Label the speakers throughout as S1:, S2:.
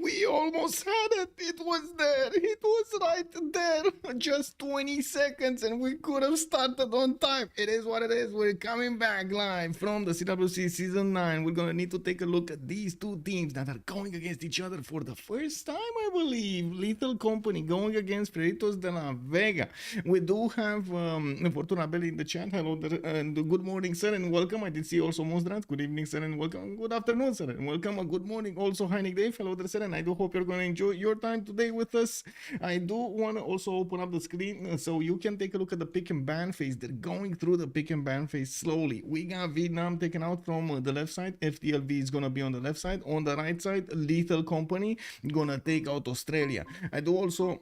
S1: We almost had it. It was there. It was right there. Just 20 seconds and we could have started on time. It is what it is. We're coming back live from the CWC Season 9. We're going to need to take a look at these two teams that are going against each other for the first time, I believe. Lethal Company going against Freritos de la Vega. We do have Fortuna Belli in the chat. Hello there, and good morning, sir, and welcome. I did see also Mosdrans. Good evening, sir, and welcome. Good afternoon, sir, and welcome. Good morning also, Heinig Dave. Hello there, sir, and I do hope you're going to enjoy your time today with us. I do want to also open up the screen so you can take a look at the pick and ban phase. They're going through the pick and ban phase slowly. We got Vietnam taken out from the left side. FTLV is going to be on the left side. On the right side, Lethal Company going to take out Australia. I do also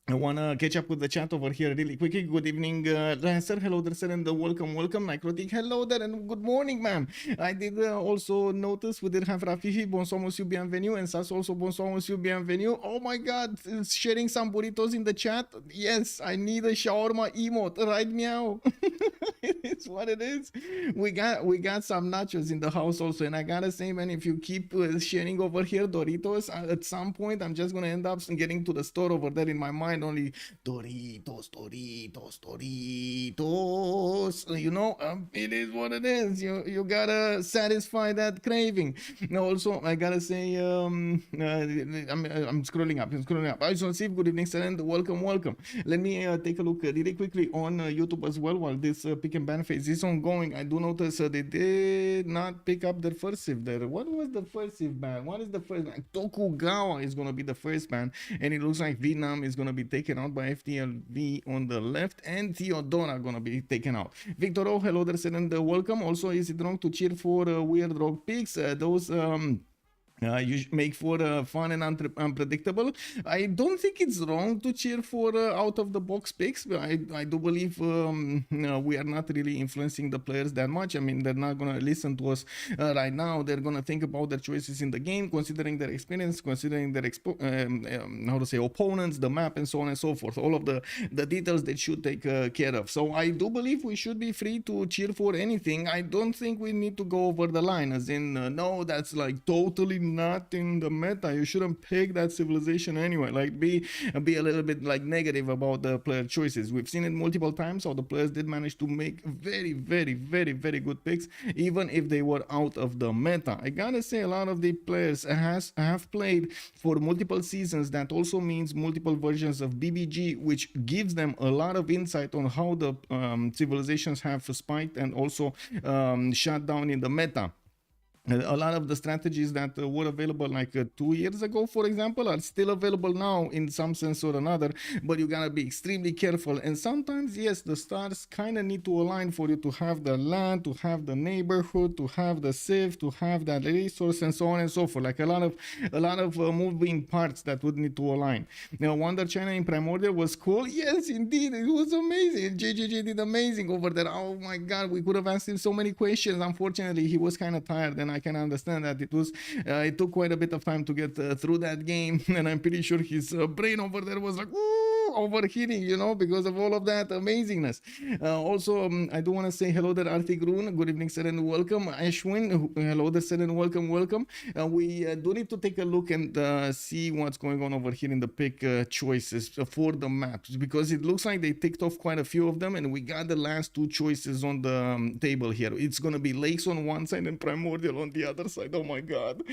S1: I want to catch up with the chat over here really quickly. Good evening, sir. Hello there, sir, and welcome. Necrotic. Hello there, and good morning, ma'am. I did also notice we did have Rafifi. Bonsoir, monsieur, bienvenue. And Sas also, bonsoir, monsieur, bienvenue. Oh my god, sharing some burritos in the chat. Yes, I need a shawarma emote. Right, meow. It's what it is. We got some nachos in the house also. And I gotta say, man, if you keep sharing over here Doritos, at some point, I'm just going to end up getting to the store over there in my mind. Only Doritos, you know, it is what it is. You gotta satisfy that craving. Now also I gotta say, I'm scrolling up. I just want to say good evening, sir, and welcome. Let me take a look really quickly on YouTube as well while this pick and ban phase is ongoing. I do notice they did not pick up their first Civ there. What was the first Civ ban? What is the first ban? Tokugawa is gonna be the first ban, and it looks like Vietnam is gonna be taken out by FTLV on the left, and Theodora gonna be taken out. Victor O, hello there, sir, and welcome. Also, is it wrong to cheer for weird rogue picks? Those you make for fun and unpredictable. I don't think it's wrong to cheer for out of the box picks. I do believe we are not really influencing the players that much. I mean, they're not gonna listen to us right now. They're gonna think about their choices in the game, considering their experience, considering their opponents, the map, and so on and so forth. All of the details they should take care of. So I do believe we should be free to cheer for anything. I don't think we need to go over the line, as in no, that's like totally not in the meta. You shouldn't pick that civilization anyway. Like be a little bit like negative about the player choices. We've seen it multiple times how the players did manage to make very good picks even if they were out of the meta. I gotta say, a lot of the players have played for multiple seasons. That also means multiple versions of BBG, which gives them a lot of insight on how the civilizations have spiked and also shut down in the meta. A lot of the strategies that were available like 2 years ago, for example, are still available now in some sense or another, but you gotta be extremely careful. And sometimes, yes, the stars kind of need to align for you to have the land, to have the neighborhood, to have the civ, to have that resource, and so on and so forth. Like a lot of moving parts that would need to align. Now, Wonder China in Primordial was cool. Yes, indeed, it was amazing. JJJ did amazing over there. Oh my god, we could have asked him so many questions. Unfortunately, he was kind of tired, and I can understand that it took quite a bit of time to get through that game, and I'm pretty sure his brain over there was like overheating, you know, because of all of that amazingness. Also, I do want to say hello there, Arctic Rune. Good evening, sir, and welcome. Ashwin, hello there, sir, and welcome. We do need to take a look and see what's going on over here in the pick choices for the maps, because it looks like they ticked off quite a few of them, and we got the last two choices on the table here. It's gonna be Lakes on one side and Primordial on the other side. Oh my god,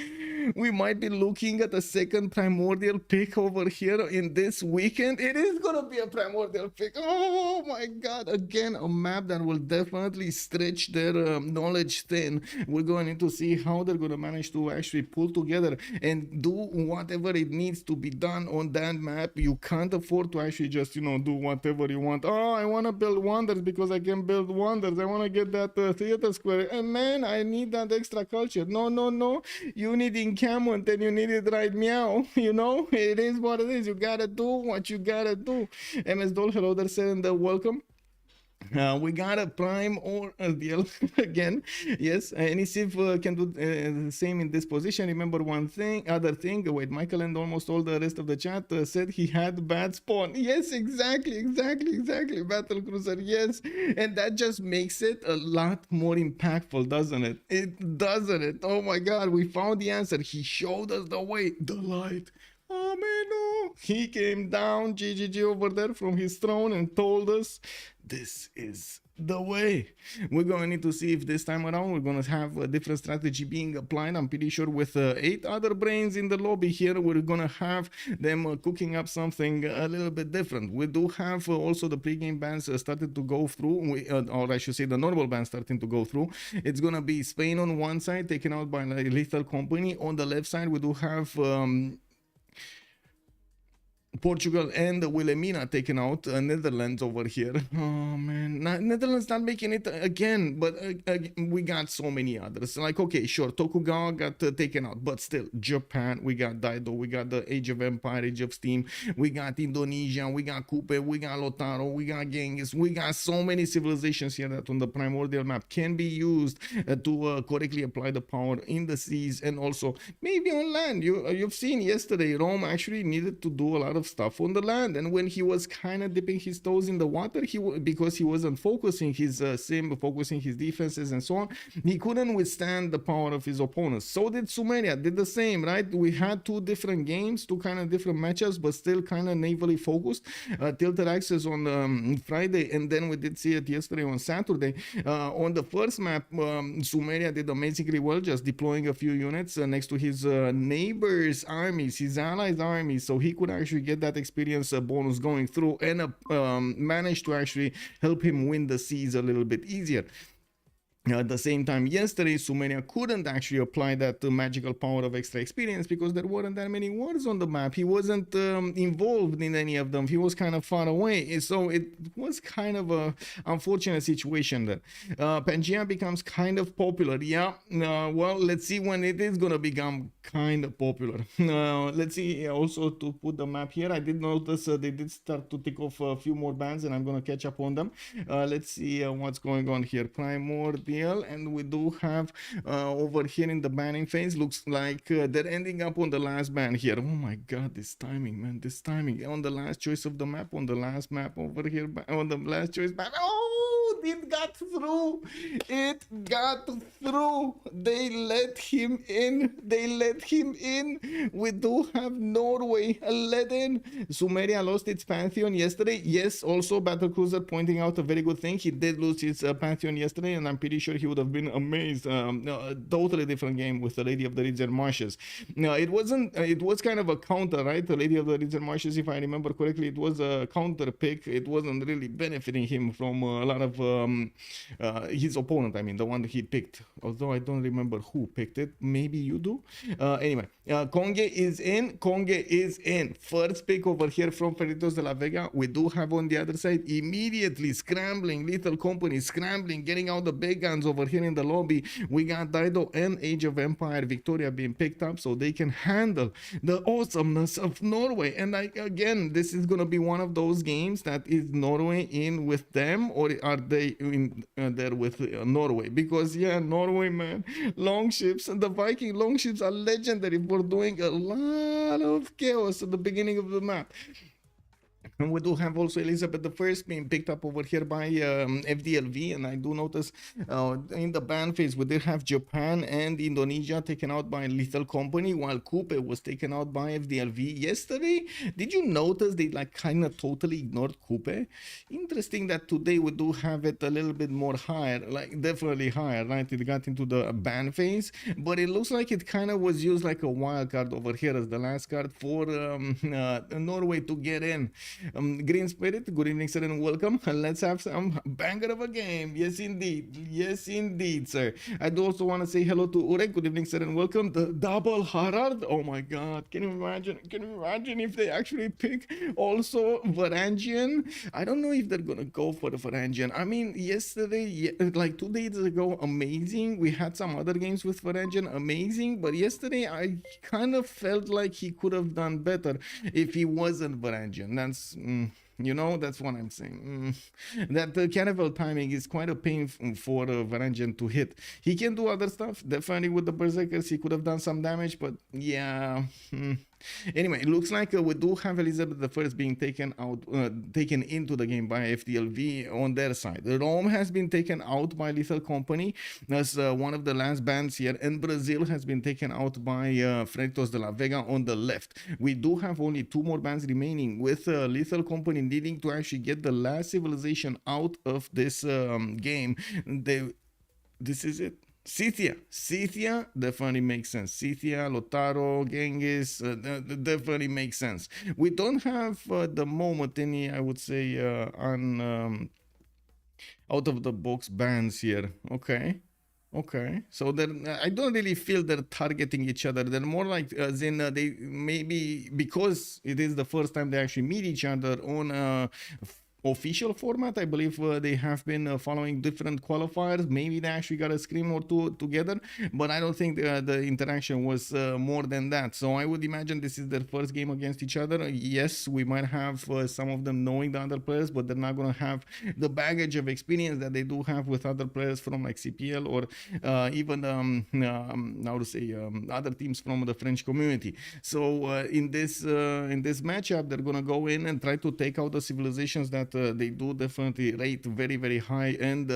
S1: we might be looking at a second Primordial pick over here in this weekend. It is gonna be a Primordial pick. Oh my god, again a map that will definitely stretch their knowledge thin. We're going to see how they're gonna manage to actually pull together and do whatever it needs to be done on that map. You can't afford to actually just, you know, do whatever you want. Oh, I want to build wonders because I can build wonders. I want to get that theater square, and man, I need that extra culture. No, you need encampment and you need it right meow. You know, it is what it is. You gotta do what you gotta do. MS Doll, hello there, sir, and welcome. We got a prime or a deal again. Yes, any Civ can do the same in this position. Remember one thing, other thing. Wait, Michael and almost all the rest of the chat said he had bad spawn. Yes, exactly. Battle cruiser. Yes, and that just makes it a lot more impactful, doesn't it? It doesn't it? Oh my God, we found the answer. He showed us the way, the light. Ameno. He came down, GGG over there from his throne and told us this is the way. We're going to need to see if this time around we're going to have a different strategy being applied. I'm pretty sure with 8 other brains in the lobby here, we're going to have them cooking up something a little bit different. We do have also the pre-game bans started to go through, or I should say the normal bans starting to go through. It's going to be Spain on one side, taken out by the Lethal Company. On the left side, we do have Portugal and Wilhelmina taking out Netherlands over here. Oh man, Netherlands not making it again, but we got so many others. Like, okay, sure, Tokugawa got taken out, but still, Japan, we got Daido, we got the Age of Empire, Age of Steam, we got Indonesia, we got Kupe, we got Lotaro, we got Genghis, we got so many civilizations here that on the primordial map can be used to correctly apply the power in the seas and also maybe on land. You've seen yesterday, Rome actually needed to do a lot of stuff on the land, and when he was kind of dipping his toes in the water, because he wasn't focusing his focusing his defenses and so on, he couldn't withstand the power of his opponents. So did Sumeria, did the same, right? We had 2 different games, 2 kind of different matchups, but still kind of navally focused. Tilted Access on Friday, and then we did see it yesterday on Saturday. On the first map, Sumeria did amazingly well, just deploying a few units next to his neighbors' armies, his allies' armies, so he could actually get that experience bonus going through and managed to actually help him win the seas a little bit easier. At the same time, yesterday, Sumeria couldn't actually apply that magical power of extra experience because there weren't that many wars on the map. He wasn't involved in any of them. He was kind of far away. So it was kind of a unfortunate situation there. Pangea becomes kind of popular. Yeah, well, let's see when it is going to become kind of popular. Let's see also to put the map here. I did notice they did start to tick off a few more bands and I'm going to catch up on them. Let's see what's going on here. Primordial. And we do have over here in the banning phase, looks like they're ending up on the last ban here. Oh my God, this timing, man, this timing on the last choice of the map, on the last map over here, on the last choice map. Oh, it got through. It got through. They let him in. They let him in. We do have Norway let in. Sumeria lost its Pantheon yesterday. Yes, also Battlecruiser pointing out a very good thing. He did lose his Pantheon yesterday, and I'm pretty sure he would have been amazed. A totally different game with the Lady of the Ridge and Marshes. No, it wasn't. It was kind of a counter, right? The Lady of the Ridge and Marshes, if I remember correctly, it was a counter pick. It wasn't really benefiting him from a lot of his opponent. I mean, the one that he picked. Although I don't remember who picked it. Maybe you do. Anyway, Konge is in. Konge is in. First pick over here from Freritos de la Vega. We do have on the other side immediately scrambling, Lethal Company scrambling, getting out the big guns over here in the lobby. We got Daido and Age of Empire Victoria being picked up so they can handle the awesomeness of Norway. And again, this is gonna be one of those games that is Norway in with them, or are they in there with Norway? Because yeah, Norway, man, longships, the Viking longships are legendary for doing a lot of chaos at the beginning of the map. And we do have also Elizabeth I being picked up over here by FDLV, and I do notice in the ban phase we did have Japan and Indonesia taken out by Lethal Company, while Kupe was taken out by FDLV yesterday. Did you notice they like kind of totally ignored Kupe? Interesting that today we do have it a little bit more higher, like definitely higher, right? It got into the ban phase, but it looks like it kind of was used like a wild card over here as the last card for Norway to get in. Green Spirit, good evening, sir, and welcome. Let's have some banger of a game. Yes, indeed, sir. I do also want to say hello to Urek. Good evening, sir, and welcome. The double Harald. Oh my God, can you imagine? Can you imagine if they actually pick also Varangian? I don't know if they're gonna go for the Varangian. I mean, yesterday, like 2 days ago, amazing. We had some other games with Varangian, amazing. But yesterday, I kind of felt like he could have done better if he wasn't Varangian. That's You know, that's what I'm saying. That cannibal timing is quite a pain for Varangian to hit. He can do other stuff. Definitely with the Berserkers, he could have done some damage, but yeah. Anyway, it looks like we do have Elizabeth I being taken out, taken into the game by FDLV on their side. Rome has been taken out by Lethal Company as one of the last bands here, and Brazil has been taken out by Freritos de la Vega on the left. We do have only 2 more bands remaining, with Lethal Company needing to actually get the last civilization out of this game. This is it. Scythia definitely makes sense. Scythia, Lotaro, Genghis, definitely makes sense. We don't have the moment any, I would say, out of the box bands here. Okay, so I don't really feel they're targeting each other. They're more like they maybe, because it is the first time they actually meet each other on official format. I believe they have been following different qualifiers. Maybe they actually got a scrim or 2 together, but I don't think the interaction was more than that. So I would imagine this is their first game against each other. Yes, we might have some of them knowing the other players, but they're not going to have the baggage of experience that they do have with other players from like CPL or even how to say other teams from the French community. So in this matchup, they're going to go in and try to take out the civilizations that they do definitely rate very, very high and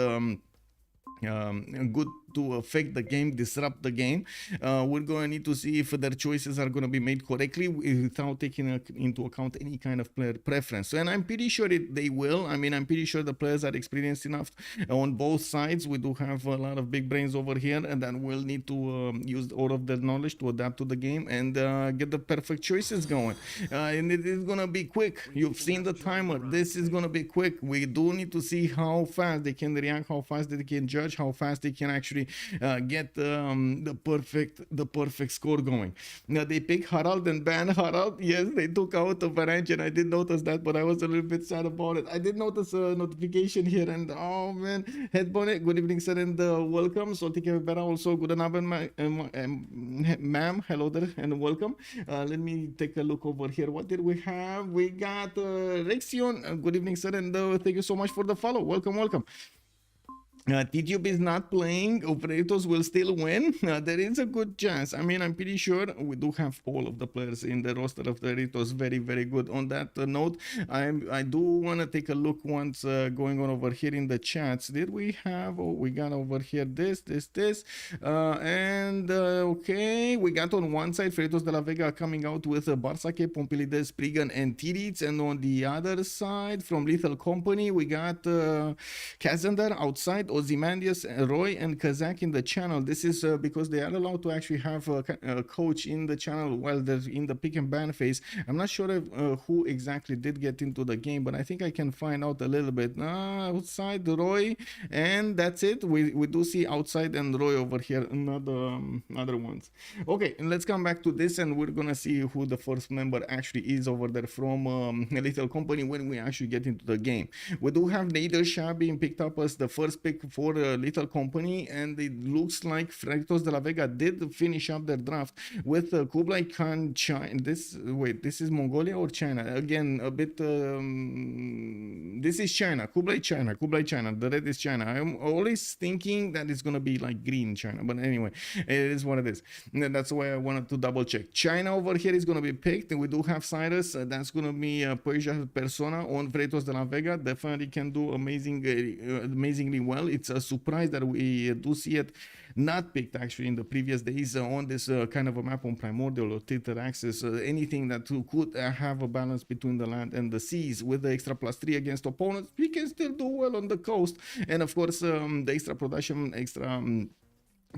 S1: good to affect the game, disrupt the game. We're going to need to see if their choices are going to be made correctly without taking into account any kind of player preference. And I'm pretty sure they will. I mean, I'm pretty sure the players are experienced enough on both sides. We do have a lot of big brains over here, and then we'll need to use all of their knowledge to adapt to the game and get the perfect choices going. And it is going to be quick. You've seen the timer. This is going to be quick. We do need to see how fast they can react, how fast they can judge, how fast they can actually get the perfect score going. Now they pick Harald and ban Harald. Yes, they took out the Varangian. I did notice that, but I was a little bit sad about it. I did notice a notification here, and oh man, Headbonnet, good evening sir, and welcome. Soltike Vera also, good evening ma'am, hello there and welcome. Let me take a look over here. What did we have? We got Rexion, good evening sir, and thank you so much for the follow. Welcome. Titiits is not playing. Freritos will still win. There is a good chance. I mean, I'm pretty sure we do have all of the players in the roster of Freritos very, very good. On that note, I do want to take a look once going on over here in the chats. Did we have? Oh, we got over here this, and okay, we got on one side Freritos de la Vega coming out with Bartsake, Pompilidae, Sprig, and Titiits, and on the other side from Lethal Company we got Kazandar outside. Ozymandias, Roy, and Kazakh in the channel. This is because they are allowed to actually have a coach in the channel while they're in the pick and ban phase. I'm not sure if, who exactly did get into the game, but I think I can find out a little bit. Outside Roy, and that's it. We do see outside and Roy over here, another ones. Okay, and let's come back to this, and we're gonna see who the first member actually is over there from a Little Company when we actually get into the game. We do have Nader Shah being picked up as the first pick for a Little Company, and it looks like Freritos de la Vega did finish up their draft with Kublai Khan. This is Mongolia or China? Again, a bit. This is China. Kublai China. The red is China. I'm always thinking that it's gonna be like green China, but anyway, it is what it is. And that's why I wanted to double check. China over here is gonna be picked, and we do have Cyrus. That's gonna be Persia persona on Freritos de la Vega. Definitely can do amazingly well. It's a surprise that we do see it not picked actually in the previous days on this kind of a map on Primordial or Theater Access. Anything that could have a balance between the land and the seas with the extra +3 against opponents, we can still do well on the coast. And of course, the extra production,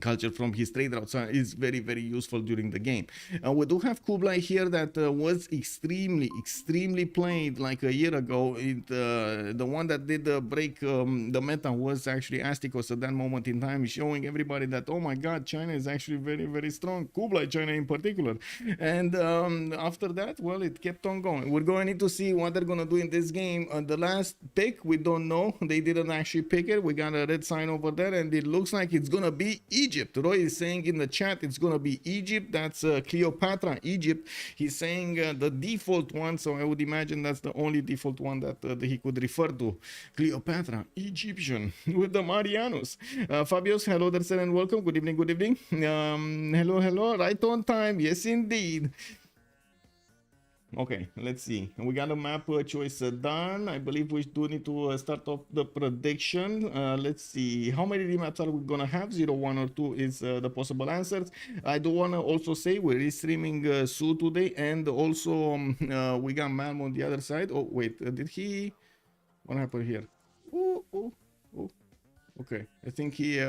S1: culture from his trade routes is very, very useful during the game. We do have Kublai here that was extremely played like a year ago. The one that did break the meta was actually Asticos at that moment in time, showing everybody that, oh my god, China is actually very, very strong, Kublai China in particular. And after that, well, it kept on going. We're going to need to see what they're going to do in this game. The last pick, we don't know. They didn't actually pick it. We got a red sign over there, and it looks like it's going to be Egypt. Roy is saying in the chat it's gonna be Egypt. That's Cleopatra, Egypt. He's saying the default one, so I would imagine that's the only default one that he could refer to. Cleopatra, Egyptian, with the Marianos. Fabios, hello there, sir, and welcome. Good evening, good evening. Hello, right on time. Yes, indeed. Okay, let's see. We got a map choice done. I believe we do need to start off the prediction. Let's see. How many remaps are we gonna have? 0, 1, or 2 is the possible answers. I do wanna also say we're streaming Sue today, and also we got Malm on the other side. Oh wait, did he? What happened here? Oh. Okay, I think he.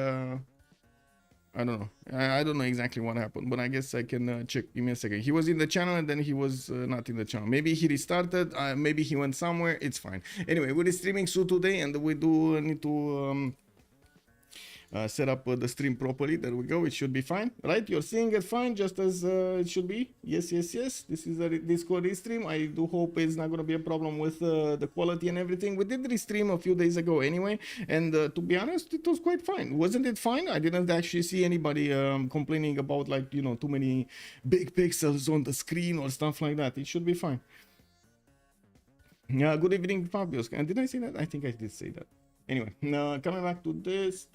S1: I don't know. I don't know exactly what happened, but I guess I can check. Give me a second. He was in the channel and then he was not in the channel. Maybe he restarted. Maybe he went somewhere. It's fine. Anyway, we're streaming Sue today, and we do need to set up the stream properly. There we go. It should be fine, right? You're seeing it fine, just as it should be. Yes. This is a Discord restream. I do hope it's not going to be a problem with the quality and everything. We did restream a few days ago anyway, and to be honest, it was quite fine. Wasn't it fine? I didn't actually see anybody complaining about, like, you know, too many big pixels on the screen or stuff like that. It should be fine. Good evening, Fabios. And did I say that? I think I did say that. Anyway, coming back to this,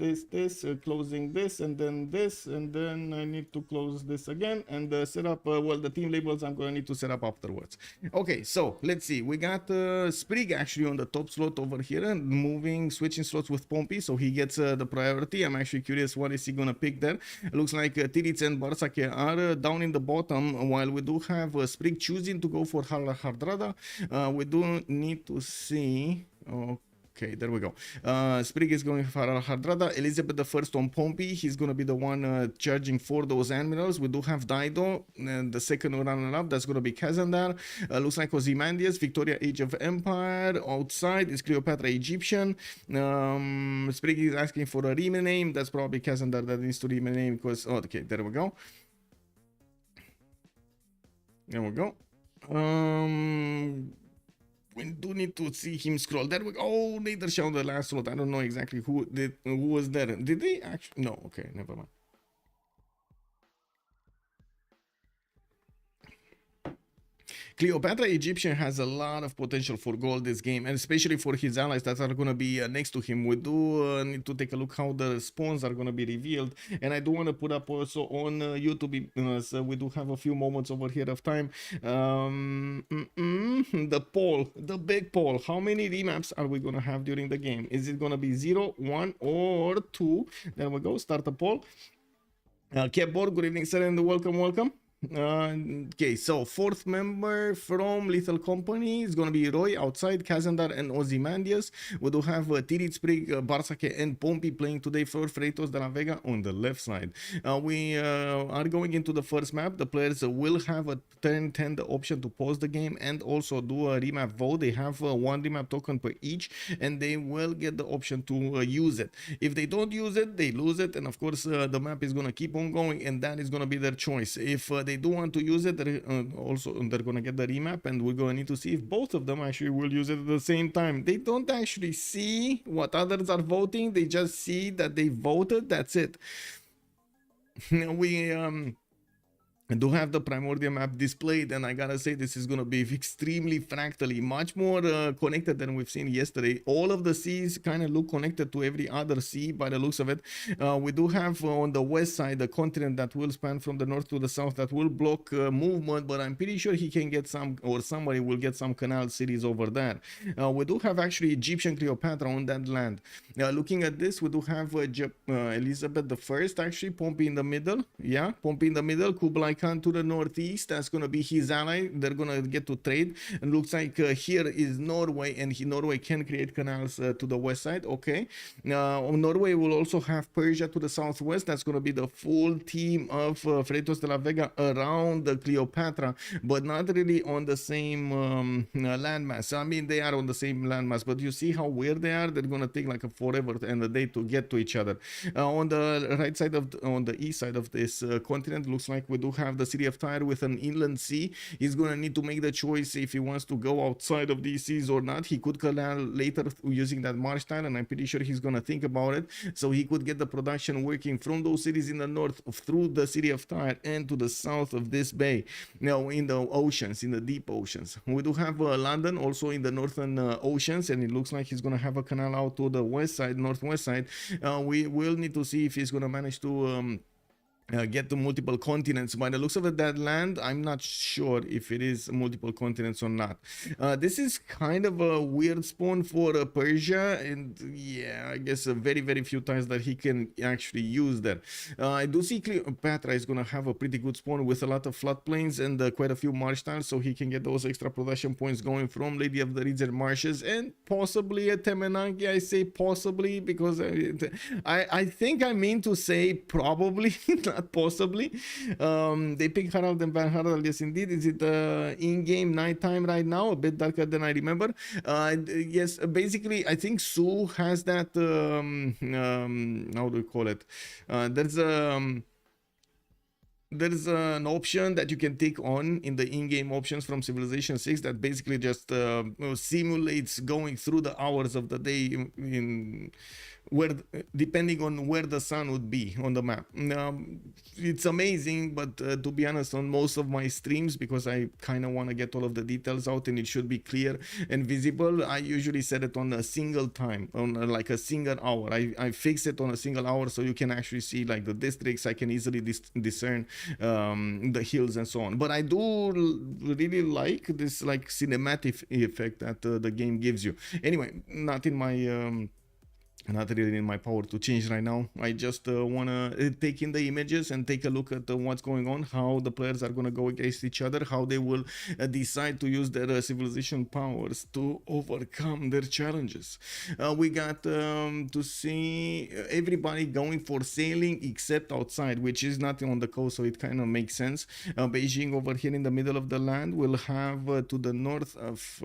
S1: closing this, and then I need to close this again and set up, well, the team labels I'm going to need to set up afterwards. Okay, so let's see. We got Sprig actually on the top slot over here, and switching slots with Pompey, so he gets the priority. I'm actually curious what is he going to pick there. It looks like Titiits and Bartsake are down in the bottom, while we do have Sprig choosing to go for Hardrada. We do need to see... Okay, there we go. Sprig is going for Hardrada. Elizabeth the first on Pompey. He's going to be the one charging for those admirals. We do have Dido, the second runner-up. That's going to be Kazandar. Looks like Ozymandias, Victoria, Age of Empire. Outside is Cleopatra, Egyptian. Sprig is asking for a rename. That's probably Kazandar that needs to rename because... Oh, okay, there we go. We do need to see him scroll. There we go. Oh, Nader Shah on the last slot. I don't know exactly who was there. Did they actually? No. Okay, never mind. Cleopatra Egyptian has a lot of potential for gold this game, and especially for his allies that are going to be next to him. We do need to take a look how the spawns are going to be revealed, and I do want to put up also on YouTube, so we do have a few moments over here of time. The poll, the big poll. How many remaps are we going to have during the game? Is it going to be 0, 1, or 2? There we go. Start the poll. Keyboard, good evening, sir, and welcome. Okay, so fourth member from Little Company is gonna be Roy outside, Kazandar and Ozymandias. We do have Titiits, Sprig, Bartsake and Pompey playing today for Freritos de la Vega on the left side. We are going into the first map. The players will have a turn 10 the option to pause the game and also do a remap vote. They have one remap token per each, and they will get the option to use it. If they don't use it, they lose it, and of course the map is gonna keep on going, and that is gonna be their choice. If they do want to use it, they're gonna get the remap, and we're gonna need to see if both of them actually will use it at the same time. They don't actually see what others are voting, they just see that they voted. That's it. We do have the primordial map displayed, and I gotta say this is gonna be extremely fractally, much more connected than we've seen yesterday. All of the seas kind of look connected to every other sea by the looks of it. We do have on the west side the continent that will span from the north to the south that will block movement, but I'm pretty sure he can get some, or somebody will get some canal cities over there. We do have actually Egyptian Cleopatra on that land. Looking at this, we do have Elizabeth the First, actually Pompey in the middle. Yeah, Pompey in the middle. Kublai Khan to the northeast, that's gonna be his ally. They're gonna get to trade, and looks like here is Norway, and Norway can create canals to the west side. Okay, Norway will also have Persia to the southwest. That's gonna be the full team of Freritos de la Vega around the Cleopatra, but not really on the same landmass. I mean, they are on the same landmass, but you see how weird they are. They're gonna take like a forever and a day to get to each other. On the right side of on the east side of this continent, looks like we do have have the city of Tyre with an inland sea. He's gonna need to make the choice if he wants to go outside of these seas or not. He could canal later using that marsh tile, and I'm pretty sure he's gonna think about it, so he could get the production working from those cities in the north through the city of Tyre and to the south of this bay, in the oceans, in the deep oceans. We do have London also in the northern oceans, and it looks like he's gonna have a canal out to the west side, northwest side. We will need to see if he's gonna manage to get to multiple continents. By the looks of that land, I'm not sure if it is multiple continents or not. This is kind of a weird spawn for Persia, and yeah, I guess very few times that he can actually use that. I do see Cleopatra is gonna have a pretty good spawn with a lot of floodplains and quite a few marsh tiles, so he can get those extra production points going from Lady of the Reeds and Marshes, and possibly a Temenanki. I say possibly because I think I mean to say probably. Not possibly. They pick Harald and Van Harald. Yes, indeed. Is it in-game nighttime right now? A bit darker than I remember. Yes, basically, I think Sue has that. How do we call it? There's an option that you can take on in the in-game options from Civilization 6 that basically just simulates going through the hours of the day in where, depending on where the sun would be on the map. It's amazing, but to be honest, on most of my streams, because I kind of want to get all of the details out and it should be clear and visible, I usually set it on a single time, on like a single hour. I fix it on a single hour so you can actually see like the districts. I can easily discern the hills and so on. But I do really like this like cinematic effect that the game gives you. Anyway, not really in my power to change right now. I just want to take in the images and take a look at what's going on, how the players are going to go against each other, how they will decide to use their civilization powers to overcome their challenges. We got to see everybody going for sailing except outside, which is not on the coast, so it kind of makes sense. Beijing over here in the middle of the land will have to the north of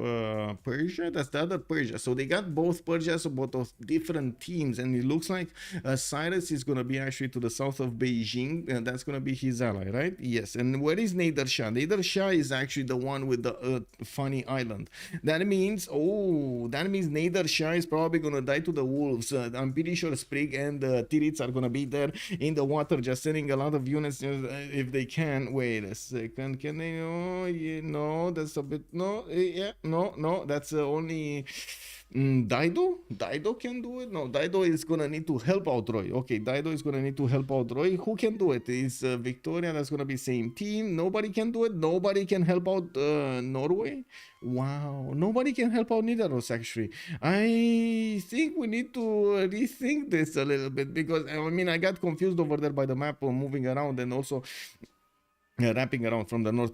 S1: Persia. That's the other Persia. So they got both Persia, so both of different teams, and it looks like Cyrus is going to be actually to the south of Beijing, and that's going to be his ally, right? Yes. And where is Nader Shah? Nader Shah is actually the one with the funny island. That means Nader Shah is probably going to die to the wolves. I'm pretty sure Sprig and Titiits are going to be there in the water, just sending a lot of units if they can. Wait a second, can they? Oh, yeah, no, that's a bit, no, yeah, no, that's only Dido can do it. No, Dido is gonna need to help out Roy. Okay, Dido is gonna need to help out Roy. Who can do it? Is Victoria, that's gonna be same team. Nobody can do it. Nobody can help out Norway. Wow, nobody can help out Nidaros actually. I think we need to rethink this a little bit, because I mean I got confused over there by the map moving around, and also wrapping around from the north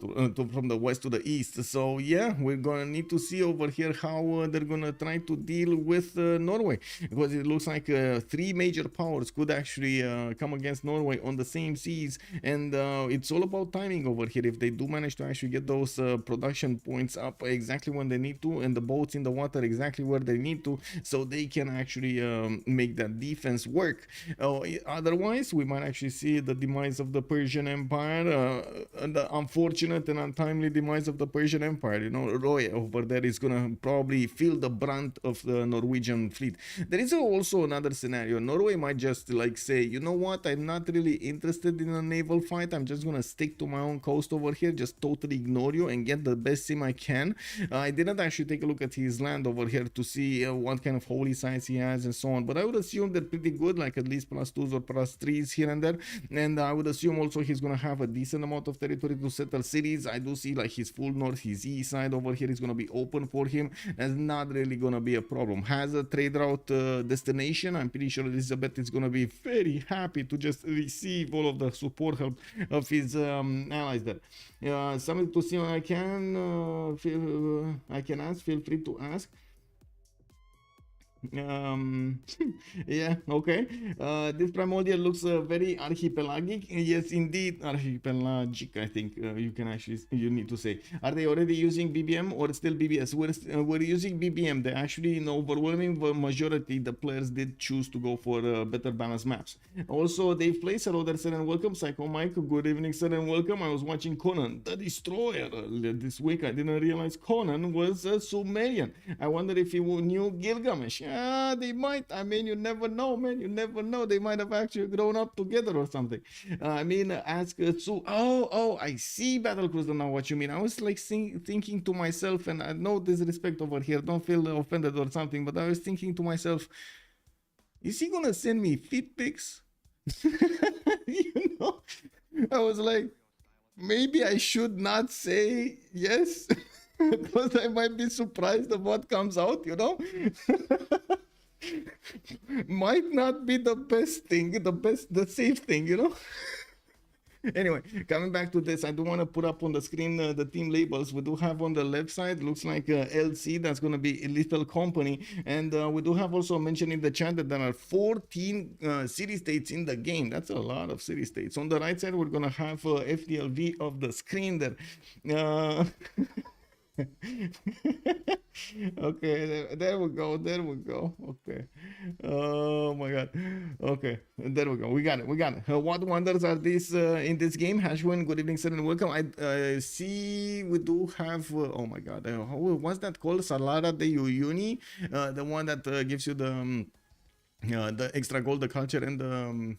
S1: from the west to the east. So yeah, we're gonna need to see over here how they're gonna try to deal with Norway, because it looks like three major powers could actually come against Norway on the same seas, and it's all about timing over here. If they do manage to actually get those production points up exactly when they need to, and the boats in the water exactly where they need to, so they can actually make that defense work. Otherwise, we might actually see the demise of the Persian Empire, the unfortunate and untimely demise of the Persian Empire. You know, Roy over there is gonna probably feel the brunt of the Norwegian fleet. There is also another scenario. Norway might just like say, you know what, I'm not really interested in a naval fight. I'm just gonna stick to my own coast over here, just totally ignore you and get the best sim I can. I didn't actually take a look at his land over here to see what kind of holy sites he has and so on, but I would assume they're pretty good, like at least +2s or +3s here and there. And I would assume also he's gonna have a decent amount of territory to settle cities. I do see like his full north, his east side over here is going to be open for him. That's not really going to be a problem. Has a trade route destination. I'm pretty sure Elizabeth is going to be very happy to just receive all of the support help of his allies there. Something to see I can ask, feel free to ask. Yeah, okay. This primordial looks very archipelagic. Yes, indeed, archipelagic. I think you can actually you need to say. Are they already using BBM or still BBS? We're using BBM. They actually, in overwhelming majority, the players did choose to go for better balanced maps. Also, Dave Plays, hello there, sir, and welcome. Psycho Mike, good evening, sir, and welcome. I was watching Conan the Destroyer this week. I didn't realize Conan was a Sumerian. I wonder if he knew Gilgamesh. They might. I mean, you never know, man. You never know. They might have actually grown up together or something. Ask Su. Oh, I see, Battlecruiser, now what you mean. I was like thinking to myself, and I know disrespect over here. Don't feel offended or something, but I was thinking to myself, is he gonna send me feet pics? You know, I was like, maybe I should not say yes because I might be surprised of what comes out, you know. Might not be the best thing, the safe thing, you know. Anyway, coming back to this, I do want to put up on the screen the team labels. We do have on the left side, looks like LC, that's going to be a Little Company. And we do have also mentioned in the chat that there are 14 city states in the game. That's a lot of city states. On the right side, we're going to have FDLV of the screen there. Okay, there we go. Okay. Oh my god. Okay, there we go. We got it. What wonders are these in this game? Hashwin, good evening, sir, and welcome. I see we do have. Oh my god. What's that called? Salara de Uyuni, the one that gives you the extra gold, the culture, and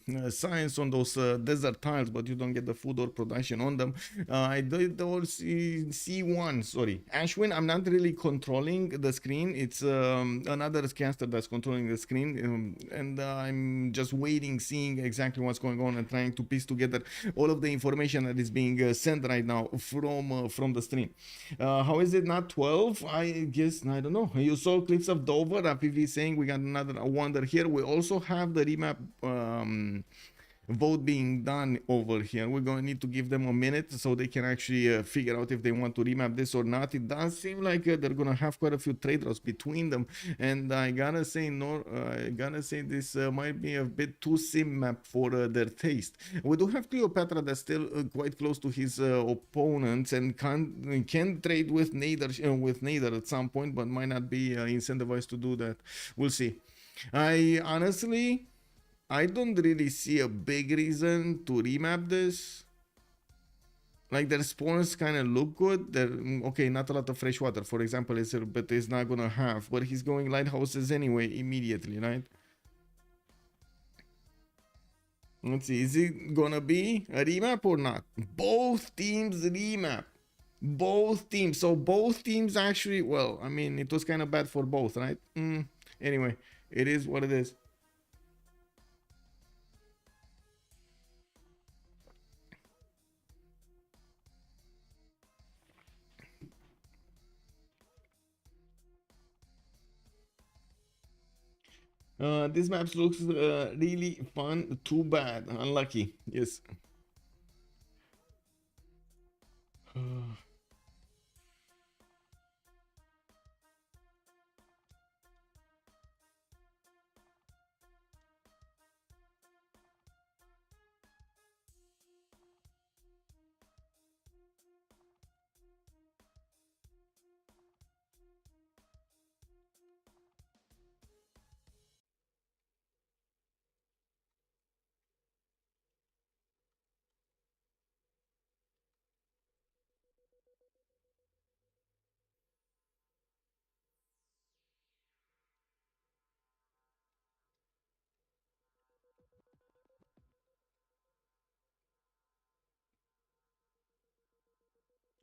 S1: the science on those desert tiles, but you don't get the food or production on them. I did all C1, sorry. Ashwin, I'm not really controlling the screen. It's another caster that's controlling the screen, and I'm just waiting, seeing exactly what's going on and trying to piece together all of the information that is being sent right now from the stream. How is it not 12? I guess, I don't know. You saw Cliffs of Dover, PV saying we got another wonder here. We also have the remap vote being done over here. We're going to need to give them a minute so they can actually figure out if they want to remap this or not. It does seem like they're going to have quite a few trade routes between them, and I gotta say this might be a bit too sim map for their taste. We do have Cleopatra that's still quite close to his opponents and can trade with Nader at some point, but might not be incentivized to do that. We'll see. I don't really see a big reason to remap this. Like, their spawns kind of look good. They're okay, not a lot of fresh water, for example, but it's not gonna have. But he's going lighthouses anyway immediately, right? Let's see, is it gonna be a remap or not? Both teams remap. Both teams. So both teams actually, well, I mean, it was kind of bad for both, right? Anyway, it is what it is. This map looks really fun. Too bad. Unlucky. Yes.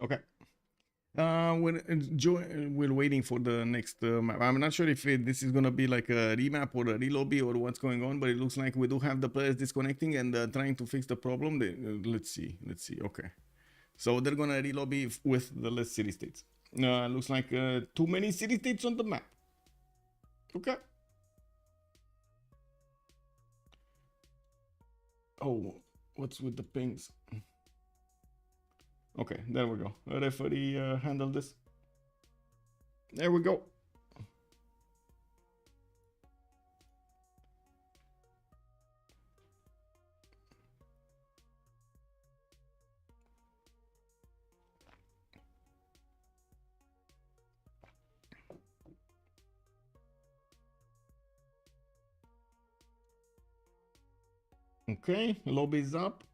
S1: Okay. We're waiting for the next map. I'm not sure if this is gonna be like a remap or a relobby or what's going on, but it looks like we do have the players disconnecting and trying to fix the problem. Let's see. Okay, so they're gonna relobby with the less city states. Looks like too many city states on the map. Okay. Oh, what's with the pings? Okay, there we go. A referee handled this. There we go. Okay, lobby's up.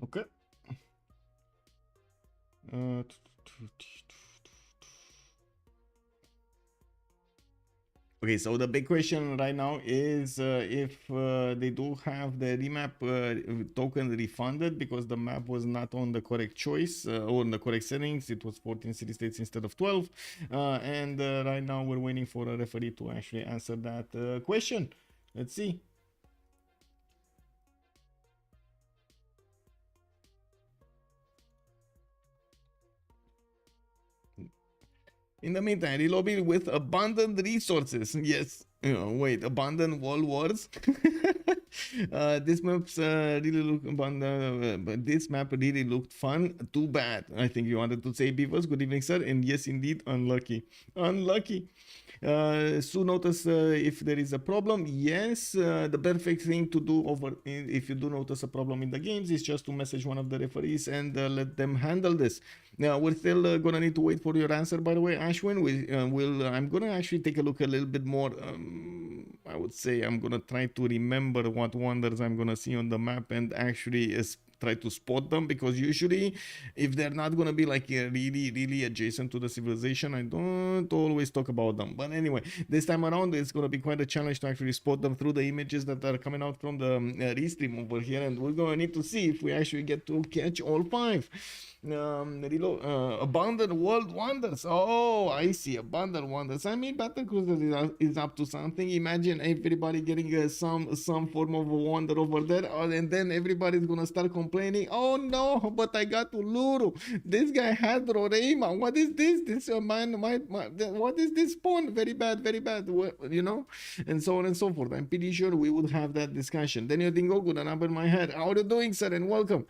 S1: Okay. Uh, Okay, so the big question right now is if they do have the remap token refunded because the map was not on the correct choice or on the correct settings. It was 14 city states instead of 12. And right now we're waiting for a referee to actually answer that question. Let's see. In the meantime, relobby with abundant resources. Yes. Wait, abandoned wall wars. This map's really look but this map really looked fun. Too bad. I think you wanted to say Beavers. Good evening, sir. And yes, indeed, unlucky. Unlucky. Soon notice if there is a problem. Yes, the perfect thing to do if you do notice a problem in the games is just to message one of the referees and let them handle this. Now we're still gonna need to wait for your answer. By the way, Ashwin, I'm gonna actually take a look a little bit more. I would say I'm gonna try to remember what wonders I'm gonna see on the map and actually try to spot them, because usually if they're not gonna be like really adjacent to the civilization, I don't always talk about them. But anyway, this time around it's gonna be quite a challenge to actually spot them through the images that are coming out from the restream over here, and we're gonna need to see if we actually get to catch all 5. Abundant world wonders. Oh, I see. Abundant wonders. I mean, Battlecruiser is up to something. Imagine everybody getting some form of a wonder over there, and then everybody's gonna start complaining. Oh no, but I got Uluru. This guy had Roraima. What is this? This what is this spawn? Very bad, very bad. You know, and so on and so forth. I'm pretty sure we would have that discussion. Then you think, oh, good, an in my head. How are you doing, sir? And welcome.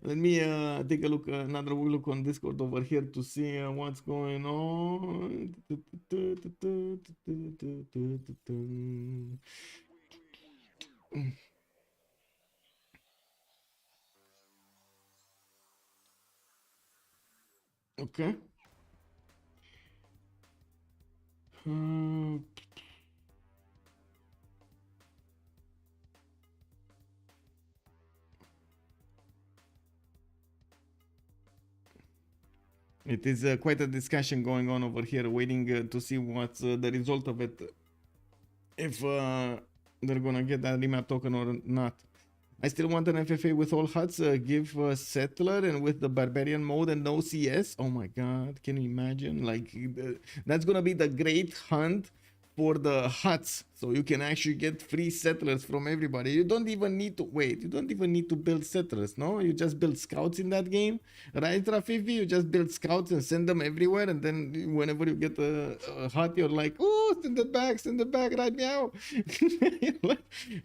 S1: Let me take a look, another look on Discord over here to see what's going on. Okay. It is quite a discussion going on over here, waiting to see what's the result of it. If they're gonna get that remap token or not. I still want an FFA with all huts, give settler and with the barbarian mode and no CS. Oh my god, can you imagine? Like, that's gonna be the great hunt for the huts, so you can actually get free settlers from everybody. You don't even need to wait. You don't even need to build settlers. No, you just build scouts in that game, right, Rafifi? You just build scouts and send them everywhere, and then whenever you get a hut, you're like, oh, send it back, right meow.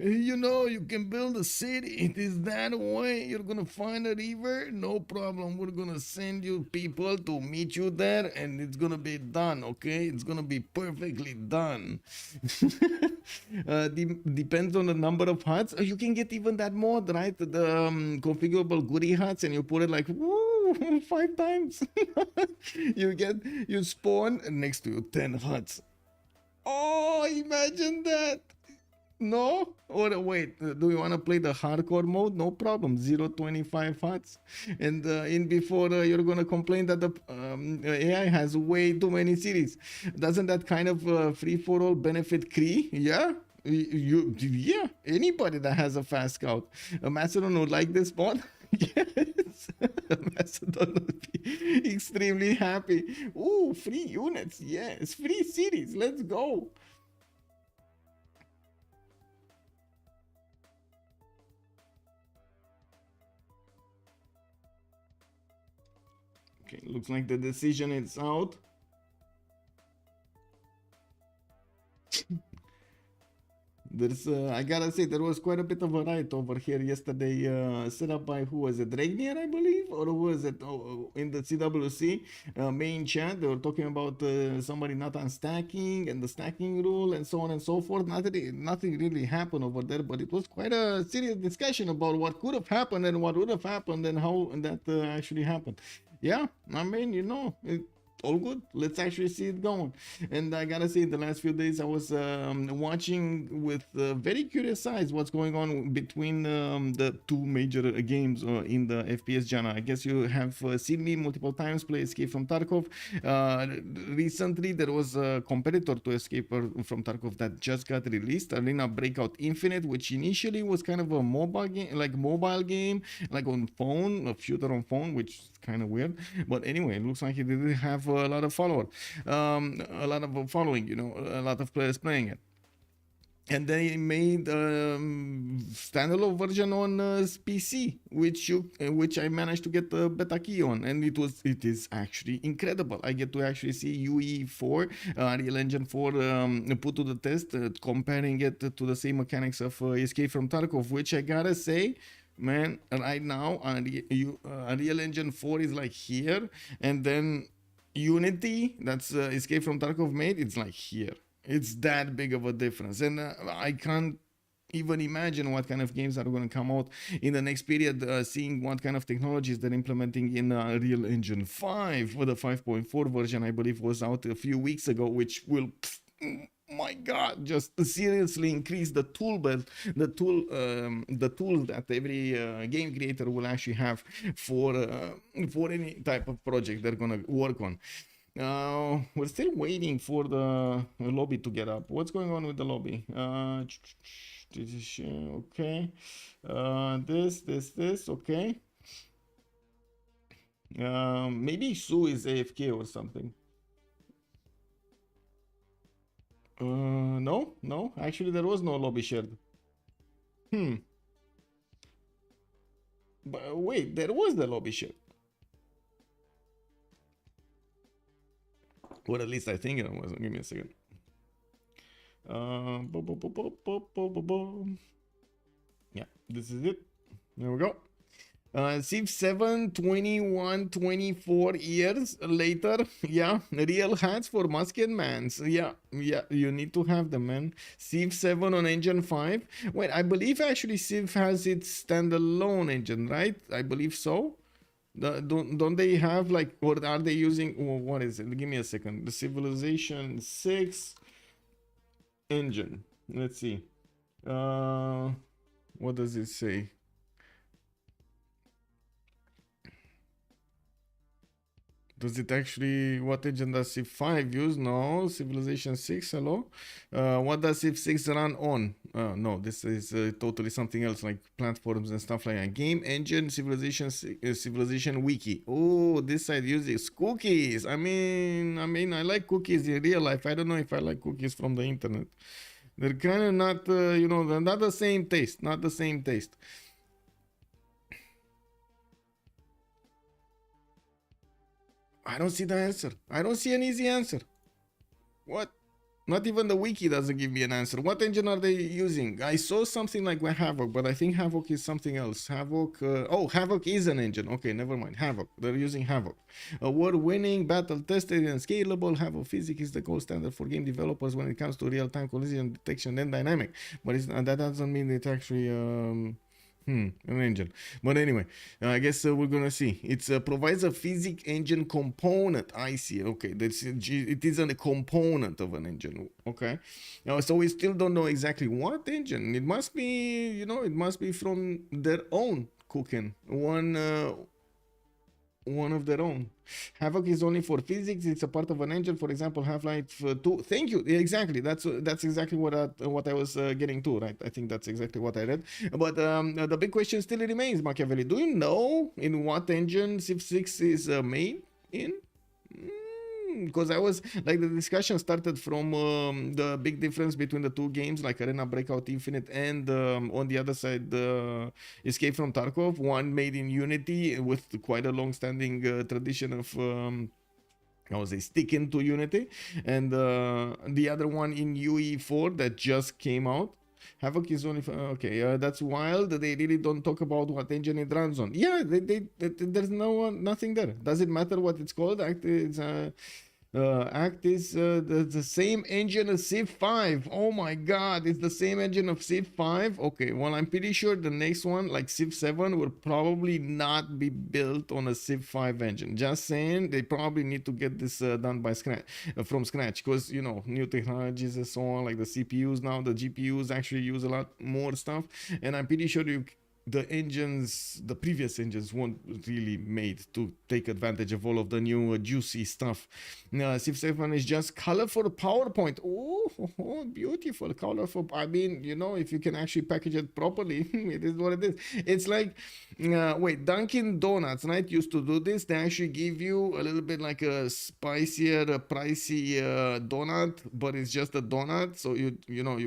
S1: You know, you can build a city. It is that way. You're gonna find a river, no problem. We're gonna send you people to meet you there, and it's gonna be done. Okay, it's gonna be perfectly done. Depends on the number of huts. You can get even that mod, right? The configurable goodie huts, and you put it like, woo, 5 times. You spawn next to you 10 huts. Oh, imagine that. No? Or wait, do you want to play the hardcore mode? No problem. 0.25 huts. And in before you're going to complain that the AI has way too many cities. Doesn't that kind of free-for-all benefit Cree? Yeah? Yeah, anybody that has a fast scout. A Macedon would like this mod. Yes, Macedon would be extremely happy. Ooh, free units. Yes, free cities. Let's go. Okay, looks like the decision is out. There's, I gotta say, there was quite a bit of a riot over here yesterday, set up by, who was it, Regnier, I believe, or who was it, in the CWC main chat. They were talking about somebody not unstacking and the stacking rule and so on and so forth. Nothing really happened over there, but it was quite a serious discussion about what could have happened and what would have happened and how that actually happened. Yeah, I mean, all good. Let's actually see it going. And I gotta say, the last few days I was watching with very curious eyes what's going on between the two major games in the FPS genre. I guess you have seen me multiple times play Escape from Tarkov. Recently there was a competitor to Escape from Tarkov that just got released, Arena Breakout Infinite, which initially was kind of a mobile game, like on phone, a shooter on phone, which is kind of weird. But anyway, it looks like it did have a lot of following, a lot of players playing it. And they made standalone version on PC, which I managed to get the beta key on, and it is actually incredible. I get to actually see UE4, Unreal Engine 4, put to the test, comparing it to the same mechanics of Escape from Tarkov, which I gotta say, man, right now Unreal Engine 4 is like here, and then Unity, that's Escape from Tarkov made, it's like here. It's that big of a difference, and I can't even imagine what kind of games are going to come out in the next period, seeing what kind of technologies they're implementing in Unreal Engine 5, for the 5.4 version, I believe, was out a few weeks ago, which will, my god, just seriously increase the tool belt, the tool that every game creator will actually have for any type of project they're gonna work on. We're still waiting for the lobby to get up. What's going on with the lobby? Okay. This, okay. Maybe Sue is AFK or something. No, actually there was no lobby shared. But wait, there was the lobby shared. Or at least I think it was. Give me a second. Yeah, this is it. There we go. Civ7, 21, 24 years later. Yeah, real hats for Musket Mans. Yeah, you need to have them, man. Civ7 on Engine 5. Wait, I believe actually Civ has its standalone engine, right? I believe so. Don't they have, like, or are they using, what is it? Give me a second. The Civilization 6 engine. Let's see. What does it say? Does it actually, what engine does Civ5 use? No. Civilization 6, hello? What does Civ6 run on? No, this is totally something else, like platforms and stuff like that. Game engine, Civilization wiki. Oh, this side uses cookies. I mean, I like cookies in real life. I don't know if I like cookies from the internet. They're kind of not, they're not the same taste. Not the same taste. I don't see the answer. I don't see an easy answer. What? Not even the wiki doesn't give me an answer. What engine are they using? I saw something like Havoc, but I think Havoc is something else. Havoc, Havoc is an engine. Okay, never mind. Havoc. They're using Havoc. Award-winning, battle-tested, and scalable. Havoc physics is the gold standard for game developers when it comes to real-time collision detection and dynamic. But that doesn't mean it actually... an engine. But anyway, I guess we're gonna see. It provides a physics engine component. I see. Okay, it is a component of an engine. Okay, so we still don't know exactly what engine. It must be, it must be from their own cooking. One of their own. Havoc is only for physics. It's a part of an engine. For example, Half-Life 2. Thank you. Exactly. That's exactly what I was getting to. Right. I think that's exactly what I read. But the big question still remains, Machiavelli. Do you know in what engine Civ6 is made in? Because I was like, the discussion started from the big difference between the two games, like Arena Breakout Infinite and on the other side, Escape from Tarkov, one made in Unity with quite a long-standing tradition of sticking to Unity, and the other one in UE4 that just came out. Havoc is only for, okay. That's wild. They really don't talk about what engine it runs on. Yeah, there's nothing there. Does it matter what it's called? Act is the same engine as Civ 5. Oh my god, it's the same engine of Civ 5. Okay, well, I'm pretty sure the next one, like Civ 7, will probably not be built on a Civ 5 engine. Just saying, they probably need to get this done by scratch, from scratch, because you know, new technologies and so on, like the CPUs now, the GPUs actually use a lot more stuff, and I'm pretty sure the previous engines weren't really made to take advantage of all of the new juicy stuff. Civ 7 is just colorful PowerPoint. Oh, beautiful, colorful. I mean, you know, if you can actually package it properly, it is what it is. It's like, wait, Dunkin' Donuts, right, used to do this. They actually give you a little bit like a spicier, pricey donut, but it's just a donut. So you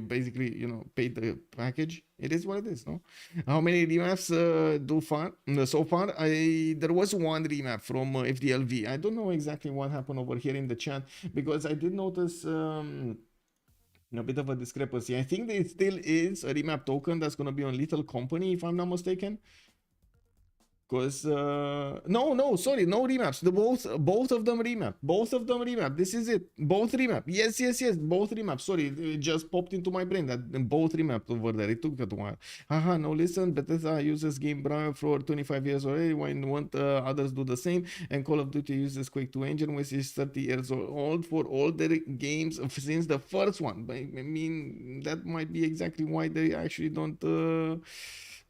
S1: basically, pay the package. It is what it is, no? How many remaps so far? There was one remap from FDLV. I don't know exactly what happened over here in the chat, because I did notice a bit of a discrepancy. I think there still is a remap token that's going to be on Little Company, if I'm not mistaken. Because no, sorry, no remaps. Both of them remap. This is it. Both remap. Yes. Both remap. Sorry, it just popped into my brain that both remap over there. It took a while. Haha. No, listen. Bethesda uses Game Braille for 25 years already. Why won't others do the same? And Call of Duty uses Quake 2 engine, which is 30 years old for all their games since the first one. But I mean, that might be exactly why they actually don't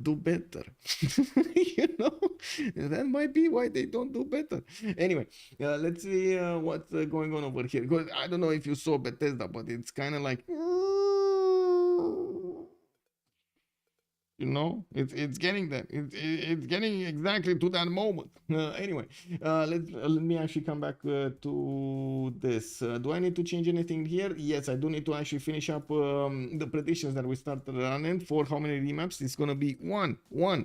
S1: do better. That might be why they don't do better. Anyway, let's see what's going on over here, because I don't know if you saw Bethesda, but it's kind of like, it's getting that. It's getting exactly to that moment. Anyway, let me actually come back to this. Do I need to change anything here? Yes, I do need to actually finish up the predictions that we started running for how many remaps. It's gonna be one.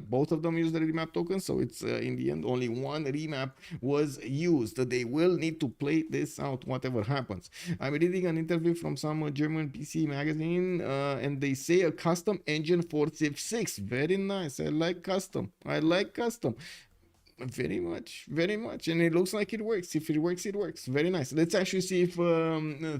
S1: Both of them use the remap token, so it's in the end only one remap was used. They will need to play this out, whatever happens. I'm reading an interview from some German PC magazine, and they say a custom engine for Civ 6. Very nice. I like custom. Very much, and it looks like it works. If it works, it works. Very nice. Let's actually see if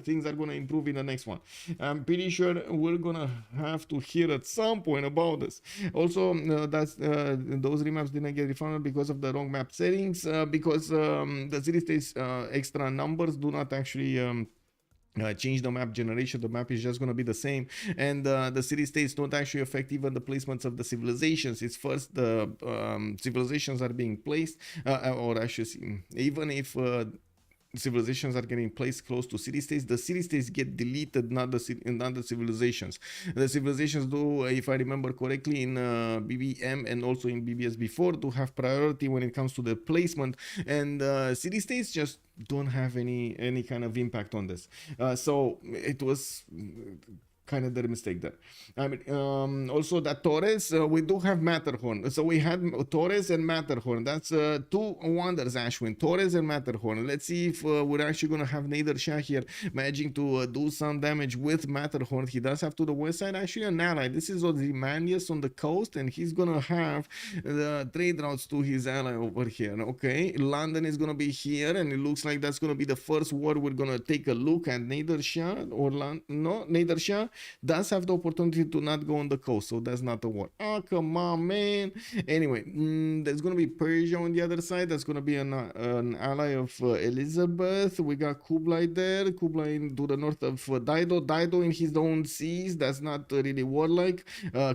S1: things are gonna improve in the next one. I'm pretty sure we're gonna have to hear at some point about this. Also, those remaps didn't get refunded because of the wrong map settings, because the city states extra numbers do not actually change the map generation. The map is just going to be the same, and the city states don't actually affect even the placements of the civilizations. It's first the civilizations are being placed, or actually, even if civilizations are getting placed close to city-states, the city-states get deleted, not the civilizations. The civilizations do, if I remember correctly, in BBM and also in BBS before, do have priority when it comes to the placement, and city-states just don't have any kind of impact on this. So it was kind of their mistake there. I mean, also that Torres, we do have Matterhorn. So we had Torres and Matterhorn. That's two wonders, Ashwin. Torres and Matterhorn. Let's see if we're actually going to have Nader Shah here managing to do some damage with Matterhorn. He does have to the west side actually an ally. This is Ozymandias on the coast, and he's going to have the trade routes to his ally over here. Okay, London is going to be here, and it looks like that's going to be the first war we're going to take a look at. Nader Shah or Nader Shah does have the opportunity to not go on the coast, so that's not a war. Oh, come on, man. Anyway, there's gonna be Persia on the other side. That's gonna be an ally of Elizabeth. We got Kublai there. Kublai to the north of Dido in his own seas. That's not really warlike.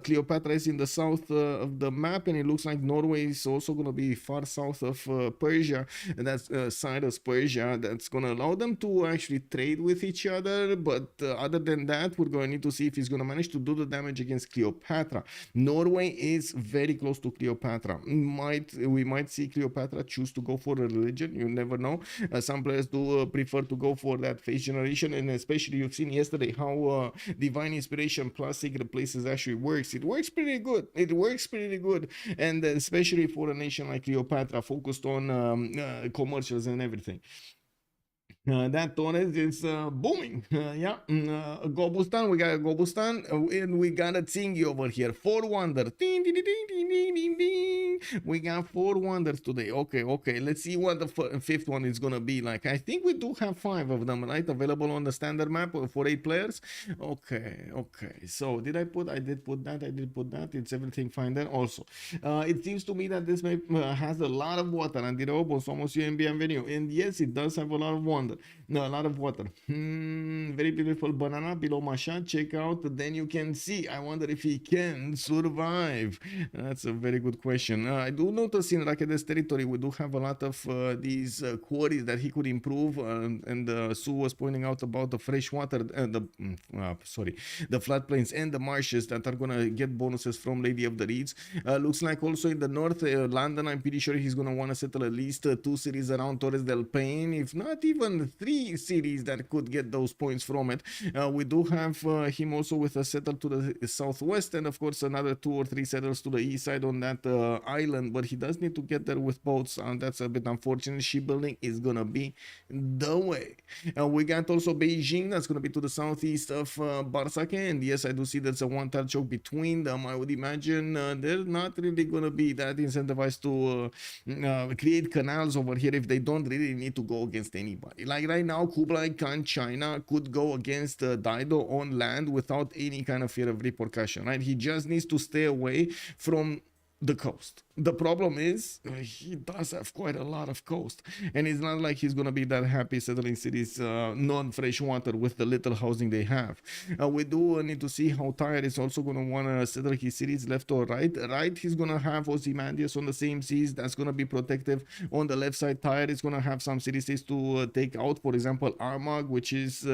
S1: Cleopatra is in the south of the map, and it looks like Norway is also gonna be far south of Persia, and that's Cyrus, Persia. That's gonna allow them to actually trade with each other, but other than that, we're going to need to see if he's going to manage to do the damage against Cleopatra. Norway is very close to Cleopatra. We might see Cleopatra choose to go for a religion. You never know. Some players do prefer to go for that face generation, and especially you've seen yesterday how Divine Inspiration plus Sacred Places actually works. It works pretty good. And especially for a nation like Cleopatra focused on commercials and everything. That Torres is booming. Yeah, Gobustan, we got a Gobustan, and we got a Tsingy over here. 4 wonder. Ding, ding, ding, ding, ding, ding, ding. We got 4 wonders today. Okay, okay. Let's see what the fifth one is gonna be like. I think we do have 5 of them, right? Available on the standard map for 8 players. Okay, okay. So did I put? I did put that. I did put that. It's everything fine there. Also, it seems to me that this map has a lot of water. And somos en bienvenido. And yes, it does have a lot of water. No, a lot of water. Very beautiful banana below Masha. Check out. Then you can see. I wonder if he can survive. That's a very good question. I do notice in Rakedes territory we do have a lot of these quarries that he could improve. And Sue was pointing out about the fresh water, the floodplains and the marshes that are gonna get bonuses from Lady of the Reeds. Looks like also in the north, London. I'm pretty sure he's gonna want to settle at least 2 cities around Torres del Paine, if not even 3 cities that could get those points from it. We do have him also with a settle to the southwest, and of course another 2 or 3 settles to the east side on that island, but he does need to get there with boats, and that's a bit unfortunate. Shipbuilding is gonna be the way. We got also Beijing, that's gonna be to the southeast of Bartsake, and yes, I do see there's a one-tile choke between them. I would imagine they're not really gonna be that incentivized to create canals over here if they don't really need to go against anybody. Like right now, Kublai Khan China could go against Dido on land without any kind of fear of repercussion, right? He just needs to stay away from the coast. The problem is he does have quite a lot of coast, and it's not like he's gonna be that happy settling cities non-fresh water with the little housing they have. We do need to see how Tyre is also gonna wanna settle his cities left or right. Right, he's gonna have Ozymandias on the same seas. That's gonna be protective. On the left side, Tyre is gonna have some city states to take out. For example, Armagh, which is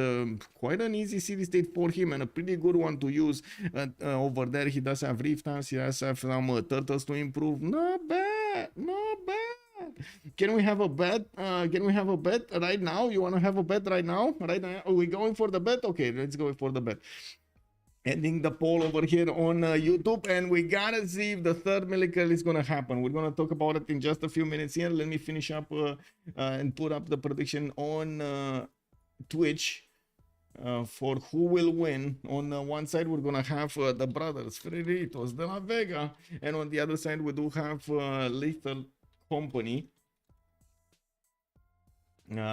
S1: quite an easy city state for him and a pretty good one to use. Over there, he does have reef towns. He does have some turtles to improve. Not bad, not bad. Can we have a bet? Can we have a bet right now? You want to have a bet right now? Right now? Are we going for the bet? Okay, let's go for the bet. Ending the poll over here on YouTube, and we gotta see if the third miracle is gonna happen. We're gonna talk about it in just a few minutes here. Let me finish up and put up the prediction on Twitch. For who will win. On one side we're gonna have the brothers Freritos de la Vega, and on the other side we do have Lethal Company.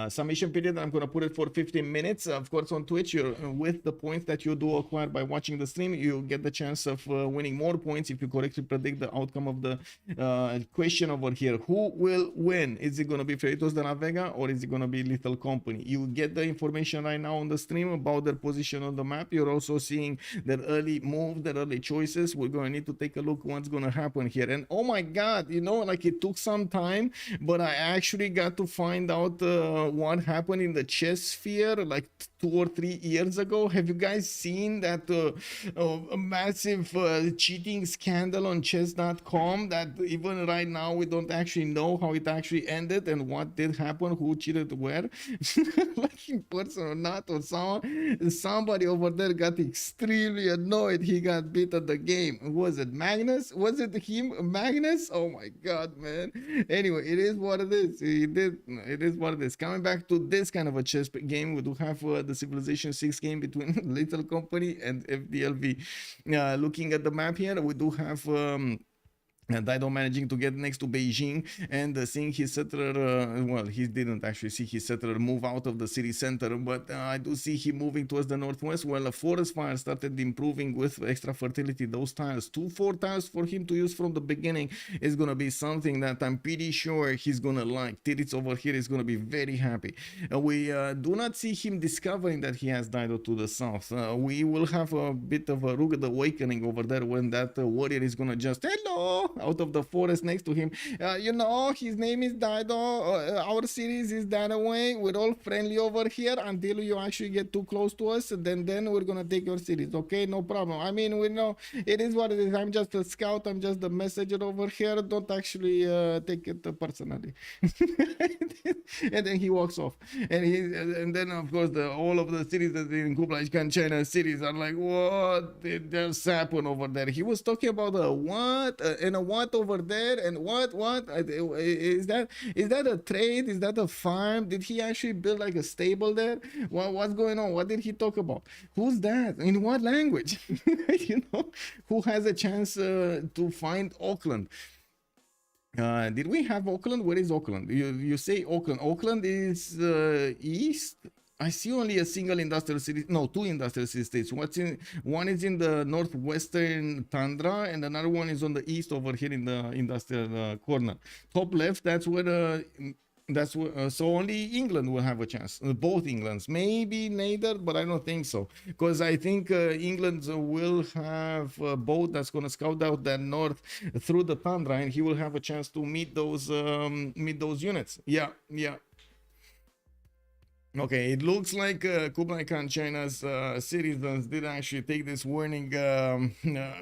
S1: Summation period, I'm gonna put it for 15 minutes. Of course, on Twitch, you're with the points that you do acquire by watching the stream, you get the chance of winning more points if you correctly predict the outcome of the question over here. Who will win? Is it gonna be Freritos de la Vega or is it gonna be Lethal Company? You get the information right now on the stream about their position on the map. You're also seeing their early move, their early choices. We're gonna need to take a look what's gonna happen here. And oh my god, you know, like it took some time, but I actually got to find out what happened in the chess sphere like 2 or 3 years ago. Have you guys seen that massive cheating scandal on chess.com that even right now we don't actually know how it actually ended and what did happen, who cheated where? Like in person or not, or somebody over there got extremely annoyed. He got beat at the game. Was it Magnus? Was it him, Magnus? Oh my god, man. Anyway, it is what it is. It is what it is. Coming back to this kind of a chess game, we do have the Civilization 6 game between Little Company and FDLV. Looking at the map here, we do have Dido managing to get next to Beijing and seeing his settler, well, he didn't actually see his settler move out of the city center, but I do see him moving towards the northwest. Well, a forest fire started improving with extra fertility. Those tiles, 2-4 tiles for him to use from the beginning is gonna be something that I'm pretty sure he's gonna like. Titiits over here is gonna be very happy. We do not see him discovering that he has Dido to the south. We will have a bit of a rugged awakening over there when that warrior is gonna just, hello, out of the forest next to him. You know, his name is Dido. Our series is that way. We're all friendly over here until you actually get too close to us. Then we're gonna take your series. Okay, no problem. I mean, we know it is what it is. I'm just a scout. I'm just the messenger over here. Don't actually take it personally. And then he walks off. And then of course all of the cities that in Kublai Khan China cities are like, what did just happen over there? He was talking about a what? And a what over there, and what is that a trade? Is that a farm? Did he actually build like a stable there? What's going on? What did he talk about? Who's that? In what language? You know, who has a chance to find Auckland? Did we have Auckland? Where is Auckland? You say Auckland. Auckland is east. I see only a single industrial city. No, two industrial city states. One is in the northwestern tundra, and another one is on the east over here in the industrial corner. Top left. That's where. So only England will have a chance. Both Englands, maybe Nader, but I don't think so, because I think England will have a boat that's going to scout out that north through the tundra, and he will have a chance to meet those units. Yeah. Okay, it looks like Kublai Khan China's citizens did actually take this warning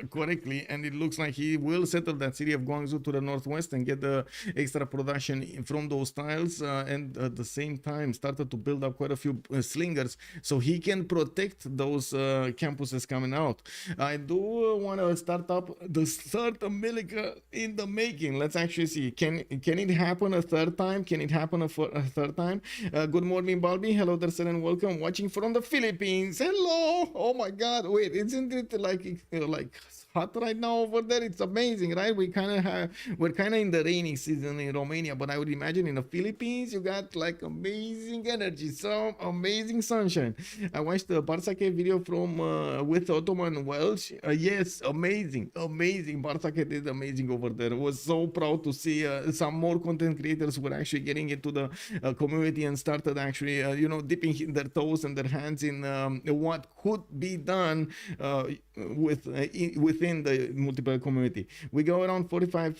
S1: correctly, and it looks like he will settle that city of Guangzhou to the northwest and get the extra production from those tiles, and at the same time started to build up quite a few slingers so he can protect those campuses coming out. I do want to start up the third America in the making. Let's actually see. Can it happen a third time? Can it happen a third time? Good morning, Bob. Hello there, sir, and welcome. Watching from the Philippines. Hello. Oh my God. Wait, isn't it like hot right now over there? It's amazing, right? We're kind of in the rainy season in Romania, but I would imagine in the Philippines you got like amazing energy, some amazing sunshine. I watched the Bartsake video from with Ottoman Welsh. Yes, amazing. Bartsake did amazing over there. I was so proud to see some more content creators were actually getting into the community and started actually dipping their toes and their hands in what could be done within the multiplayer community. We go around 45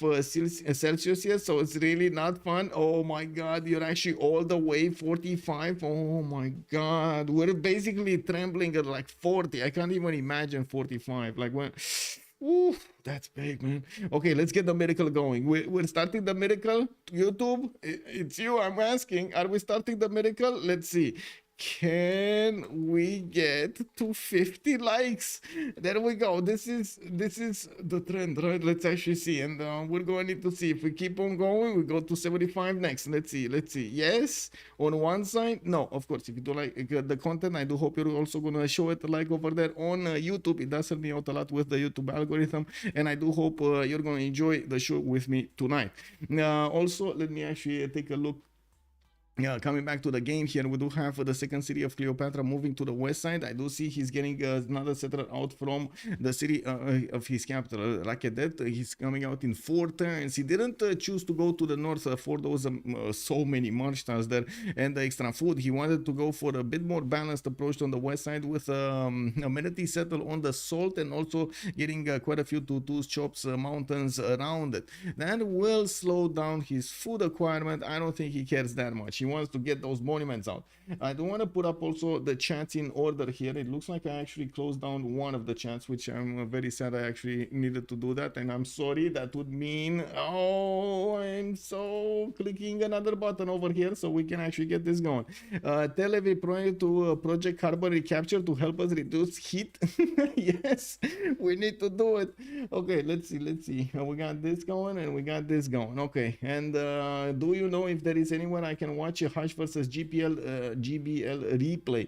S1: Celsius here, so it's really not fun. Oh my God, you're actually all the way 45. Oh my God, we're basically trembling at like 40. I can't even imagine 45. Like when. Ooh, that's big, man. Okay, let's get the miracle going. We're starting the miracle. YouTube, it's you. I'm asking. Are we starting the miracle? Let's see. Can we get to 50 likes? There we go. This is the trend, right? Let's actually see, and we're going to need to see if we keep on going. We go to 75 next. Let's see. Yes, on one side. No, of course. If you do like the content, I do hope you're also gonna show it a like over there on YouTube. It does help me out a lot with the YouTube algorithm, and I do hope you're gonna enjoy the show with me tonight. Also, let me actually take a look. Yeah, coming back to the game here, we do have the second city of Cleopatra moving to the west side. I do see he's getting another settler out from the city of his capital, Rakedet. He's coming out in 4 turns. He didn't choose to go to the north for those so many march tiles there and the extra food. He wanted to go for a bit more balanced approach on the west side with amenity settle on the salt and also getting quite a few tutus, chops, mountains around it. That will slow down his food acquirement. I don't think he cares that much. He wants to get those monuments out. I do want to put up also the chats in order here. It looks like I actually closed down one of the chats, which I'm very sad I actually needed to do that, and I'm sorry. That would mean, I'm so clicking another button over here so we can actually get this going. Tell every project to Project Carbon Recapture to help us reduce heat. Yes, we need to do it. Okay, let's see. We got this going and we got this going. Okay, and do you know if there is anywhere I can watch a Hush versus GBL replay?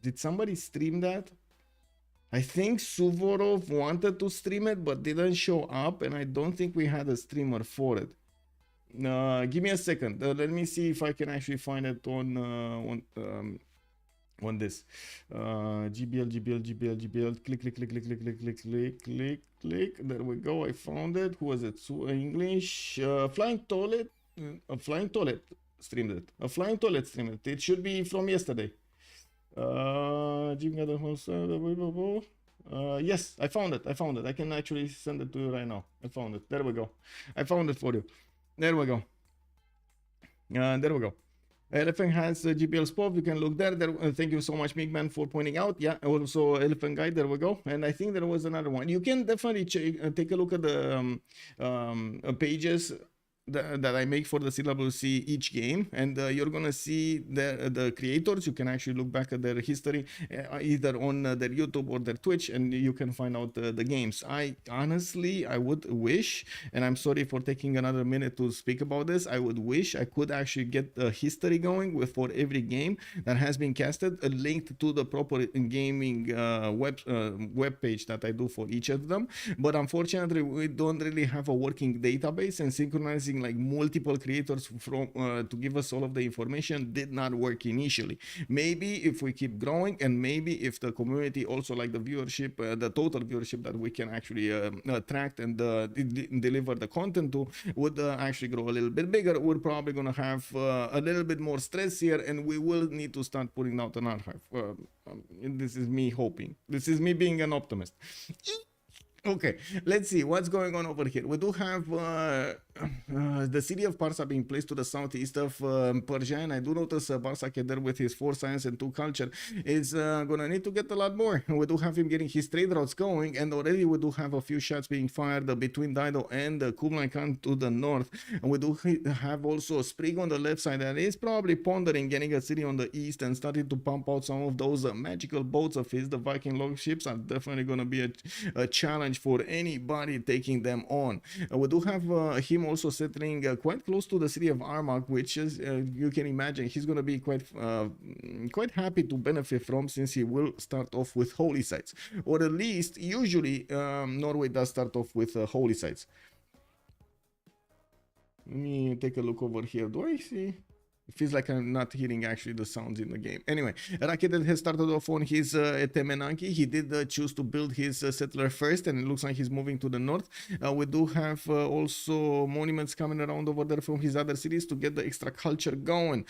S1: Did somebody stream that? I think Suvorov wanted to stream it but didn't show up, and I don't think we had a streamer for it. Give me a second. Let me see if I can actually find it on this. GBL. Click. There we go. I found it. Who was it? English. Flying Toilet streamed it. A Flying Toilet streamed it. It should be from yesterday. Yes, I found it. I can actually send it to you right now. I found it. There we go. I found it for you. There we go. Elephant has GPL spot. You can look there. Thank you so much, Migman, for pointing out. Yeah, also Elephant Guide. There we go. And I think there was another one. You can definitely take a look at the pages that I make for the CWC each game, and you're gonna see the creators. You can actually look back at their history either on their YouTube or their Twitch, and you can find out the games. I honestly, I would wish, and I'm sorry for taking another minute to speak about this, I would wish I could actually get the history going with for every game that has been casted, linked to the proper gaming web page that I do for each of them. But unfortunately, we don't really have a working database, and synchronizing like multiple creators from to give us all of the information did not work initially. Maybe if we keep growing, and maybe if the community also like the viewership, the total viewership that we can actually attract and deliver the content to would actually grow a little bit bigger, we're probably gonna have a little bit more stress here, and we will need to start putting out an archive. This is me hoping. This is me being an optimist. Okay, let's see what's going on over here. We do have the city of Persia being placed to the southeast of Persia, and I do notice Bartsake there with his 4 science and 2 culture is gonna need to get a lot more. We do have him getting his trade routes going, and already we do have a few shots being fired between Dido and Kublai Khan to the north, and we do have also Sprig on the left side that is probably pondering getting a city on the east and starting to pump out some of those magical boats of his. The Viking log ships are definitely gonna be a challenge for anybody taking them on. We do have him also settling quite close to the city of Armagh, which is you can imagine he's going to be quite happy to benefit from, since he will start off with holy sites, or at least usually Norway does start off with holy sites. Let me take a look over here. Do I see? It feels like I'm not hearing actually the sounds in the game. Anyway, Rakitic has started off on his Temenanki. He did choose to build his settler first, and it looks like he's moving to the north. We do have also monuments coming around over there from his other cities to get the extra culture going.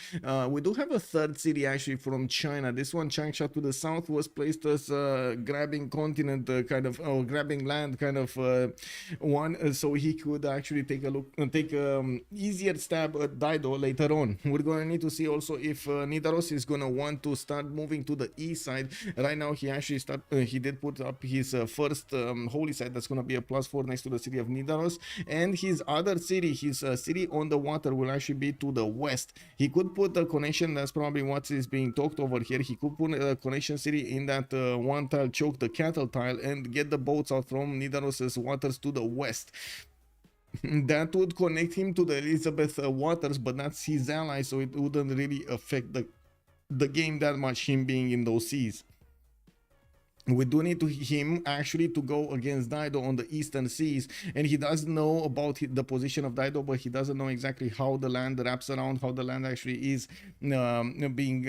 S1: We do have a third city actually from China. This one, Changsha to the south, was placed as grabbing continent kind of, grabbing land kind of one, so he could actually take a look, take easier stab at Dido later on. We're going to need to see also if Nidaros is going to want to start moving to the east side. Right now he actually he did put up his first holy site that's going to be a +4 next to the city of Nidaros, and his other city, his city on the water, will actually be to the west. He could put a connection, that's probably what is being talked over here. He could put a connection city in that one tile choke, the cattle tile, and get the boats out from Nidaros's waters to the west. That would connect him to the Elizabeth waters, but that's his ally, so it wouldn't really affect the game that much, him being in those seas. We do need him actually to go against Dido on the eastern seas, and he does know about the position of Dido, but he doesn't know exactly how the land wraps around, how the land actually is being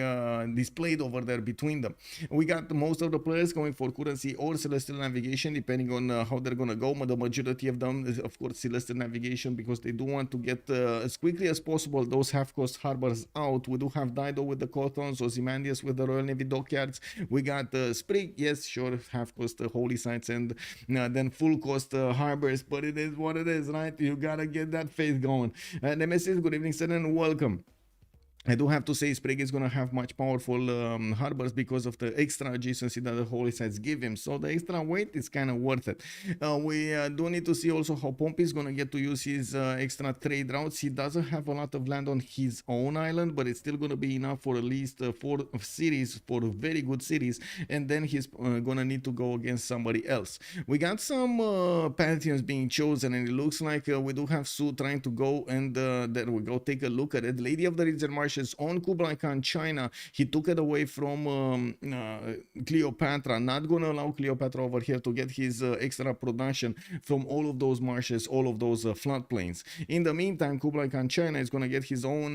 S1: displayed over there between them. We got most of the players going for currency or celestial navigation, depending on how they're gonna go. The majority of them is of course celestial navigation, because they do want to get as quickly as possible those half-coast harbors out. We do have Dido with the Cothons, Ozymandias with the Royal Navy dockyards. We got Sprig, yes, sure, half cost holy sites, and then full cost harbors, but it is what it is, right? You gotta get that faith going. Nemesis, good evening, sir, and welcome. I do have to say Sprig is going to have much powerful harbors because of the extra adjacency that the holy sites give him, so the extra weight is kind of worth it. We do need to see also how Pompey is going to get to use his extra trade routes. He doesn't have a lot of land on his own island, but it's still going to be enough for at least 4 cities, for very good cities, and then he's going to need to go against somebody else. We got some pantheons being chosen, and it looks like we do have Su trying to go, and there we go, take a look at it. Lady of the Ridge and Marsh on Kublai Khan, China. He took it away from Cleopatra. Not gonna allow Cleopatra over here to get his extra production from all of those marshes, all of those floodplains. In the meantime, Kublai Khan, China is gonna get his own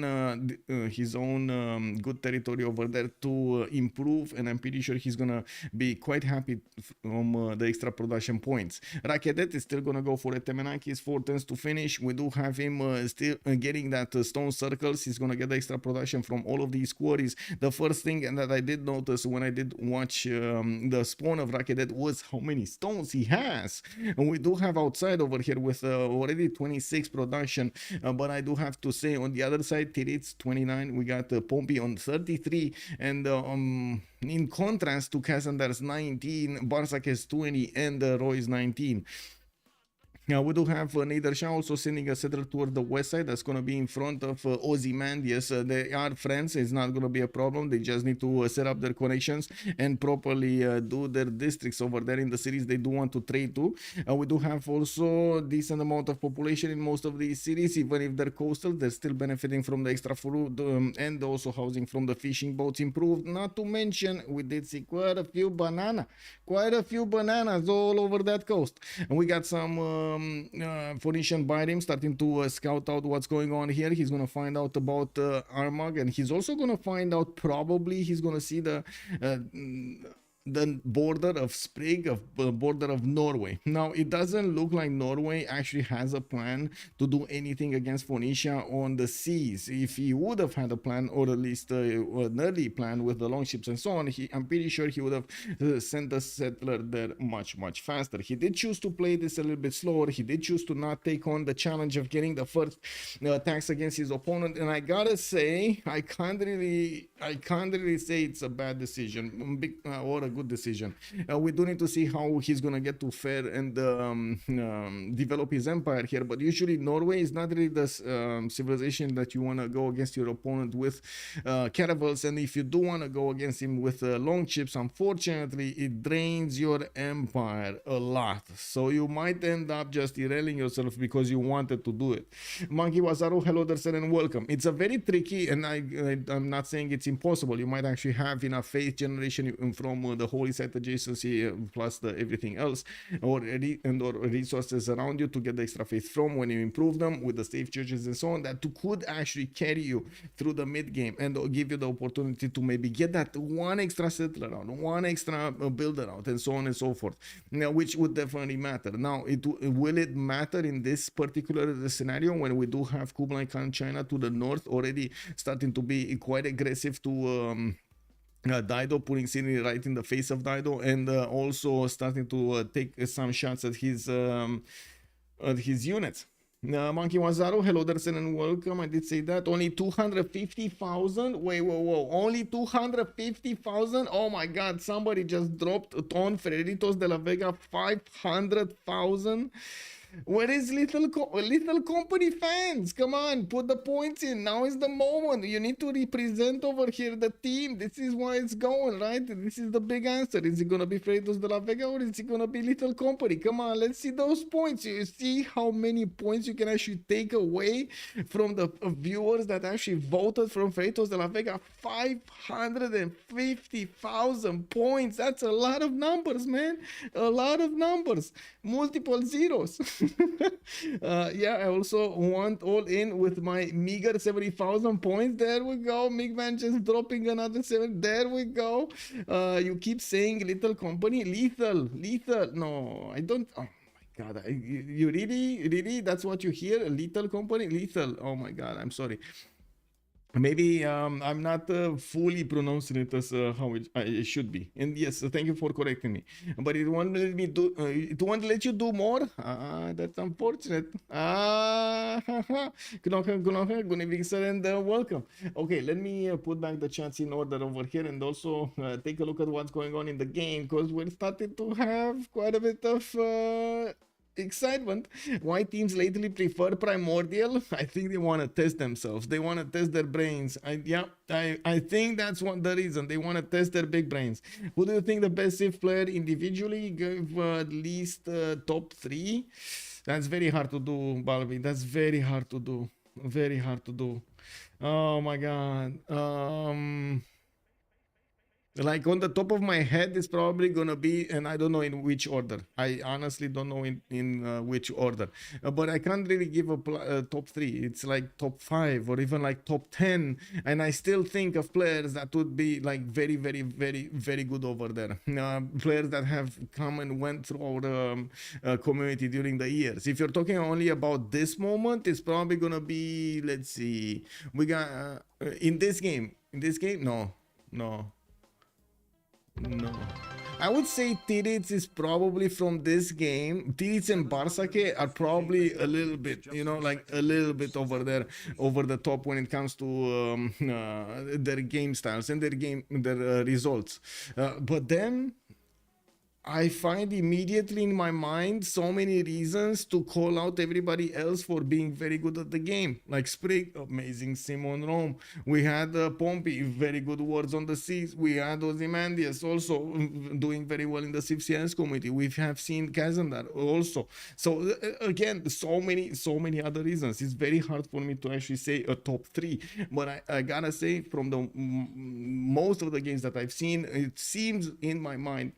S1: good territory over there to improve, and I'm pretty sure he's gonna be quite happy from the extra production points. Rakitic is still gonna go for a Temenakis 4 turns to finish. We do have him still getting that stone circles. He's gonna get the extra production from all of these quarries. The first thing that I did notice when I did watch the spawn of Rakitic was how many stones he has. And we do have outside over here with already 26 production, but I do have to say on the other side, Titiits 29, we got Pompey on 33, and in contrast to Kazandar's 19, Bartsake's 20, and Roy's 19. We do have Nader Shah also sending a settler toward the west side. That's going to be in front of Ozymandias. They are friends. It's not going to be a problem. They just need to set up their connections and properly do their districts over there in the cities they do want to trade to. We do have also a decent amount of population in most of these cities. Even if they're coastal, they're still benefiting from the extra food and also housing from the fishing boats improved. Not to mention, we did see quite a few bananas all over that coast. And we got some Phoenician by him starting to scout out what's going on here. He's going to find out about Armagh, and he's also going to find out, probably he's going to see the border of Sprig, border of Norway. Now, it doesn't look like Norway actually has a plan to do anything against Phoenicia on the seas. If he would have had a plan, or at least an early plan with the longships and so on, I'm pretty sure he would have sent a settler there much faster. He did choose to play this a little bit slower. He did choose to not take on the challenge of getting the first attacks against his opponent, and I gotta say, I can't really say it's a bad decision or a good decision. We do need to see how he's gonna get to fare and develop his empire here, but usually Norway is not really the civilization that you want to go against your opponent with caravels, and if you do want to go against him with long ships, unfortunately it drains your empire a lot, so you might end up just derailing yourself because you wanted to do it. Monkey Wazaru, hello there, sir, and welcome. It's a very tricky, and I'm not saying it's impossible. You might actually have enough faith generation from the holy site adjacency plus everything else, or resources around you to get the extra faith from when you improve them with the safe churches and so on, that could actually carry you through the mid game and give you the opportunity to maybe get that one extra settler out, one extra builder out, and so on and so forth. Now, which would definitely matter. Now, will it matter in this particular scenario when we do have Kublai Khan China to the north already starting to be quite aggressive to Dido, putting Sydney right in the face of Dido, and also starting to take some shots at his units. Monkey Wazaru, hello there, and welcome. I did say that. Only 250,000? Wait, whoa. Only 250,000? Oh my god, somebody just dropped on Freritos de la Vega 500,000. Where is little company fans? Come on, put the points in. Now is the moment. You need to represent over here the team. This is why it's going, right? This is the big answer. Is it gonna be Freritos de la Vega, or is it gonna be little company? Come on, let's see those points. You see how many points you can actually take away from the viewers that actually voted from Freritos de la Vega. 550,000 points. That's a lot of numbers, man. A lot of numbers. Multiple zeros. Yeah, I also want all in with my meager 70,000 points. There we go. Migman just dropping another 7. There we go. You keep saying little company. Lethal. No, I don't. Oh my god. You really? That's what you hear? Little company? Lethal. Oh my god. I'm sorry. Maybe I'm not fully pronouncing it as how it should be. And yes, thank you for correcting me. But it won't let me do. It won't let you do more. That's unfortunate. Good evening, sir, and welcome. Okay, let me put back the chats in order over here, and also take a look at what's going on in the game, because we're starting to have quite a bit of excitement. Why teams lately prefer Primordial? I think they want to test themselves. They want to test their brains. I think that's one the reason. They want to test their big brains. Who do you think the best Civ player individually? Give at least top 3. That's very hard to do, Balvi. That's very hard to do. Very hard to do. Oh my god. Like on the top of my head, it's probably gonna be, and I don't know in which order. I honestly don't know in which order, but I can't really give a top 3. It's like top 5 or even like top 10, and I still think of players that would be like very good over there. Players that have come and went through our community during the years. If you're talking only about this moment, it's probably gonna be, let's see, we got in this game. No. I would say Titiits is probably from this game. Titiits and Bartsake are probably a little bit, like a little bit over there, over the top when it comes to their game styles and their results. But then I find immediately in my mind so many reasons to call out everybody else for being very good at the game. Like Sprig, amazing sim on Rome. We had Pompey, very good words on the seas. We had Ozymandias also doing very well in the Civ6 community. We have seen Kazandar also. So again, so many other reasons. It's very hard for me to actually say a top 3, but I gotta say from the most of the games that I've seen, it seems in my mind,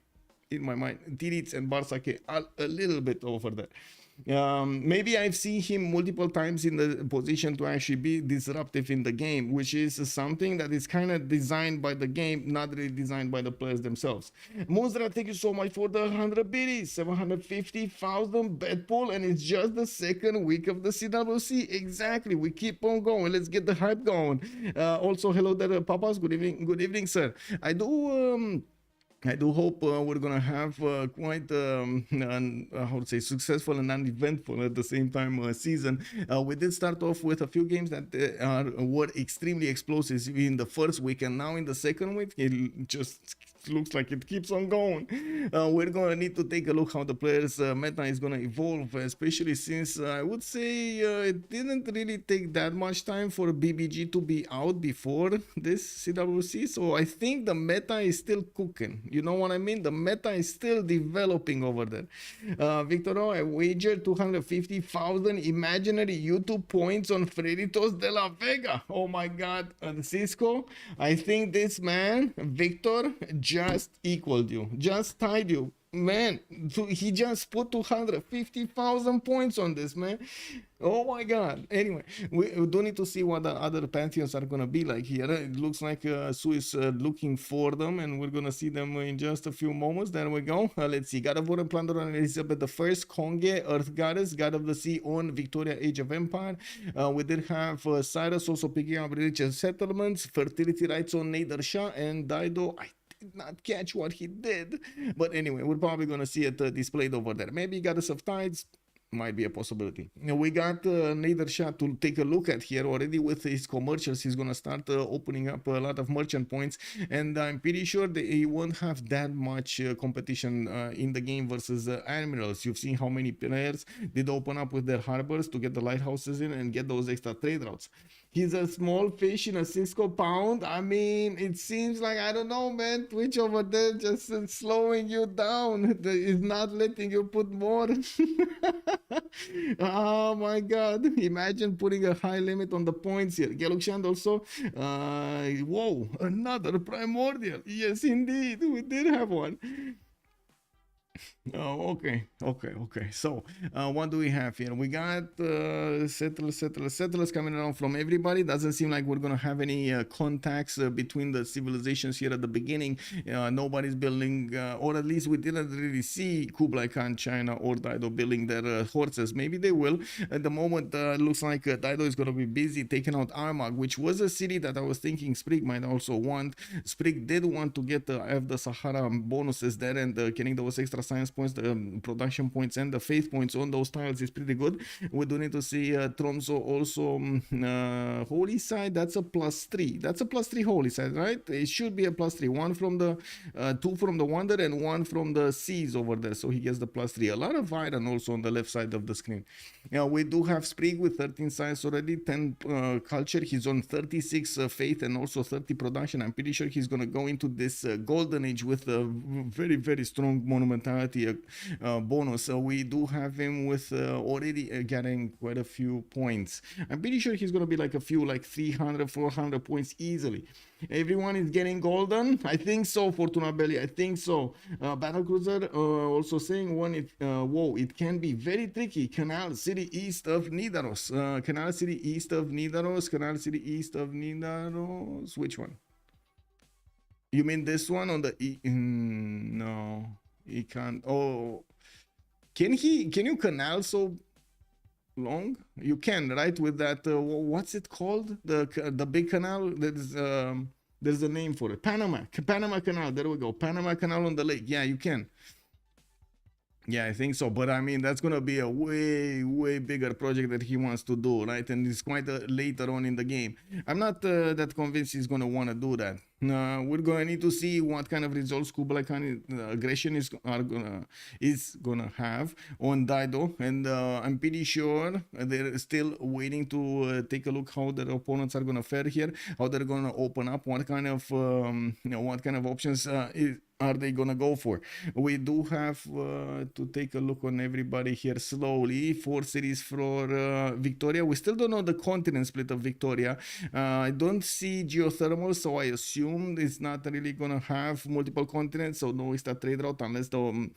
S1: Titiits and Bartsake are a little bit over there. Maybe I've seen him multiple times in the position to actually be disruptive in the game, which is something that is kind of designed by the game, not really designed by the players themselves. Muzra, thank you so much for the 100 biddies, 750,000 bet pool, and it's just the second week of the CWC. Exactly, we keep on going. Let's get the hype going. Also, hello there, Papas. Good evening, sir. I do hope we're gonna have quite how to say successful and uneventful at the same time season. We did start off with a few games that were extremely explosive in the first week, and now in the second week it just looks like it keeps on going. We're gonna need to take a look how the players meta is gonna evolve, especially since I would say it didn't really take that much time for BBG to be out before this CWC, so I think the meta is still cooking. You know what I mean? The meta is still developing over there. Victor, I wagered 250,000 imaginary YouTube points on Freritos de la Vega. Oh my God, Cisco, I think this man, Victor, just equaled you, just tied you. Man, he just put 250,000 points on this, man. Oh my God. Anyway, we do need to see what the other pantheons are going to be like here. It looks like Su is looking for them, and we're going to see them in just a few moments. There we go. Let's see. God of War and Plunder on Elizabeth I, Konge, Earth Goddess, God of the Sea on Victoria, Age of Empire. We did have Cyrus also picking up religious settlements, fertility rights on Nader Shah, and Dido. I did not catch what he did, but anyway, we're probably gonna see it displayed over there. Maybe Goddess of Tides might be a possibility. We got Nader Shah to take a look at here already with his commercials. He's gonna start opening up a lot of merchant points, and I'm pretty sure that he won't have that much competition in the game versus admirals. You've seen how many players did open up with their harbors to get the lighthouses in and get those extra trade routes. He's a small fish in a Cisco pound. I mean, it seems like, I don't know, man, Twitch over there just slowing you down. It's not letting you put more. Oh my God. Imagine putting a high limit on the points here. Gelukshan also. Whoa, another primordial. Yes, indeed. We did have one. Oh, okay. So, what do we have here? We got settlers coming around from everybody. Doesn't seem like we're gonna have any contacts between the civilizations here at the beginning. Nobody's building, or at least we didn't really see Kublai Khan, China, or Dido building their horses. Maybe they will. At the moment, looks like Dido is gonna be busy taking out Armagh, which was a city that I was thinking Sprig might also want. Sprig did want to get the Sahara bonuses there, and getting those extra science points, the production points, and the faith points on those tiles is pretty good. We do need to see Tromso also holy side. That's a +3. That's a +3 holy side, right? It should be a +3. One from the 2 from the wonder and 1 from the seas over there, so he gets the +3. A lot of iron also on the left side of the screen. Now we do have Sprig with 13 science already, 10 culture. He's on 36 faith and also 30 production. I'm pretty sure he's gonna go into this golden age with a very strong monumentality bonus. So we do have him with already getting quite a few points. I'm pretty sure he's gonna be like a few, like 300-400 points easily. Everyone is getting golden. I think so, Fortuna Belly. I think so. Battlecruiser also saying whoa, it can be very tricky. Canal City east of Nidaros. Canal City east of Nidaros. Canal City east of Nidaros. Which one? You mean this one on the no, he can't. Oh, can you canal so long? You can, right? With that what's it called, the big canal that is there's a name for it. Panama Canal. There we go. Panama Canal on the lake. Yeah, you can. Yeah, I think so. But I mean, that's gonna be a way bigger project that he wants to do, right? And it's quite later on in the game. I'm not that convinced he's gonna want to do that. We're gonna need to see what kind of results Kublai Khan aggression is gonna have on Dido, and I'm pretty sure they're still waiting to take a look how their opponents are gonna fare here, how they're gonna open up, what kind of what kind of options are they gonna go for. We do have to take a look on everybody here slowly. 4 cities for Victoria. We still don't know the continent split of Victoria. I don't see geothermal, so I assume it's not really gonna have multiple continents, so no extra trade route unless those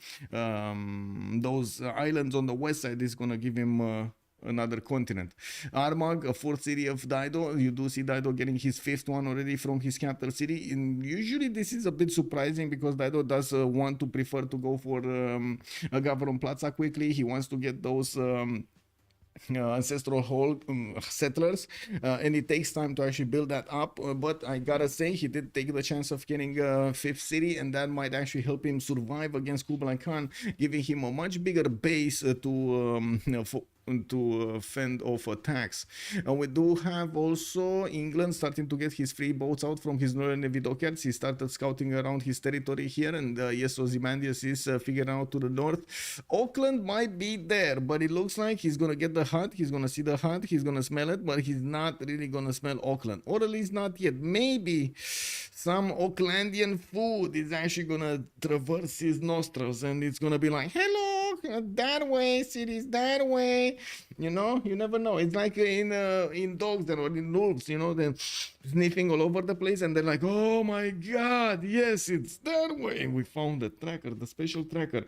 S1: islands on the west side is gonna give him another continent. Armagh, a 4th city of Dido. You do see Dido getting his 5th one already from his capital city. And usually this is a bit surprising because Dido does want to prefer to go for a Gavron Plaza quickly. He wants to get those ancestral settlers, and it takes time to actually build that up, but I gotta say he did take the chance of getting 5th city, and that might actually help him survive against Kublai Khan, giving him a much bigger base to fend off attacks. We do have also England starting to get his free boats out from his northern Navy dockyards. He started scouting around his territory here, and yes, Ozymandias is figuring out to the north. Auckland might be there, but it looks like he's gonna get the hut, he's gonna see the hut, he's gonna smell it, but he's not really gonna smell Auckland, or at least not yet. Maybe some Aucklandian food is actually gonna traverse his nostrils, and it's gonna be like, hello, that way, cities, that way. You know, you never know. It's like in dogs or in wolves, you know, they're sniffing all over the place, and they're like, oh my god, yes, it's that way. We found the tracker, the special tracker.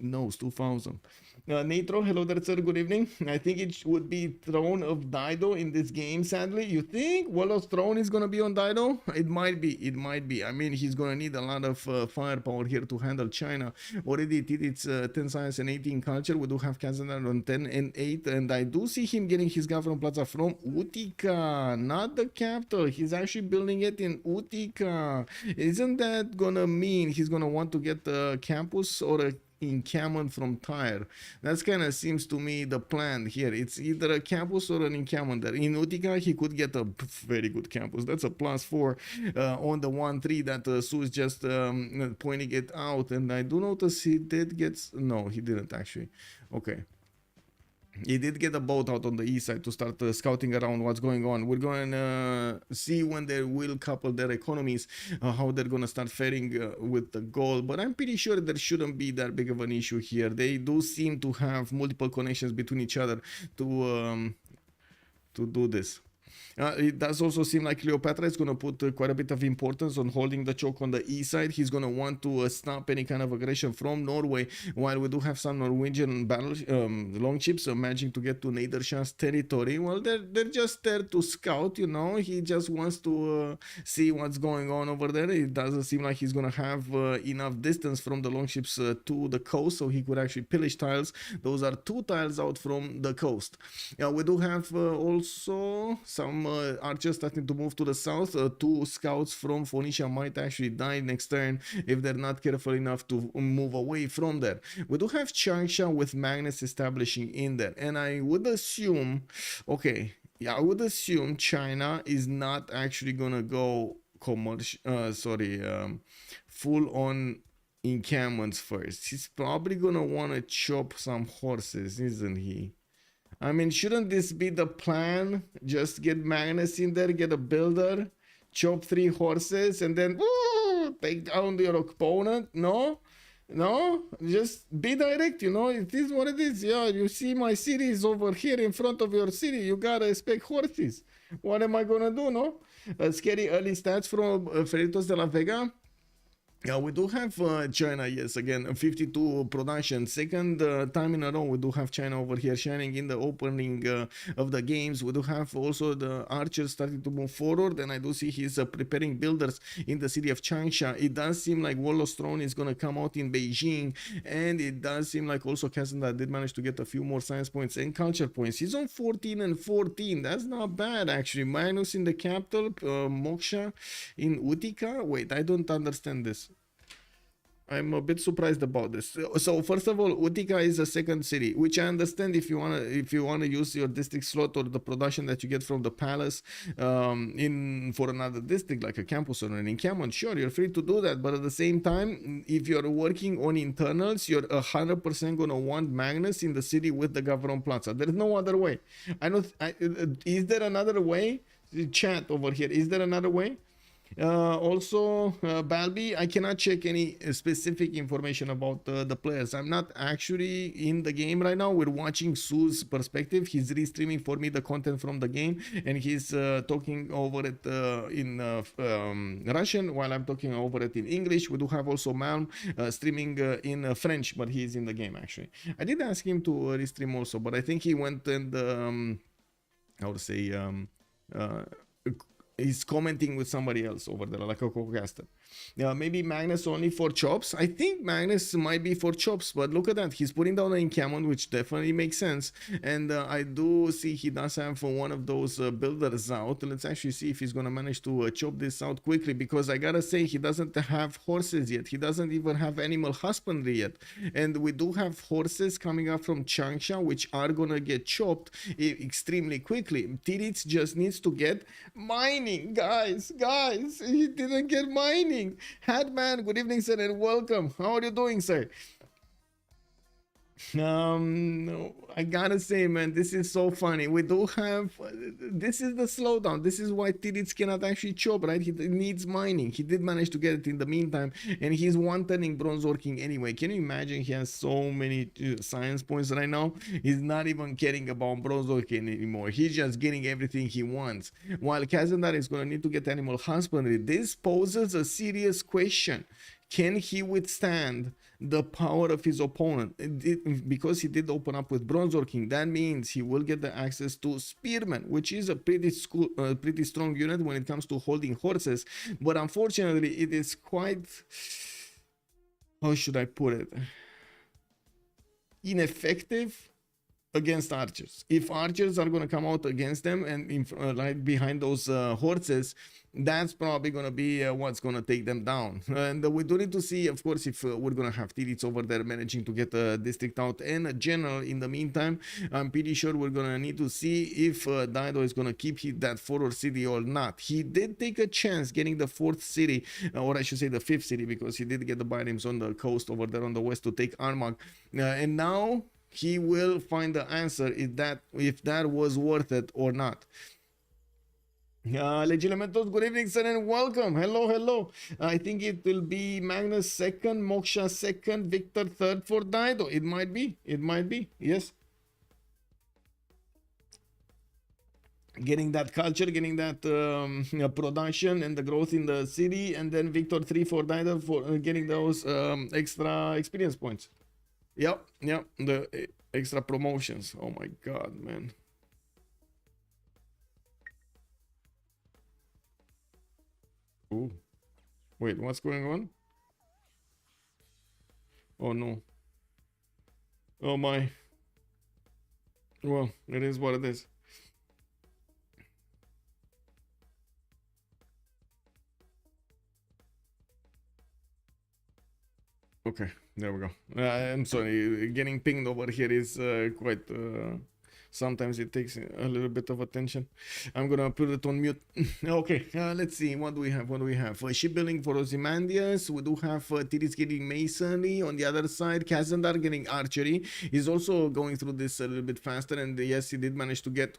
S1: Nose 2000. Nitro, hello there, sir. Good evening. I think it would be Throne of Dido in this game, sadly. You think Wallow's Throne is going to be on Dido? It might be. It might be. I mean, he's going to need a lot of firepower here to handle China. Already Titiits 10 science and 18 culture. We do have Kazandar on 10 and 8. And I do see him getting his Gavron Plaza from Utica, not the capital. He's actually building it in Utica. Isn't that going to mean he's going to want to get a campus or a encampment from Tyre? That's kind of seems to me the plan here. It's either a campus or an encampment there. In Utica, he could get a very good campus. That's a +4 on the 1-3 that Sue is just pointing it out. And I do notice he did get... No, he didn't actually. Okay. He did get a boat out on the east side to start scouting around what's going on. We're going to see when they will couple their economies, how they're going to start faring with the gold. But I'm pretty sure there shouldn't be that big of an issue here. They do seem to have multiple connections between each other to do this. It does also seem like Cleopatra is going to put quite a bit of importance on holding the choke on the east side. He's going to want to stop any kind of aggression from Norway, while we do have some Norwegian longships managing to get to Nader Shah's territory. Well, they're just there to scout, you know. He just wants to see what's going on over there. It doesn't seem like he's going to have enough distance from the longships to the coast, so he could actually pillage tiles. Those are 2 tiles out from the coast. We do have also some archers starting to move to the south. 2 scouts from Phoenicia might actually die next turn if they're not careful enough to move away from there. We do have Changsha with magnets establishing in there, and I would assume, okay, yeah, I would assume China is not actually gonna go commercial, full on encampments first. He's probably gonna want to chop some horses, isn't he? I mean, shouldn't this be the plan? Just get Magnus in there, get a builder, chop 3 horses, and then woo, take down your opponent? No? No? Just be direct, you know? It is what it is. Yeah, you see my city is over here in front of your city. You gotta expect horses. What am I gonna do, no? Scary early stats from Freritos de la Vega. Yeah, we do have China, yes, again, 52 production. Second time in a row, we do have China over here shining in the opening of the games. We do have also the archers starting to move forward, and I do see he's preparing builders in the city of Changsha. It does seem like Wallow's Throne is going to come out in Beijing, and it does seem like also Kazandar did manage to get a few more science points and culture points. He's on 14 and 14. That's not bad, actually. Minus in the capital, Moksha in Utica. Wait, I don't understand this. I'm a bit surprised about this. So first of all, Utica is a second city, which I understand if you wanna use your district slot or the production that you get from the palace in for another district like a campus or an encampment. Sure, you're free to do that, but at the same time, if you're working on internals, you're 100% gonna want Magnus in the city with the government plaza. There's no other way. I don't. Is there another way? Chat over here. Is there another way? Also, Balbi, I cannot check any specific information about the players. I'm not actually in the game right now. We're watching Sue's perspective. He's restreaming for me the content from the game, and he's talking over it in Russian while I'm talking over it in English. We do have also Malm streaming in French, but he's in the game actually. I did ask him to restream also, but I think he went and how to say he's commenting with somebody else over there, like a co-caster. Maybe Magnus only for chops. I think Magnus might be for chops, but look at that. He's putting down an encampment, which definitely makes sense. And I do see he does have one of those builders out. Let's actually see if he's going to manage to chop this out quickly, because I gotta say, he doesn't have horses yet. He doesn't even have animal husbandry yet. And we do have horses coming up from Changsha, which are going to get chopped extremely quickly. Titiits just needs to get mining, guys. He didn't get mining. Hatman, good evening, sir, and welcome. How are you doing, sir? No, I gotta say, man, this is so funny. We do have this is the slowdown. This is why Titiits cannot actually chop, right? He needs mining. He did manage to get it in the meantime, and he's one-turning bronze working anyway. Can you imagine? He has so many science points right now. He's not even caring about bronze working anymore. He's just getting everything he wants. While Kazandar is gonna need to get animal husbandry. This poses a serious question. Can he withstand the power of his opponent? Because he did open up with bronze working, that means he will get the access to spearmen, which is a pretty strong unit when it comes to holding horses. But unfortunately, it is quite, how should I put it, ineffective against archers. If archers are going to come out against them and right behind those horses, that's probably going to be what's going to take them down. And we do need to see, of course, if we're going to have Titiits over there managing to get a district out and a general in the meantime. I'm pretty sure we're going to need to see if Dido is going to keep that fourth city or not. He did take a chance getting the fourth city, or I should say the fifth city, because he did get the Byrims on the coast over there on the west to take Armagh. And now he will find the answer if that was worth it or not. Legilementos, good evening, sir, and welcome. Hello. I think it will be Magnus second, Moksha second, Victor third for Dido. It might be. Yes. Getting that culture, getting that production and the growth in the city, and then Victor 3 for Dido for getting those extra experience points. Yep, the extra promotions. Oh my god, man. Ooh. Wait, what's going on? Oh no. Oh my. Well, it is what it is. Okay, there we go. I'm sorry, getting pinged over here is quite... sometimes it takes a little bit of attention. I'm gonna put it on mute. Okay, let's see. What do we have? Shipbuilding for Ozymandias. We do have Titiits getting masonry. On the other side, Kazandar getting archery. He's also going through this a little bit faster, and yes, he did manage to get...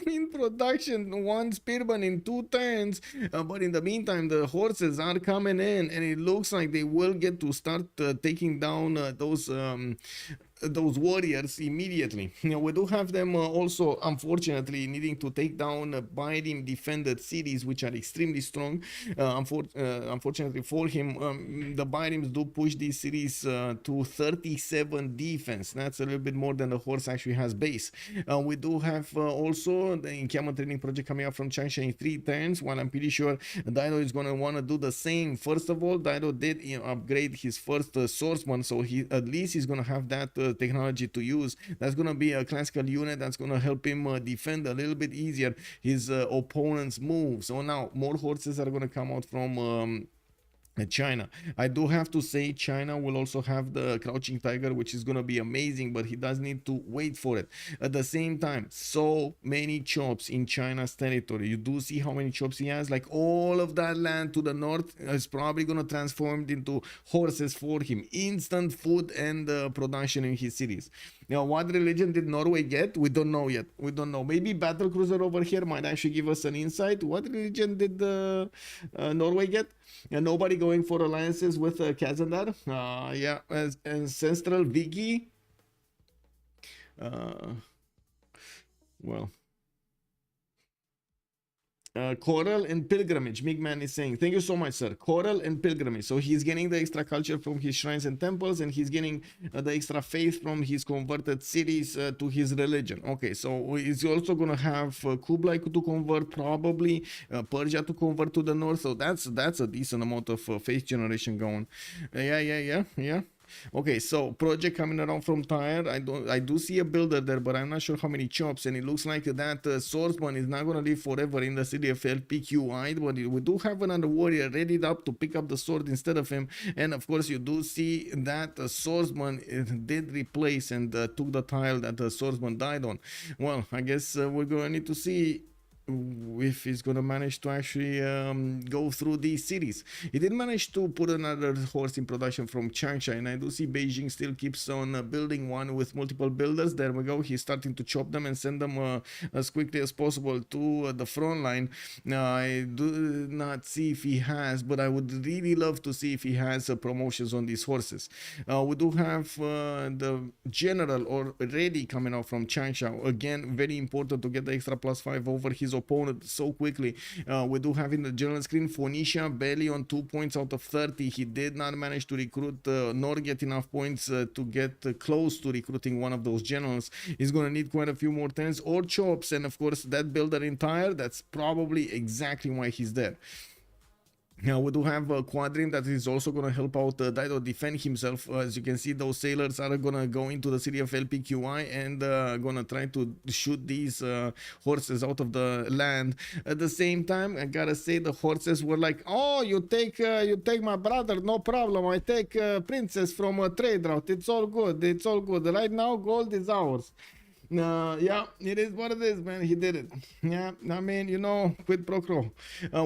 S1: in production, one spearman in 2 turns, but in the meantime the horses are coming in, and it looks like they will get to start taking down those warriors immediately. We do have them also, unfortunately, needing to take down Byrim defended cities, which are extremely strong. Unfortunately for him, the Byrims do push these cities to 37 defense. That's a little bit more than the horse actually has base. We do have also the encampment training project coming up from Changsha in 3 turns, while I'm pretty sure Dido is going to want to do the same. First of all, Dido did upgrade his first swordsman, so at least he's going to have that technology to use. That's going to be a classical unit that's going to help him defend a little bit easier his opponent's moves. So now more horses are going to come out from China. I do have to say China will also have the Crouching Tiger, which is going to be amazing, but he does need to wait for it. At the same time, so many chops in China's territory. You do see how many chops he has. Like all of that land to the north is probably going to transform into horses for him. Instant food and production in his cities. Now, what religion did Norway get? We don't know yet. We don't know. Maybe battle cruiser over here might actually give us an insight. What religion did Norway get? And nobody going for alliances with Kazandar. Yeah, as ancestral Vigi. Well. Coral and pilgrimage. Migman is saying, thank you so much, sir. Coral and pilgrimage. So he's getting the extra culture from his shrines and temples, and he's getting the extra faith from his converted cities to his religion. Okay, so he's also going to have Kublai to convert, probably Persia to convert to the north. So that's a decent amount of faith generation going. Yeah. Okay, so project coming around from Tyre. I do see a builder there, but I'm not sure how many chops, and it looks like that swordsman is not gonna live forever in the city of LPQI. But we do have another warrior ready up to pick up the sword instead of him, and of course you do see that swordsman did replace and took the tile that the swordsman died on. Well, I guess we're gonna need to see if he's gonna manage to actually go through these cities. He did manage to put another horse in production from Changsha, and I do see Beijing still keeps on building one with multiple builders. There we go. He's starting to chop them and send them as quickly as possible to the front line. I do not see if he has, but I would really love to see if he has promotions on these horses. We do have the general already coming out from Changsha. Again, very important to get the extra +5 over his opponent so quickly. We do have in the general screen Phoenicia barely on 2 points out of 30. He did not manage to recruit nor get enough points to get close to recruiting one of those generals. He's going to need quite a few more turns or chops, and of course that builder in Tyre, that's probably exactly why he's there. Now we do have a Quadrim that is also going to help out Dido defend himself. As you can see, those sailors are going to go into the city of LPQI and going to try to shoot these horses out of the land. At the same time, I gotta say the horses were like, oh, you take my brother, no problem. I take princess from a trade route. It's all good. It's all good. Right now, gold is ours. Yeah, it is what it is, man. He did it. Yeah, I mean, you know, quid pro quo.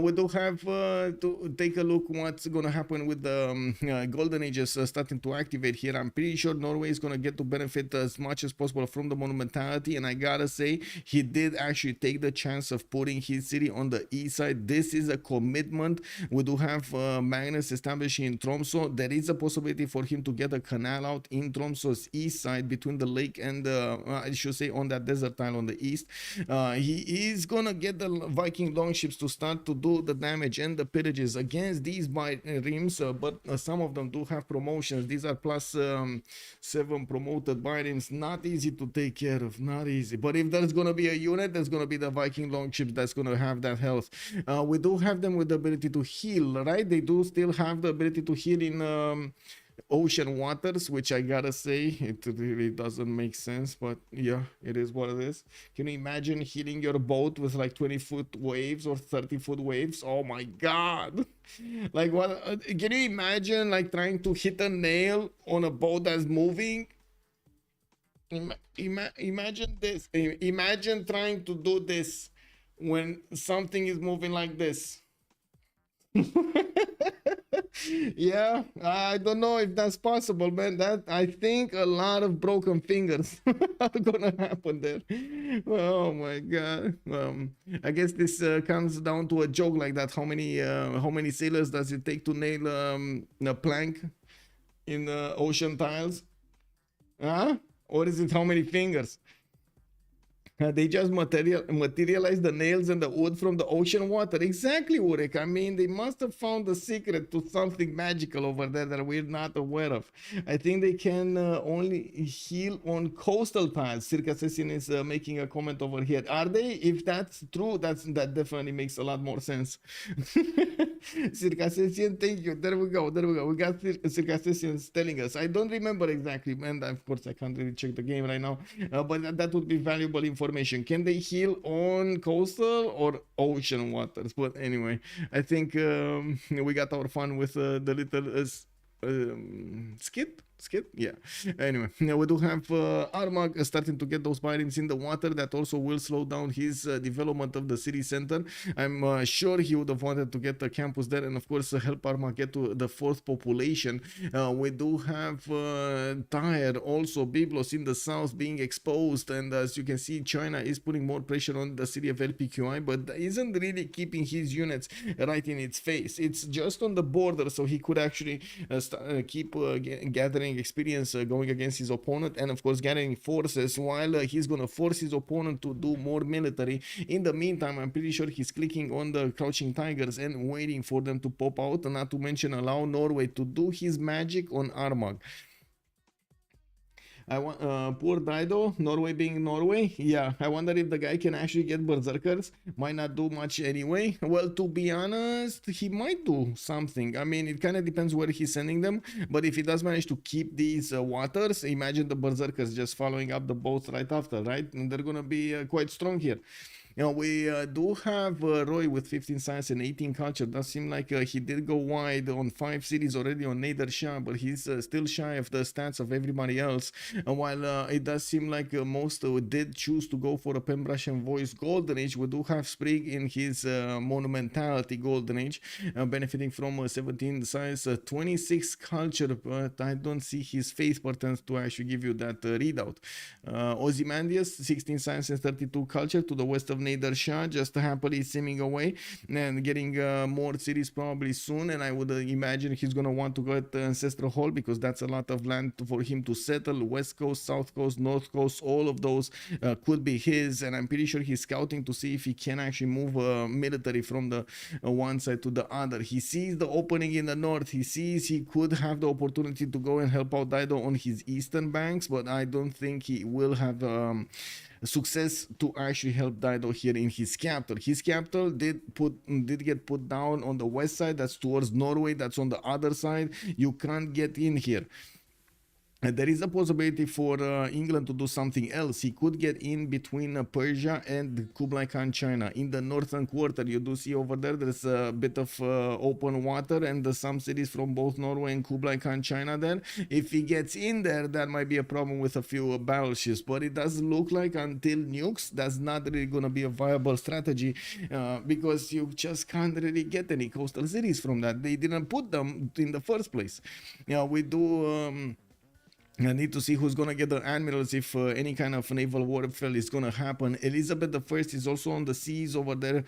S1: We do have to take a look what's gonna happen with the golden ages starting to activate here. I'm pretty sure Norway is gonna get to benefit as much as possible from the monumentality, and I gotta say he did actually take the chance of putting his city on the east side. This is a commitment. We do have Magnus establishing in Tromsø. There is a possibility for him to get a canal out in Tromsø's east side between the lake and I should say on that desert tile on the east. He is gonna get the Viking longships to start to do the damage and the pillages against these rims, but some of them do have promotions. These are +7 promoted rims. Not easy to take care of, not easy. But if there's gonna be a unit, there's gonna be the Viking longships that's gonna have that health. We do have them with the ability to heal, right? They do still have the ability to heal in ocean waters, which I gotta say, it really doesn't make sense, but yeah, it is what it is. Can you imagine hitting your boat with like 20-foot waves or 30-foot waves? Oh my god. Like what can you imagine, like trying to hit a nail on a boat that's moving? Imagine this. Imagine trying to do this when something is moving like this. Yeah, I don't know if that's possible, man. That I think a lot of broken fingers are gonna happen there. Oh my god. I guess this comes down to a joke like that. How many sailors does it take to nail a plank in ocean tiles? Huh? Or is it how many fingers? They just materialize the nails and the wood from the ocean water. Exactly, Urek. I mean, they must have found the secret to something magical over there that we're not aware of. I think they can only heal on coastal tiles. Circassian is making a comment over here. Are they? If that's true, that definitely makes a lot more sense. Circassian, thank you. There we go. We got Circassian telling us. I don't remember exactly, and of course I can't really check the game right now, but that would be valuable information information. Can they heal on coastal or ocean waters? But anyway, I think we got our fun with the little skit, yeah. Anyway, now we do have Armag starting to get those pirates in the water. That also will slow down his development of the city center. I'm sure he would have wanted to get the campus there, and of course help Armag get to the fourth population. We do have Tyre, also Byblos in the south being exposed, and as you can see, China is putting more pressure on the city of LPQI, but isn't really keeping his units right in its face. It's just on the border, so he could actually keep gathering experience going against his opponent, and of course gathering forces while he's gonna force his opponent to do more military. In the meantime, I'm pretty sure he's clicking on the crouching tigers and waiting for them to pop out, and not to mention allow Norway to do his magic on Armag. I want poor Dido, Norway being Norway. Yeah, I wonder if the guy can actually get berserkers. Might not do much anyway. Well, to be honest, he might do something. I mean, it kind of depends where he's sending them. But if he does manage to keep these waters, imagine the berserkers just following up the boats right after, right? And they're gonna be quite strong here. You know, we do have Roy with 15 science and 18 culture. Does seem like he did go wide on 5 cities already on Nader Shah, but he's still shy of the stats of everybody else. While it does seem like most did choose to go for a Pembrush and Voice Golden Age, we do have Sprig in his Monumentality Golden Age, benefiting from 17 science, 26 culture, but I don't see his faith patterns to actually give you that readout. Ozymandias, 16 science and 32 culture to the west of Nader Shah, just happily simming away and getting more cities probably soon, and I would imagine he's gonna want to go at the Ancestral Hall because that's a lot of land for him to settle. West Coast, South Coast, North Coast, all of those could be his, and I'm pretty sure he's scouting to see if he can actually move military from the one side to the other. He sees the opening in the north, he sees he could have the opportunity to go and help out Dido on his eastern banks, but I don't think he will have success to actually help Dido here in his capital. His capital did get put down on the west side. That's towards Norway. That's on the other side. You can't get in here. There is a possibility for England to do something else. He could get in between Persia and Kublai Khan China. In the northern quarter, you do see over there, there's a bit of open water and some cities from both Norway and Kublai Khan China there. If he gets in there, that might be a problem with a few battleships. But it does look like until nukes, that's not really going to be a viable strategy because you just can't really get any coastal cities from that. They didn't put them in the first place. Yeah, we do... I need to see who's gonna get the admirals if any kind of naval warfare is gonna happen. Elizabeth I is also on the seas over there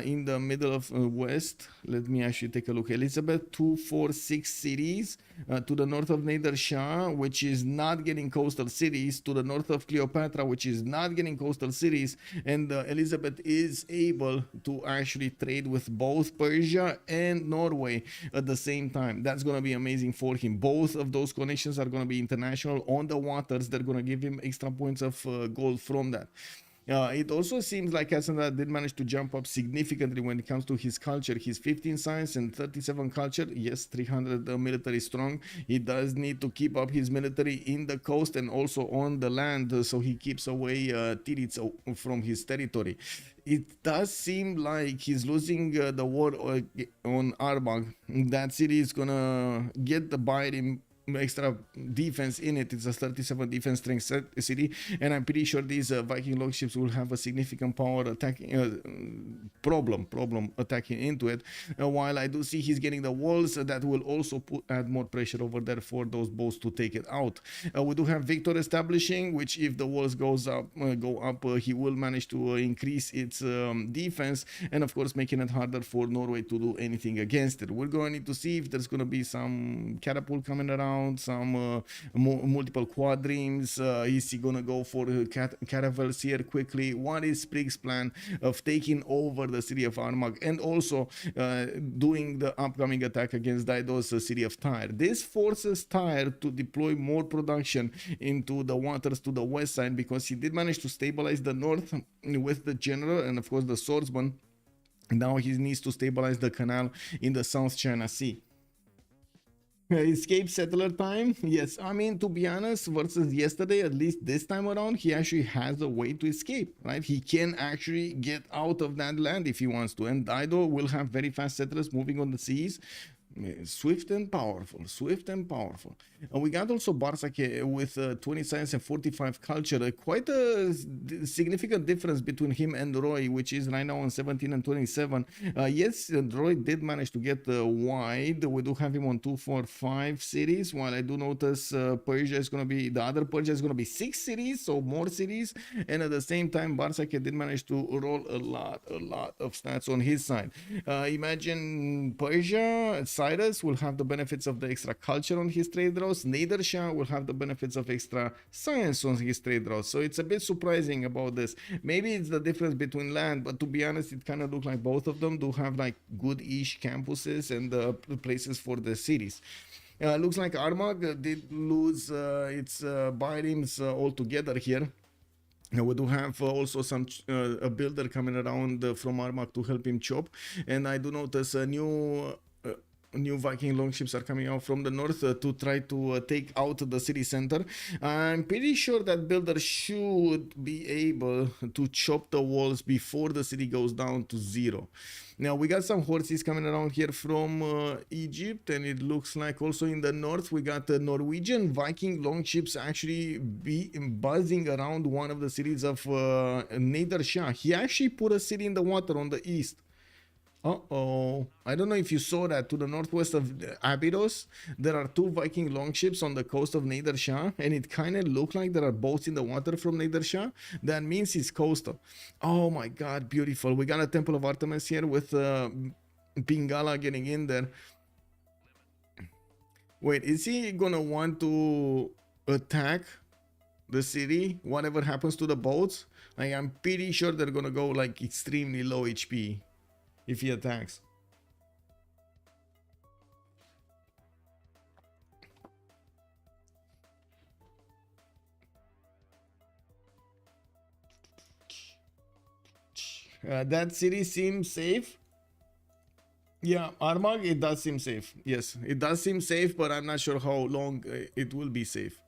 S1: in the middle of west. Let me actually take a look. Elizabeth 246 cities to the north of Nader Shah, which is not getting coastal cities, to the north of Cleopatra, which is not getting coastal cities, and Elizabeth is able to actually trade with both Persia and Norway at the same time. That's gonna be amazing for him. Both of those connections are gonna be international on the waters. They're going to give him extra points of gold from that. It also seems like Kazandar did manage to jump up significantly when it comes to his culture. He's 15 science and 37 culture. Yes, 300 military strong. He does need to keep up his military in the coast and also on the land, so he keeps away Titiits from his territory. It does seem like he's losing the war on Armag. That city is going to get the bite in extra defense in it. It's a 37 defense strength city, and I'm pretty sure these Viking logships will have a significant power attacking problem attacking into it. While I do see he's getting the walls, that will also add more pressure over there for those boats to take it out. We do have Victor establishing, which if the walls go up, he will manage to increase its defense, and of course making it harder for Norway to do anything against it. We're going to need to see if there's going to be some catapult coming around, some multiple quadrims. Is he gonna go for caravels here quickly? What is Sprig's plan of taking over the city of Armagh and also doing the upcoming attack against Dido's city of Tyre? This forces Tyre to deploy more production into the waters to the west side, because he did manage to stabilize the north with the general and of course the swordsman. Now he needs to stabilize the canal in the South China Sea. Escape settler time. Yes, I mean, to be honest, versus yesterday, at least this time around, he actually has a way to escape, right? He can actually get out of that land if he wants to. And Dido will have very fast settlers moving on the seas. Swift and powerful, swift and powerful. We got also Bartsake with 20 science and 45 culture. Quite a significant difference between him and Roy, which is right now on 17 and 27. Yes, Roy did manage to get wide. We do have him on 245 cities, while I do notice Persia is going to be, the other Persia is going to be 6 cities, so more cities. And at the same time, Bartsake did manage to roll a lot of stats on his side. Imagine Persia, Cyrus will have the benefits of the extra culture on his trade routes. Nader Shah will have the benefits of extra science on his trade routes. So it's a bit surprising about this. Maybe it's the difference between land, but to be honest, it kind of looks like both of them do have like good-ish campuses and places for the cities. Looks like Armagh did lose its biomes altogether here. We do have also some a builder coming around from Armagh to help him chop, and I do notice a new Viking longships are coming out from the north to try to take out the city center. I'm pretty sure that builder should be able to chop the walls before the city goes down to 0. Now we got some horses coming around here from Egypt, and it looks like also in the north we got Norwegian Viking longships actually buzzing around one of the cities of Nader Shah. He actually put a city in the water on the east. Uh-oh. I don't know if you saw that to the northwest of Abydos, there are 2 Viking longships on the coast of Nader Shah, and it kind of looked like there are boats in the water from Nader Shah. That means it's coastal. Oh my god, beautiful. We got a Temple of Artemis here with Pingala getting in there. Wait, is he gonna want to attack the city, whatever happens to the boats? Like, I'm pretty sure they're gonna go like extremely low HP if he attacks. That city seems safe. Yeah, Armagh, it does seem safe. Yes, it does seem safe, but I'm not sure how long it will be safe.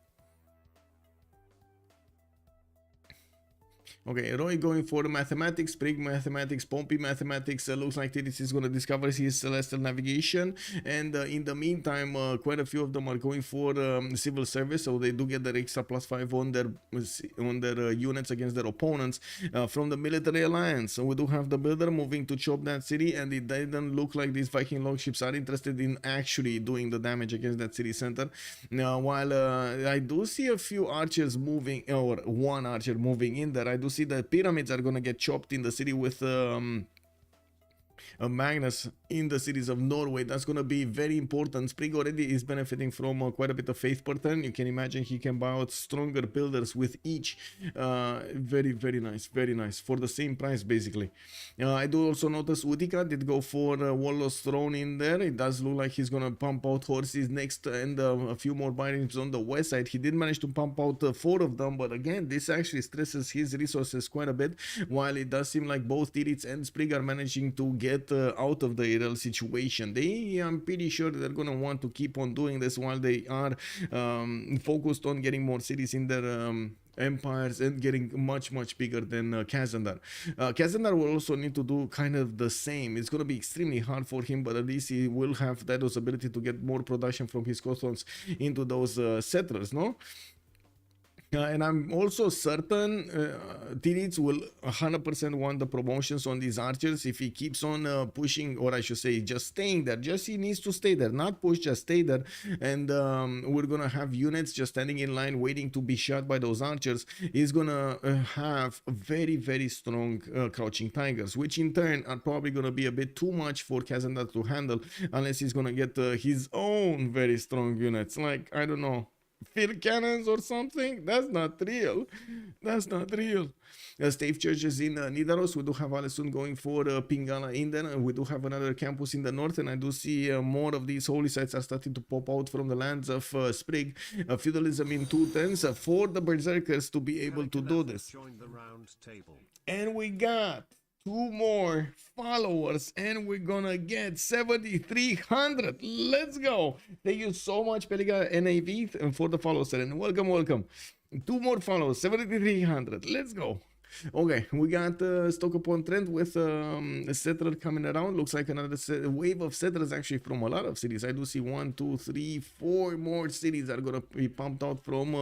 S1: Okay, Roy going for mathematics, Sprig mathematics, Pompey mathematics. Looks like Titiits is going to discover his celestial navigation, and in the meantime, quite a few of them are going for civil service, so they do get their extra +5 on their units against their opponents from the military alliance. So we do have the builder moving to chop that city, and it didn't look like these Viking longships are interested in actually doing the damage against that city center. Now, while I do see a few archers moving, or one archer moving in there, I do see the pyramids are gonna get chopped in the city with Magnus in the cities of Norway. That's going to be very important. Sprig already is benefiting from quite a bit of faith per turn. You can imagine he can buy out stronger builders with each. Very nice for the same price basically. I do also notice Utica did go for Warlord's Throne in there. It does look like he's going to pump out horses next, and a few more bindings on the west side. He did manage to pump out 4 of them, but again, this actually stresses his resources quite a bit, while it does seem like both Titiits and Sprig are managing to get out of the IRL situation. I'm pretty sure they're gonna want to keep on doing this while they are focused on getting more cities in their empires and getting much bigger than Kazandar. Kazandar will also need to do kind of the same. It's going to be extremely hard for him, but at least he will have Dido's ability to get more production from his coastlands into those settlers, no? And I'm also certain Titiits will 100% want the promotions on these archers if he keeps on pushing, or I should say just staying there. Just he needs to stay there, not push, just stay there. And we're gonna have units just standing in line waiting to be shot by those archers. He's gonna have very strong crouching tigers, which in turn are probably gonna be a bit too much for Kazandar to handle, unless he's gonna get his own very strong units, like, I don't know, field cannons or something. That's not real. That's not real. Stave churches in Nidaros. We do have Alesund going for Pingala in there. We do have another campus in the north, and I do see more of these holy sites are starting to pop out from the lands of Sprig. Feudalism in 210s for the berserkers to be able to do this. And we got 2 more followers and we're gonna get 7,300. Let's go. Thank you so much, Peliga NAV, for the follows, and welcome. 2 more follows, 7,300. Let's go. Okay, we got stock upon trend with a settler coming around. Looks like another wave of settlers actually from a lot of cities. I do see 1, 2, 3, 4 more cities are gonna be pumped out from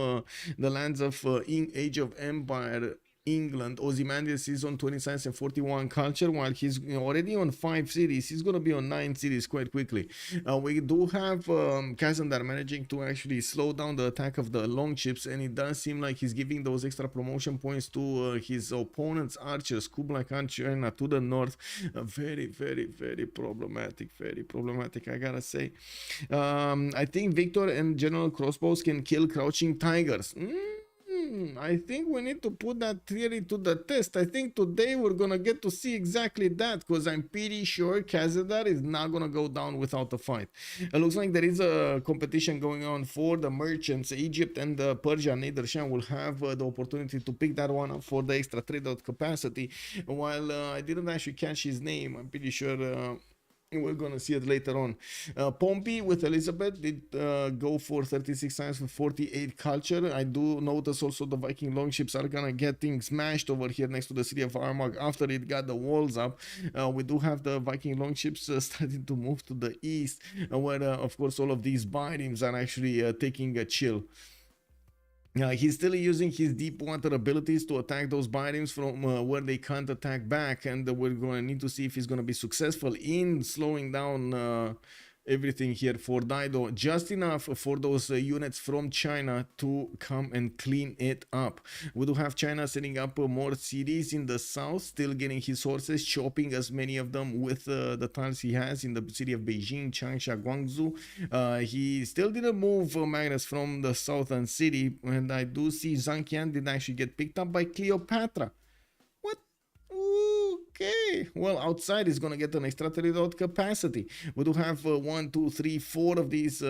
S1: the lands of Age of Empire. England. Ozymandias is on 20 science and 41 culture, while he's already on 5 cities. He's gonna be on 9 cities quite quickly. We do have Kazandar managing to actually slow down the attack of the long ships, and it does seem like he's giving those extra promotion points to his opponent's archers, Kublai Khan China to the north. Very problematic, I gotta say. I think Victor and General Crossbows can kill crouching tigers. I think we need to put that theory to the test. I think today we're gonna get to see exactly that, because I'm pretty sure Kazandar is not gonna go down without a fight. It looks like there is a competition going on for the merchants. Egypt and Persia. Nader Shah will have the opportunity to pick that one up for the extra trade out capacity. While I didn't actually catch his name, I'm pretty sure we're gonna see it later on. Pompey with Elizabeth did go for 36 science with 48 culture. I do notice also the Viking longships are gonna get things smashed over here next to the city of Armagh after it got the walls up. We do have the Viking longships starting to move to the east, where of course all of these biremes are actually taking a chill. He's still using his deep water abilities to attack those biremes from where they can't attack back, and we're going to need to see if he's going to be successful in slowing down everything here for Dido, just enough for those units from China to come and clean it up. We do have China setting up more cities in the south, still getting his sources, chopping as many of them with the tiles he has in the city of Beijing, Changsha, Guangzhou. He still didn't move magnets from the southern city, and I do see Zhangqian did actually get picked up by Cleopatra. What? Okay, well, outside is gonna get an extra trade out capacity. We do have 1, 2, 3, 4 of these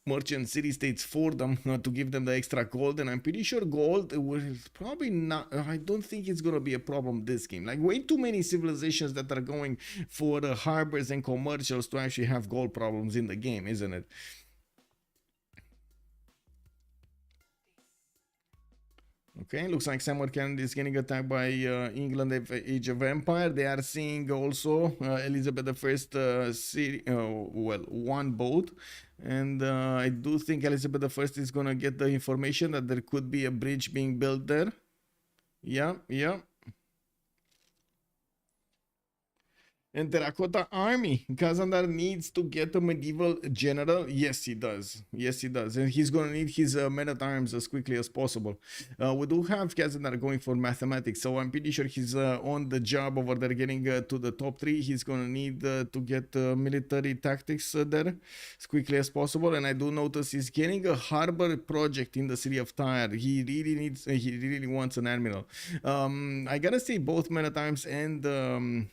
S1: merchant city states for them to give them the extra gold, and I'm pretty sure gold will probably not. I don't think it's gonna be a problem this game. Like, way too many civilizations that are going for the harbors and commercials to actually have gold problems in the game, isn't it? Okay, looks like Samarkand is getting attacked by England Age of Empire. They are seeing also Elizabeth I city, well, one boat. And I do think Elizabeth I is going to get the information that there could be a bridge being built there. Yeah. And Terracotta Army. Kazandar needs to get a medieval general. Yes, he does. And he's going to need his men at arms as quickly as possible. We do have Kazandar going for mathematics, so I'm pretty sure he's on the job over there getting to the top 3. He's going to need to get military tactics there as quickly as possible. And I do notice he's getting a harbor project in the city of Tyre. He really wants an admiral. I gotta say, both men at arms and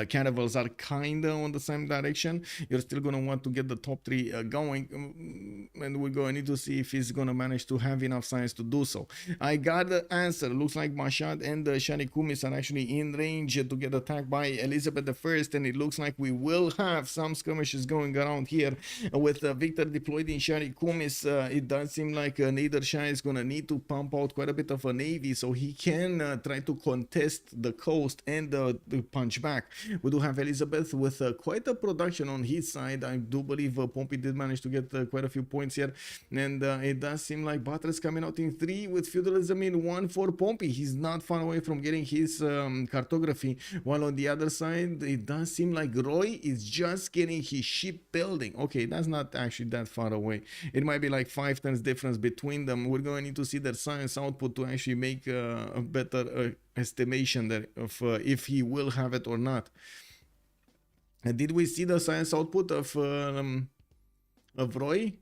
S1: Caravels are kinda on the same direction. You're still gonna want to get the top 3 going, and we're gonna need to see if he's gonna manage to have enough science to do so. I got the answer. Looks like Mashad and Shanikumis are actually in range to get attacked by Elizabeth I, and it looks like we will have some skirmishes going around here with Victor deployed in Shanikumis. It does seem like Nader Shah is gonna need to pump out quite a bit of a navy so he can try to contest the coast and punch back. We do have Elizabeth with quite a production on his side. I do believe Pompey did manage to get quite a few points here, and it does seem like Butler's coming out in 3 with feudalism in 1 for Pompey. He's not far away from getting his cartography, while on the other side it does seem like Roy is just getting his shipbuilding. Okay, that's not actually that far away. It might be like 5 turns difference between them. We're going to need to see their science output to actually make a better estimation there of if he will have it or not. Did we see the science output of Roy?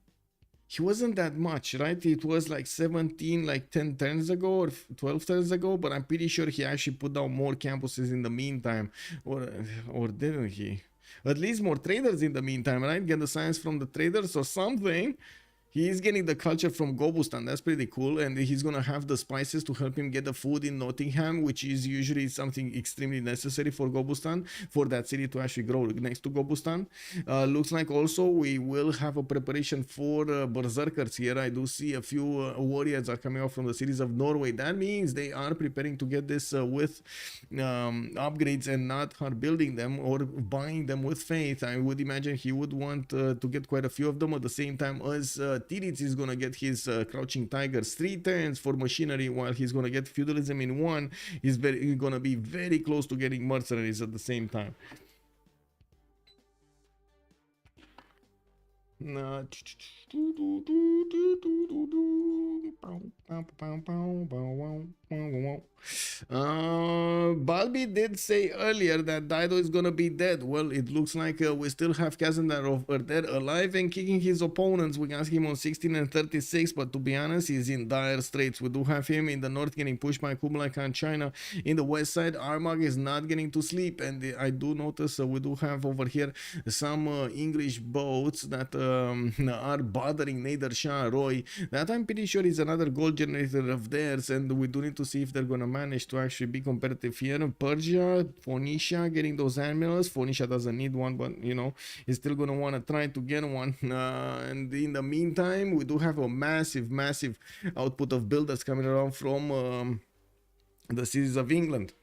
S1: He wasn't that much, right? It was like 17, like 10 turns ago or 12 turns ago, but I'm pretty sure he actually put down more campuses in the meantime, or didn't he? At least more traders in the meantime, right? Get the science from the traders or something. He is getting the culture from Gobustan. That's pretty cool. And he's going to have the spices to help him get the food in Nottingham, which is usually something extremely necessary for Gobustan, for that city to actually grow next to Gobustan. Looks like also we will have a preparation for berserkers here. I do see a few warriors are coming out from the cities of Norway. That means they are preparing to get this with upgrades and not hard building them or buying them with faith. I would imagine he would want to get quite a few of them at the same time as Titiits is gonna get his crouching tigers 3 turns for machinery, while he's gonna get feudalism in 1. He's gonna be very close to getting mercenaries at the same time. Balbi did say earlier that Dido is gonna be dead. Well, it looks like we still have Kazandar over there alive and kicking his opponents. We got him on 16 and 36, but to be honest, he's in dire straits. We do have him in the north getting pushed by Kublai Khan China. In the west side, Armagh is not getting to sleep, and I do notice we do have over here some English boats that are bothering Nader Shah Roy. That I'm pretty sure is another gold generator of theirs, and we do need to see if they're gonna manage to actually be competitive here. Persia, Phoenicia getting those admirals. Phoenicia doesn't need one, but you know, he's still gonna want to try to get one. And in the meantime, we do have a massive output of builders coming around from the cities of England.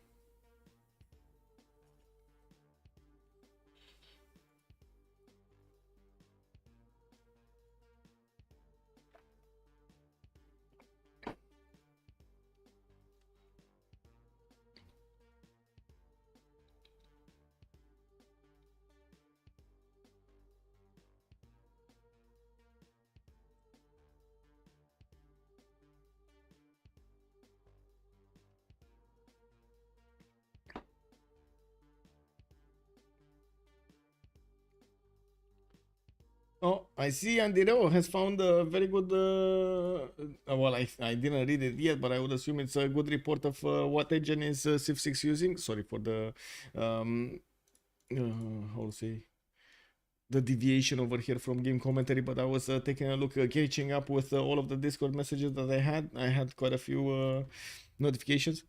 S1: Oh, I see Andireo has found a very good, well, I didn't read it yet, but I would assume it's a good report of what engine is Civ6 using. Sorry for the, how to say, the deviation over here from game commentary, but I was taking a look, catching up with all of the Discord messages that I had. I had quite a few notifications.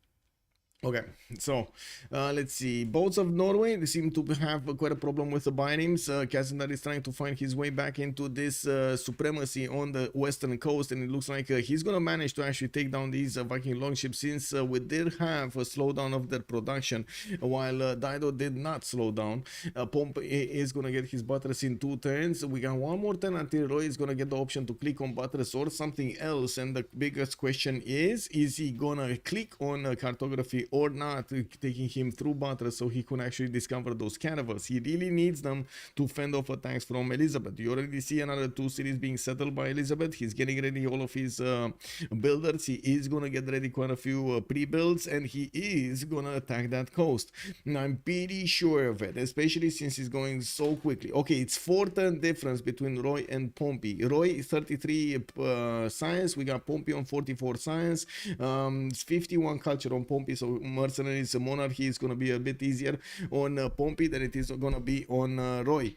S1: Okay, so let's see. Boats of Norway, they seem to have quite a problem with the biomes. Kazandar is trying to find his way back into this supremacy on the western coast, and it looks like he's gonna manage to actually take down these Viking longships, since we did have a slowdown of their production, while Dido did not slow down. Pomp is gonna get his buttress in 2 turns. We got one more turn until Roy is gonna get the option to click on buttress or something else, and the biggest question is he gonna click on cartography or not, taking him through buttress so he can actually discover those caravels. He really needs them to fend off attacks from Elizabeth. You already see another 2 cities being settled by Elizabeth. He's getting ready all of his builders. He is gonna get ready quite a few pre-builds, and he is gonna attack that coast. Now, I'm pretty sure of it, especially since he's going so quickly. Okay, it's 4-turn difference between Roy and Pompey. Roy is 33 science. We got Pompey on 44 science. It's 51 culture on Pompey, so mercenaries, monarchy is going to be a bit easier on Pompey than it is going to be on Roy.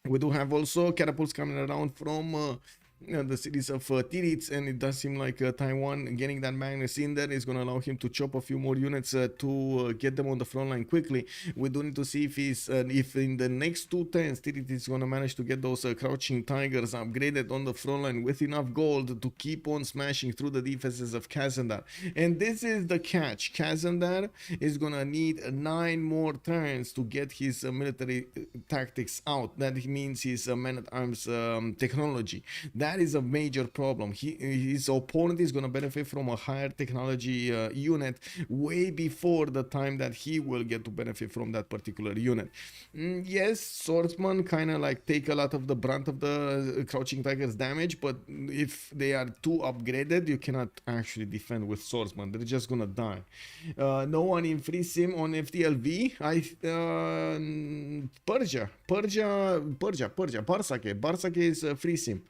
S1: We do have also catapults coming around from the cities of Titiits, and it does seem like Taiwan getting that Magnus in there is going to allow him to chop a few more units to get them on the front line quickly. We do need to see if in the next 2 turns Titiits is going to manage to get those crouching tigers upgraded on the front line with enough gold to keep on smashing through the defenses of Kazandar. And this is the catch. Kazandar is going to need 9 more turns to get his military tactics out. That means his man-at-arms technology. That is a major problem. His opponent is going to benefit from a higher technology unit way before the time that he will get to benefit from that particular unit. Yes, swordsmen kind of like take a lot of the brunt of the crouching tiger's damage, but if they are too upgraded, you cannot actually defend with swordsmen. They're just gonna die. No one in free sim on FTLV. Persia. Bartsake is free sim.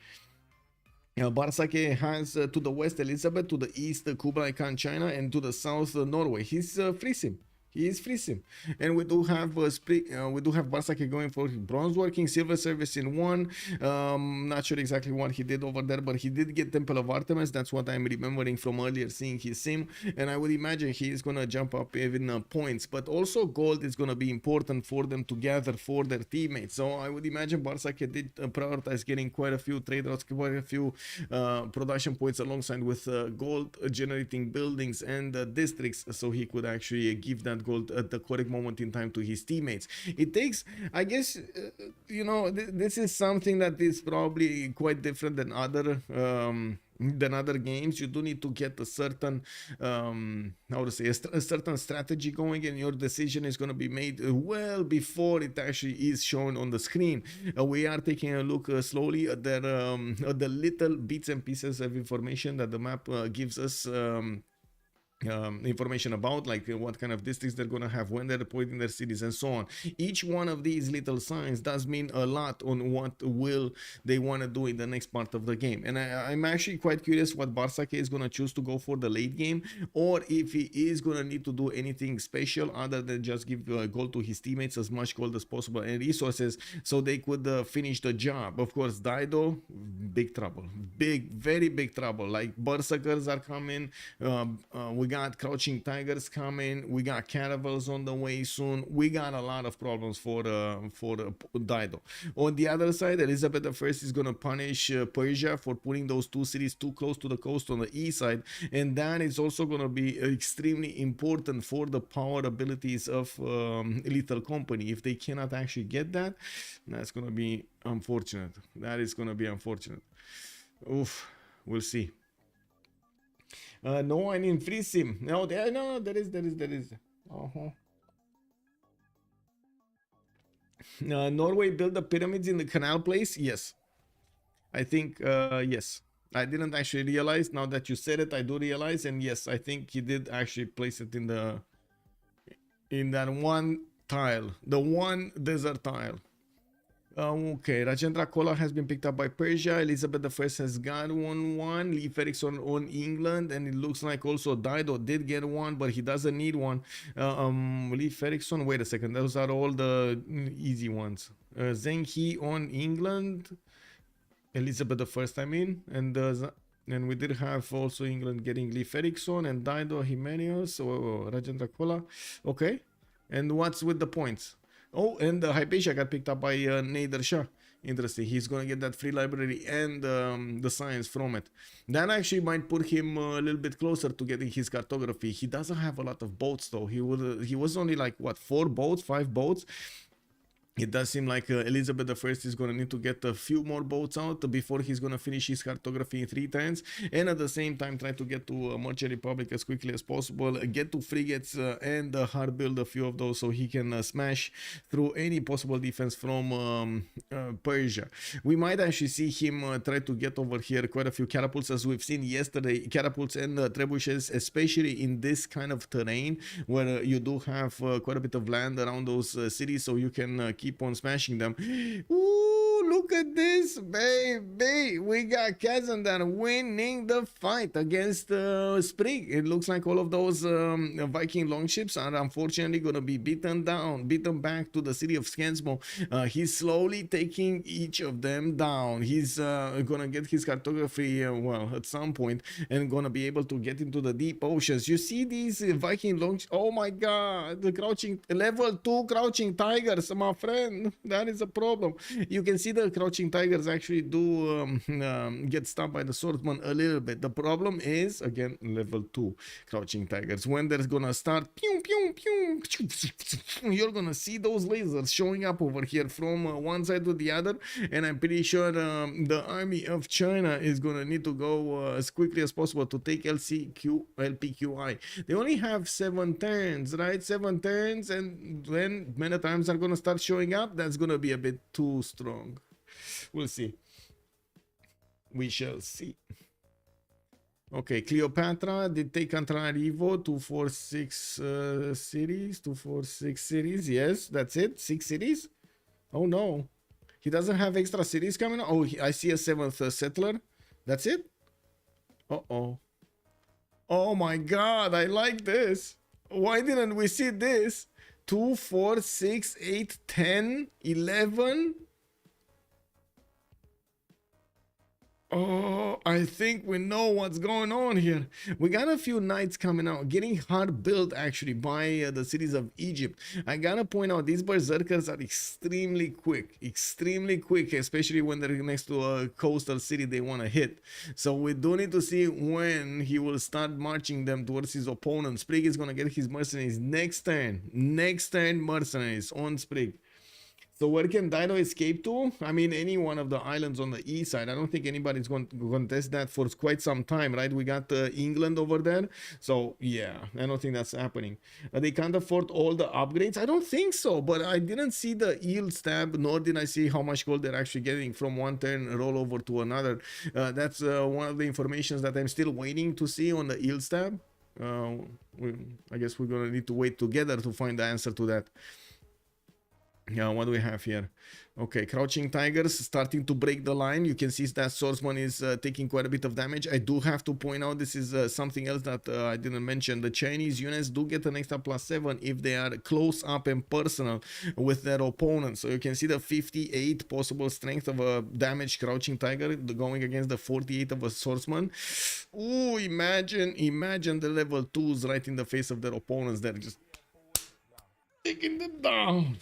S1: Bartsake has to the west Elizabeth, to the east Kublai Khan China, and to the south Norway. He's free sim. He is free sim, and we do have Sprig, we do have Bartsake going for bronze working, silver service in one. Not sure exactly what he did over there, but he did get Temple of Artemis. That's what I'm remembering from earlier seeing his sim, and I would imagine he is gonna jump up even points. But also gold is gonna be important for them to gather for their teammates. So I would imagine Bartsake did prioritize getting quite a few trade routes, quite a few production points alongside with gold generating buildings and districts, so he could actually give that gold at the correct moment in time to his teammates. It takes, I guess, you know, this is something that is probably quite different than other games. You do need to get a certain how to say, a certain strategy going, and your decision is going to be made well before it actually is shown on the screen. We are taking a look slowly at the little bits and pieces of information that the map gives us. Information about, like what kind of districts they're gonna have, when they're deploying their cities, and so on. Each one of these little signs does mean a lot on what will they want to do in the next part of the game. And I'm actually quite curious what Bartsake is gonna choose to go for the late game, or if he is gonna need to do anything special other than just give gold to his teammates, as much gold as possible and resources, so they could finish the job. Of course, Dido, big trouble, very big trouble. Like Berserkers are coming, we got Crouching Tigers coming, we got Caravels on the way soon. We got a lot of problems for Dido. On the other side, Elizabeth I is gonna punish Persia for putting those two cities too close to the coast on the east side, and that is also gonna be extremely important for the power abilities of Lethal Company. If they cannot actually get that, that's gonna be unfortunate. That is gonna be unfortunate. Oof, we'll see. No, I mean free sim. No, there is. Norway built the pyramids in the canal place. Yes, I think yes. I didn't actually realize. Now that you said it, I do realize, and yes, I think he did actually place it in that one tile, the one desert tile. Okay, Rajendra Kola has been picked up by Persia. Elizabeth I has got one. Lee Ferrickson on England, and it looks like also Dido did get one, but he doesn't need one. Lee Ferrickson, wait a second, those are all the easy ones. Zheng He on England, Elizabeth I, I mean, and we did have also England getting Lee Ferrickson and Dido Jimenez, Rajendra Kola. Okay, and what's with the points? Oh, and Hypatia got picked up by Nader Shah. Interesting. He's gonna get that free library and the science from it. That actually might put him a little bit closer to getting his cartography. He doesn't have a lot of boats though. He was only like what, 5 boats. It does seem like Elizabeth I is going to need to get a few more boats out before he's going to finish his cartography in 3 times, and at the same time try to get to Merchant Republic as quickly as possible, get to frigates and hard build a few of those so he can smash through any possible defense from Persia. We might actually see him try to get over here quite a few catapults, as we've seen yesterday, catapults and trebuchets, especially in this kind of terrain where you do have quite a bit of land around those cities, so you can keep on smashing them. Ooh, look at this, baby. We got Kazandar winning the fight against Sprig. It looks like all of those Viking longships are unfortunately going to be beaten back to the city of Skensmo. He's slowly taking each of them down. He's going to get his cartography, well, at some point, and going to be able to get into the deep oceans. You see these Viking longships? Oh my god, the crouching, level 2 crouching tigers, my friend. That is a problem. You can see the crouching tigers actually do get stopped by the swordsman a little bit. The problem is, again, level 2 crouching tigers. When they're gonna start pew, pew, pew, you're gonna see those lasers showing up over here from one side to the other, and I'm pretty sure the army of China is gonna need to go as quickly as possible to take LPQI. They only have 7 turns, right? 7 turns, and when many times are gonna start showing up, that's gonna be a bit too strong. We'll see. We shall see. Okay, Cleopatra did take Antananarivo, 246 cities, 246 cities. Yes, that's it. 6 cities. Oh no, he doesn't have extra cities coming. Oh, I see a 7th settler. That's it. Oh my god, I like this. Why didn't we see this? 2, 4, 6, 8, 10, 11. Oh, I think we know what's going on here. We got a few knights coming out, getting hard built actually by the cities of Egypt. I gotta point out, these berserkers are extremely quick, especially when they're next to a coastal city they want to hit. So we do need to see when he will start marching them towards his opponent. Sprig is gonna get his mercenaries next turn. Next turn, mercenaries on Sprig. So where can Dido escape to? I mean, any one of the islands on the east side. I don't think anybody's going to contest that for quite some time, right? We got England over there. So, yeah, I don't think that's happening. They can't afford all the upgrades? I don't think so, but I didn't see the yield stab, nor did I see how much gold they're actually getting from one turn roll over to another. That's one of the informations that I'm still waiting to see on the yield stab. I guess we're going to need to wait together to find the answer to that. Yeah, what do we have here? Okay, Crouching Tigers starting to break the line. You can see that Swordsman is taking quite a bit of damage. I do have to point out, this is something else that I didn't mention. The Chinese units do get an extra +7 if they are close up and personal with their opponent. So you can see the 58 possible strength of a damaged Crouching Tiger going against the 48 of a Swordsman. Ooh, imagine the level 2s right in the face of their opponents. They're just taking them down.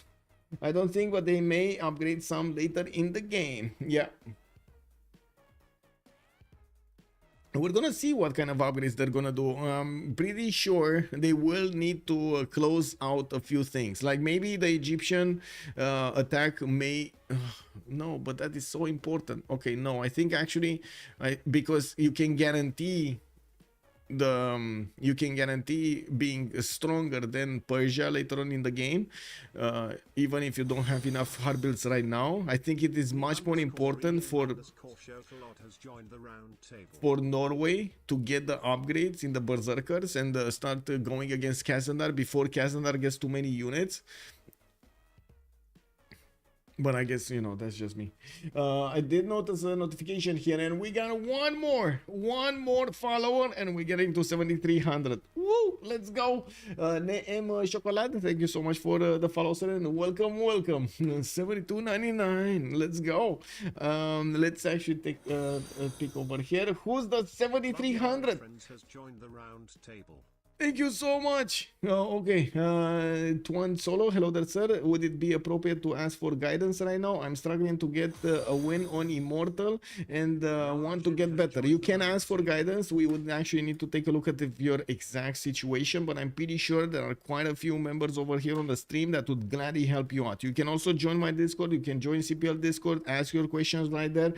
S1: I don't think, but they may upgrade some later in the game. Yeah. We're gonna see what kind of upgrades they're gonna do. I'm pretty sure they will need to close out a few things. Like maybe the Egyptian attack may... no, but that is so important. Okay, no, I think actually... because you can guarantee... you can guarantee being stronger than Persia later on in the game, even if you don't have enough hard builds right now. I think it is much more important for Norway to get the upgrades in the berserkers and start going against Kazandar before Kazandar gets too many units. But I guess, you know, that's just me. I did notice a notification here, and we got one more follower, and we're getting to 7,300. Woo! Let's go. Neem Chocolate, thank you so much for the follow, sir, and welcome. 72.99. Let's go. Let's actually take a peek over here. Who's the 7,300? Thank you so much. Okay, Tuan Solo, hello there, sir. Would it be appropriate to ask for guidance right now? I'm struggling to get a win on Immortal and want to get better. You can ask for guidance. We would actually need to take a look at your exact situation, but I'm pretty sure there are quite a few members over here on the stream that would gladly help you out. You can also join my Discord. You can join CPL Discord, ask your questions right there.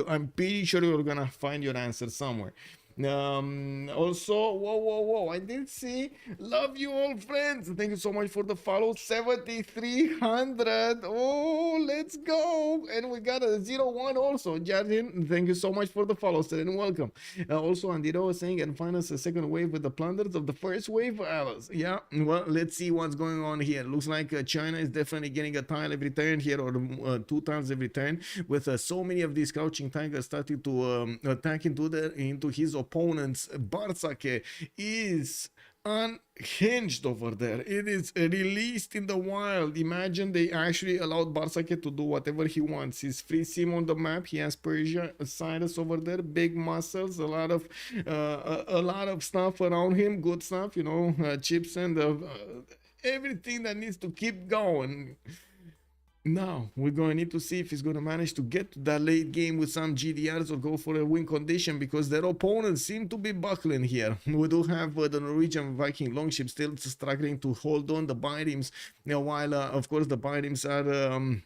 S1: I'm pretty sure you're gonna find your answer somewhere. Also, whoa, I did see, love you all friends, thank you so much for the follow. 7,300. Oh, let's go. And we got a 01 also. Jardin, thank you so much for the follow, sir, and welcome. Also, Andiro was saying, and find us a second wave with the plunders of the first wave. Yeah, well, let's see what's going on here. Looks like China is definitely getting a tile every turn here, or 2 times every turn, with so many of these Crouching Tigers starting to attack into his opponents. Bartsake is unhinged over there. It is released in the wild. Imagine they actually allowed Bartsake to do whatever he wants. He's free sim on the map. He has Persia, Cyrus over there, big muscles, a lot of stuff around him, good stuff, you know, chips and everything that needs to keep going. Now, we're going to need to see if he's going to manage to get to that late game with some GDRs or go for a win condition, because their opponents seem to be buckling here. We do have the Norwegian Viking longship still struggling to hold on the Birims, while, of course, the Birims are...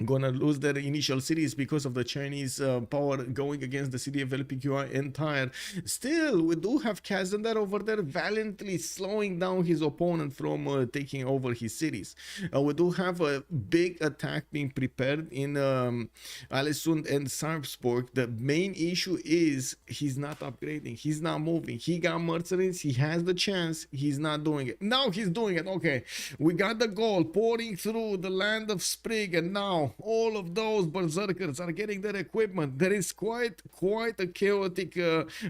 S1: gonna lose their initial cities because of the Chinese power going against the city of LPQI entire. Still, we do have Kazandar over there valiantly slowing down his opponent from taking over his cities. We do have a big attack being prepared in Alesund and Sarpsborg. The main issue is he's not upgrading, he's not moving. He got mercenaries, he has the chance, he's not doing it. Now he's doing it. Okay, we got the goal pouring through the land of Sprig, and now now all of those berserkers are getting their equipment. There is quite a chaotic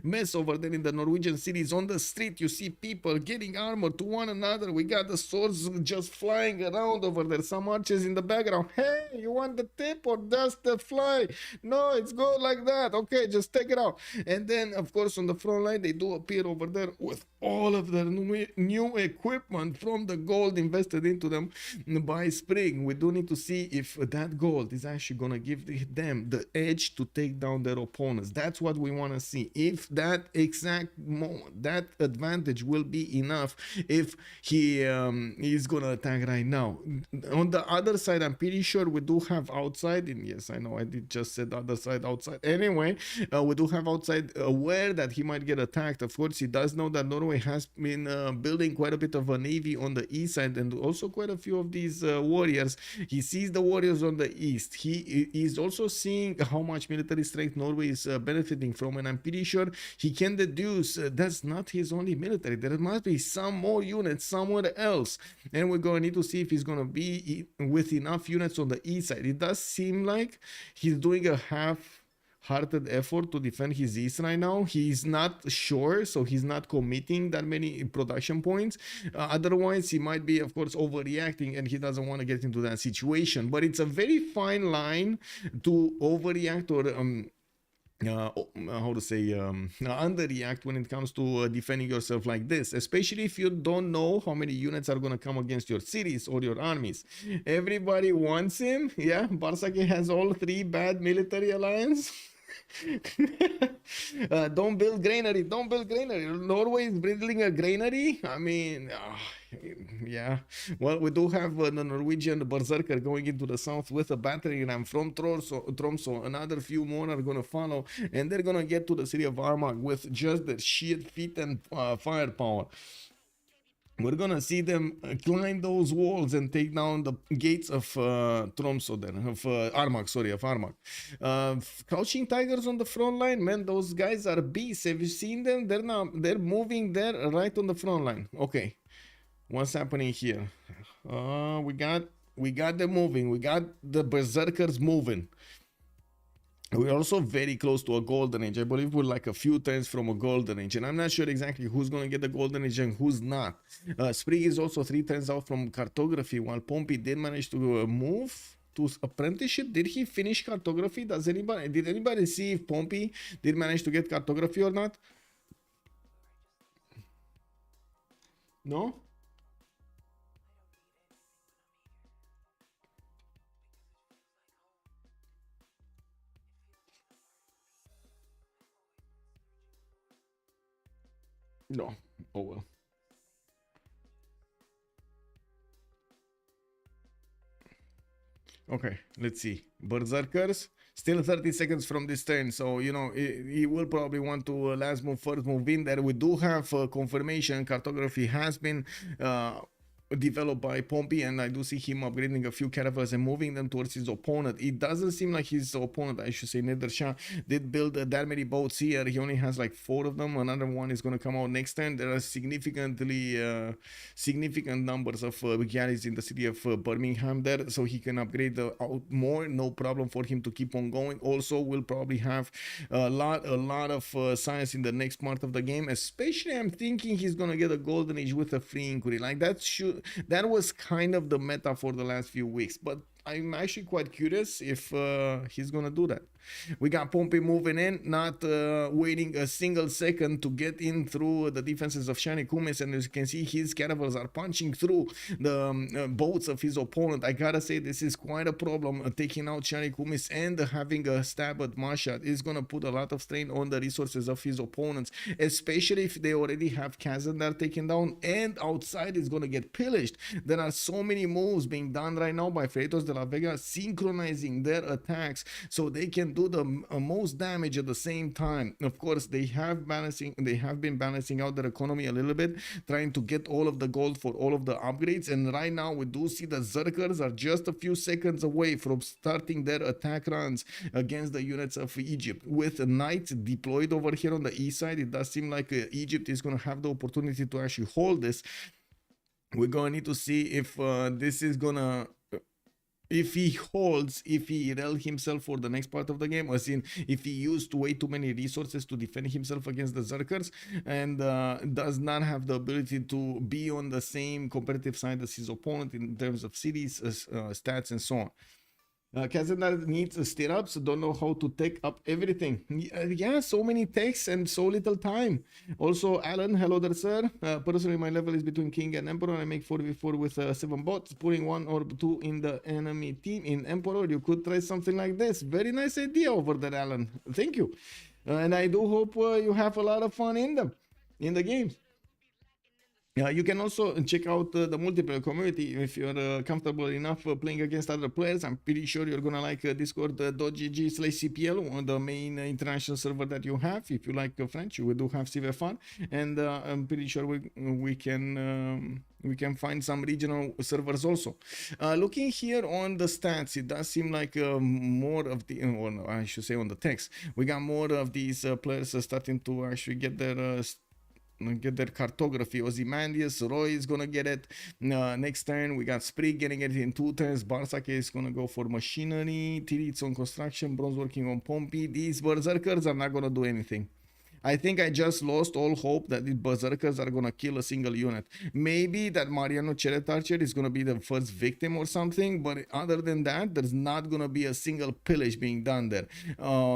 S1: mess over there in the Norwegian cities. On the street you see people getting armor to one another. We got the swords just flying around over there. Some archers in the background. Hey, you want the tip or does the fly? No, it's good like that. Okay, just take it out. And then of course on the front line they do appear over there with all of their new equipment from the gold invested into them by Sprig. We do need to see if that gold is actually gonna give them the edge to take down their opponents. That's what we want to see. If that exact moment, that advantage will be enough, if he is gonna attack right now. On the other side, I'm pretty sure we do have outside, and yes, I know I did just said other side, outside. Anyway, we do have outside aware that he might get attacked. Of course, he does know that Norway has been building quite a bit of a navy on the east side, and also quite a few of these warriors. He sees the warriors on the east. He is also seeing how much military strength Norway is benefiting from, and I'm pretty sure he can deduce that's not his only military. There must be some more units somewhere else, and we're going to need to see if he's going to be with enough units on the east side. It does seem like he's doing a half-hearted effort to defend his east right now. He's not sure, so he's not committing that many production points. Otherwise, he might be, of course, overreacting, and he doesn't want to get into that situation. But it's a very fine line to overreact or underreact when it comes to defending yourself like this, especially if you don't know how many units are going to come against your cities or your armies. Everybody wants him. Yeah, Bartsake has all three bad military alliance. Don't build granary. Norway is building a granary. I mean, yeah. Well, we do have the Norwegian berserker going into the south with a battering ram from Tromsø. Another few more are going to follow, and they're going to get to the city of Armagh with just their sheer feet and firepower. We're gonna see them climb those walls and take down the gates of Tromsø, then of Armagh. Crouching tigers on the front line, man. Those guys are beasts. Have you seen them? They're moving there right on the front line. Okay, what's happening here? We got them moving. We got the berserkers moving. We're also very close to a golden age. I believe we're like a few turns from a golden age, and I'm not sure exactly who's going to get the golden age and who's not. Sprig is also 3 turns out from cartography, while Pompey did manage to move to apprenticeship. Did he finish cartography? Did anybody see if Pompey did manage to get cartography or not? No? No. Oh well. Okay, let's see. Berserkers, still 30 seconds from this turn, so you know he will probably want to last move, first move in there. We do have confirmation cartography has been developed by Pompey, and I do see him upgrading a few caravels and moving them towards his opponent. It doesn't seem like his opponent, I should say Nader Shah, did build that many boats here. He only has like 4 of them. Another one is going to come out next turn. There are significant numbers of galleys in the city of Birmingham there, so he can upgrade out more. No problem for him to keep on going. Also, we'll probably have a lot of science in the next part of the game, especially I'm thinking he's going to get a golden age with a free inquiry. Like that was kind of the meta for the last few weeks, but I'm actually quite curious if he's gonna do that. We got Pompey moving in, not waiting a single second to get in through the defenses of Kublai, and as you can see, his caravels are punching through the boats of his opponent. I gotta say, this is quite a problem. Taking out Kublai and having a stab at Mashhad is gonna put a lot of strain on the resources of his opponents, especially if they already have Kazandar taken down, and outside is gonna get pillaged. There are so many moves being done right now by Freritos de la Vega, synchronizing their attacks so they can do the most damage at the same time. Of course, they have been balancing out their economy a little bit, trying to get all of the gold for all of the upgrades, and right now we do see the Zerkers are just a few seconds away from starting their attack runs against the units of Egypt. With knights deployed over here on the east side, it does seem like Egypt is going to have the opportunity to actually hold this. We're going to need to see if this is gonna if he holds, if he rel himself for the next part of the game, as in if he used way too many resources to defend himself against the Zerkers, and does not have the ability to be on the same competitive side as his opponent in terms of cities, stats, and so on. Kazandar needs stirrups, don't know how to take up everything. Yeah, so many texts and so little time. Also, Alan, hello there, sir. Personally, my level is between King and Emperor. I make 4v4 with 7 bots, putting 1 or 2 in the enemy team. In Emperor, you could try something like this. Very nice idea over there, Alan. Thank you. And I do hope you have a lot of fun in them, in the games. You can also check out the multiplayer community if you're comfortable enough playing against other players. I'm pretty sure you're gonna like discord.gg/cpl, the main international server that you have. If you like French, we do have Civ6, and I'm pretty sure we can find some regional servers also. Looking here on the stats, it does seem like more of the, or no, I should say on the text, we got more of these players starting to actually get their cartography. Ozymandias, Roy is gonna get it next turn. We got Sprig getting it in 2 turns. Bartsake is gonna go for machinery. Titiits on construction. Bronze working on Pompey. These berserkers are not gonna do anything. I think I just lost all hope that the berserkers are gonna kill a single unit. Maybe that Mariano Cheret Archer is gonna be the first victim or something, but other than that, there's not gonna be a single pillage being done there.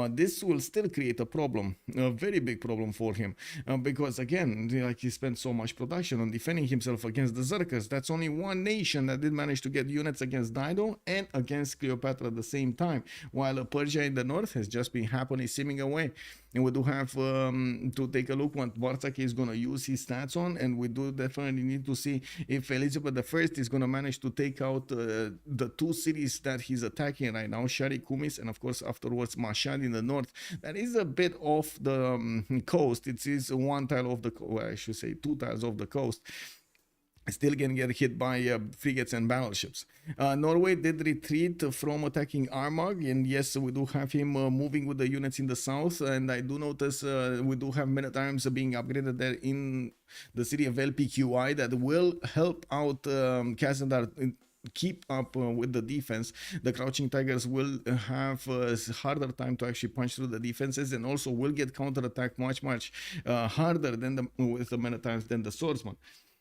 S1: This will still create a problem, a very big problem for him, because again, like he spent so much production on defending himself against the Zerkers. That's only one nation that did manage to get units against Dido and against Cleopatra at the same time, while Persia in the north has just been happily simming away. And we do have to take a look what Bartsake is going to use his stats on, and we do definitely need to see if Elizabeth I is going to manage to take out the 2 cities that he's attacking right now, Shari Kumis, and of course afterwards Mashhad in the north. That is a bit off the coast. It is 1 tile of the, well, I should say 2 tiles of the coast. Still can get hit by frigates and battleships. Norway did retreat from attacking Armagh, and yes, we do have him moving with the units in the south, and I do notice we do have men-at-arms being upgraded there in the city of LPQI that will help out Kazandar keep up with the defense. The Crouching Tigers will have a harder time to actually punch through the defenses, and also will get counterattacked much harder than with the men-at-arms than the swordsman.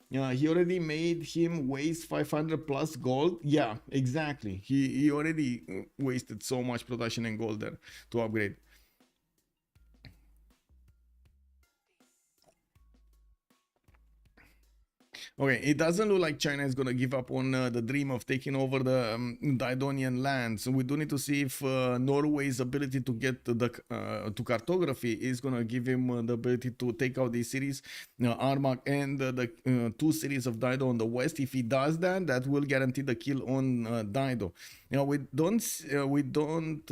S1: He already made him waste 500 plus gold. Yeah, exactly. He already wasted so much production and gold there to upgrade. Okay, it doesn't look like China is going to give up on the dream of taking over the Didonian lands. We do need to see if Norway's ability to get to cartography is going to give him the ability to take out these cities, Armagh and the 2 cities of Dido on the west. If he does that, that will guarantee the kill on Dido. We don't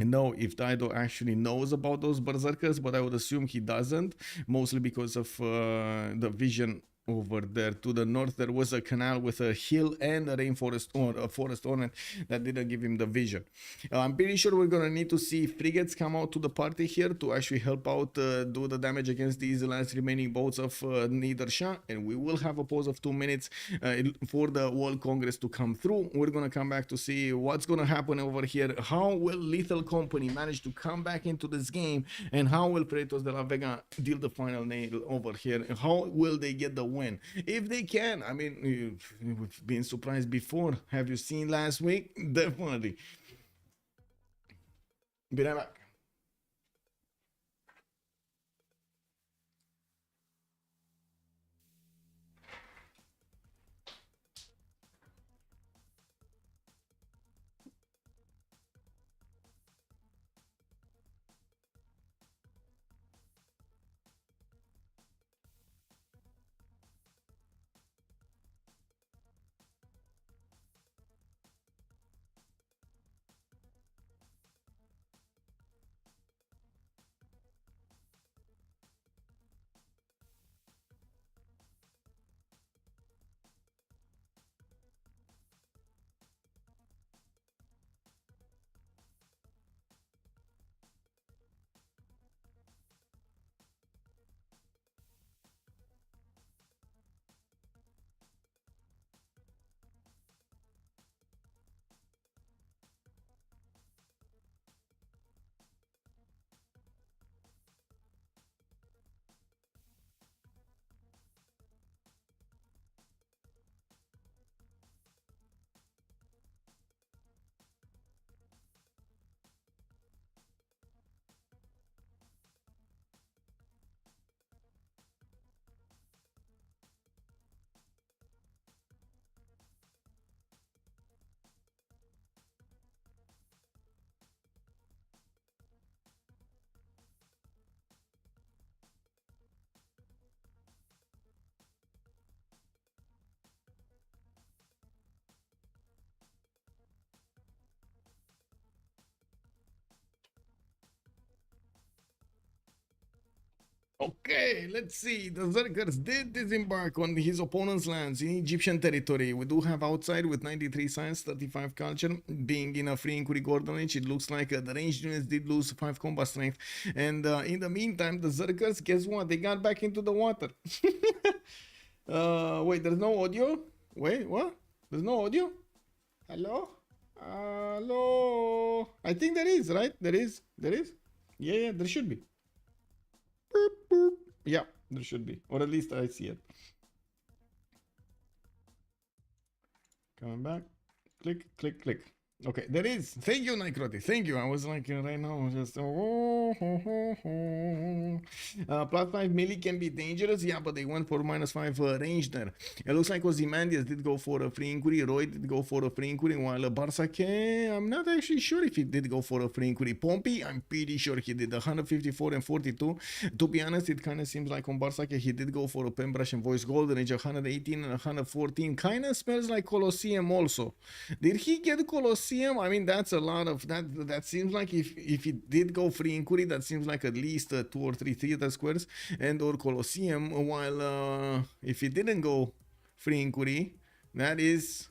S1: know if Dido actually knows about those berserkers, but I would assume he doesn't, mostly because of the vision over there to the north. There was a canal with a hill and a rainforest or a forest on it that didn't give him the vision. I'm pretty sure we're gonna need to see frigates come out to the party here to actually help out do the damage against these last remaining boats of Nader Shah, and we will have a pause of 2 minutes for the World Congress to come through. We're gonna come back to see what's gonna happen over here. How will Lethal Company manage to come back into this game, and how will Freritos de la Vega deal the final nail over here? How will they get the win? If they can, I mean, we've been surprised before. Have you seen last week? Definitely. Be right back. Okay, let's see. The Zergers did disembark on his opponent's lands in Egyptian territory. We do have outside with 93 science, 35 culture. Being in a free inquiry golden age, it looks like the ranged units did lose 5 combat strength. And in the meantime, the Zergers, guess what? They got back into the water. Wait, there's no audio? Wait, what? There's no audio? Hello? Hello? I think there is, right? There is? There is? Yeah, there should be. Boop, boop. Yeah, there should be. Or at least I see it. Coming back. Click, click, click. Okay, there is. Thank you, Nycroti. Thank you. I was like, right now, just. +5 melee can be dangerous. Yeah, but they went for -5 range there. It looks like Ozymandias did go for a free inquiry. Roy did go for a free inquiry. While Bartsake, I'm not actually sure if he did go for a free inquiry. Pompey, I'm pretty sure he did. 154 and 42. To be honest, it kind of seems like on Bartsake, he did go for a pen brush and voice golden age. 118 and 114. Kind of smells like Colosseum also. Did he get Colosseum? I mean, that's a lot of that. That seems like if he did go free inquiry, that seems like at least 2 or 3 theater squares and or Colosseum. While if he didn't go free inquiry, that is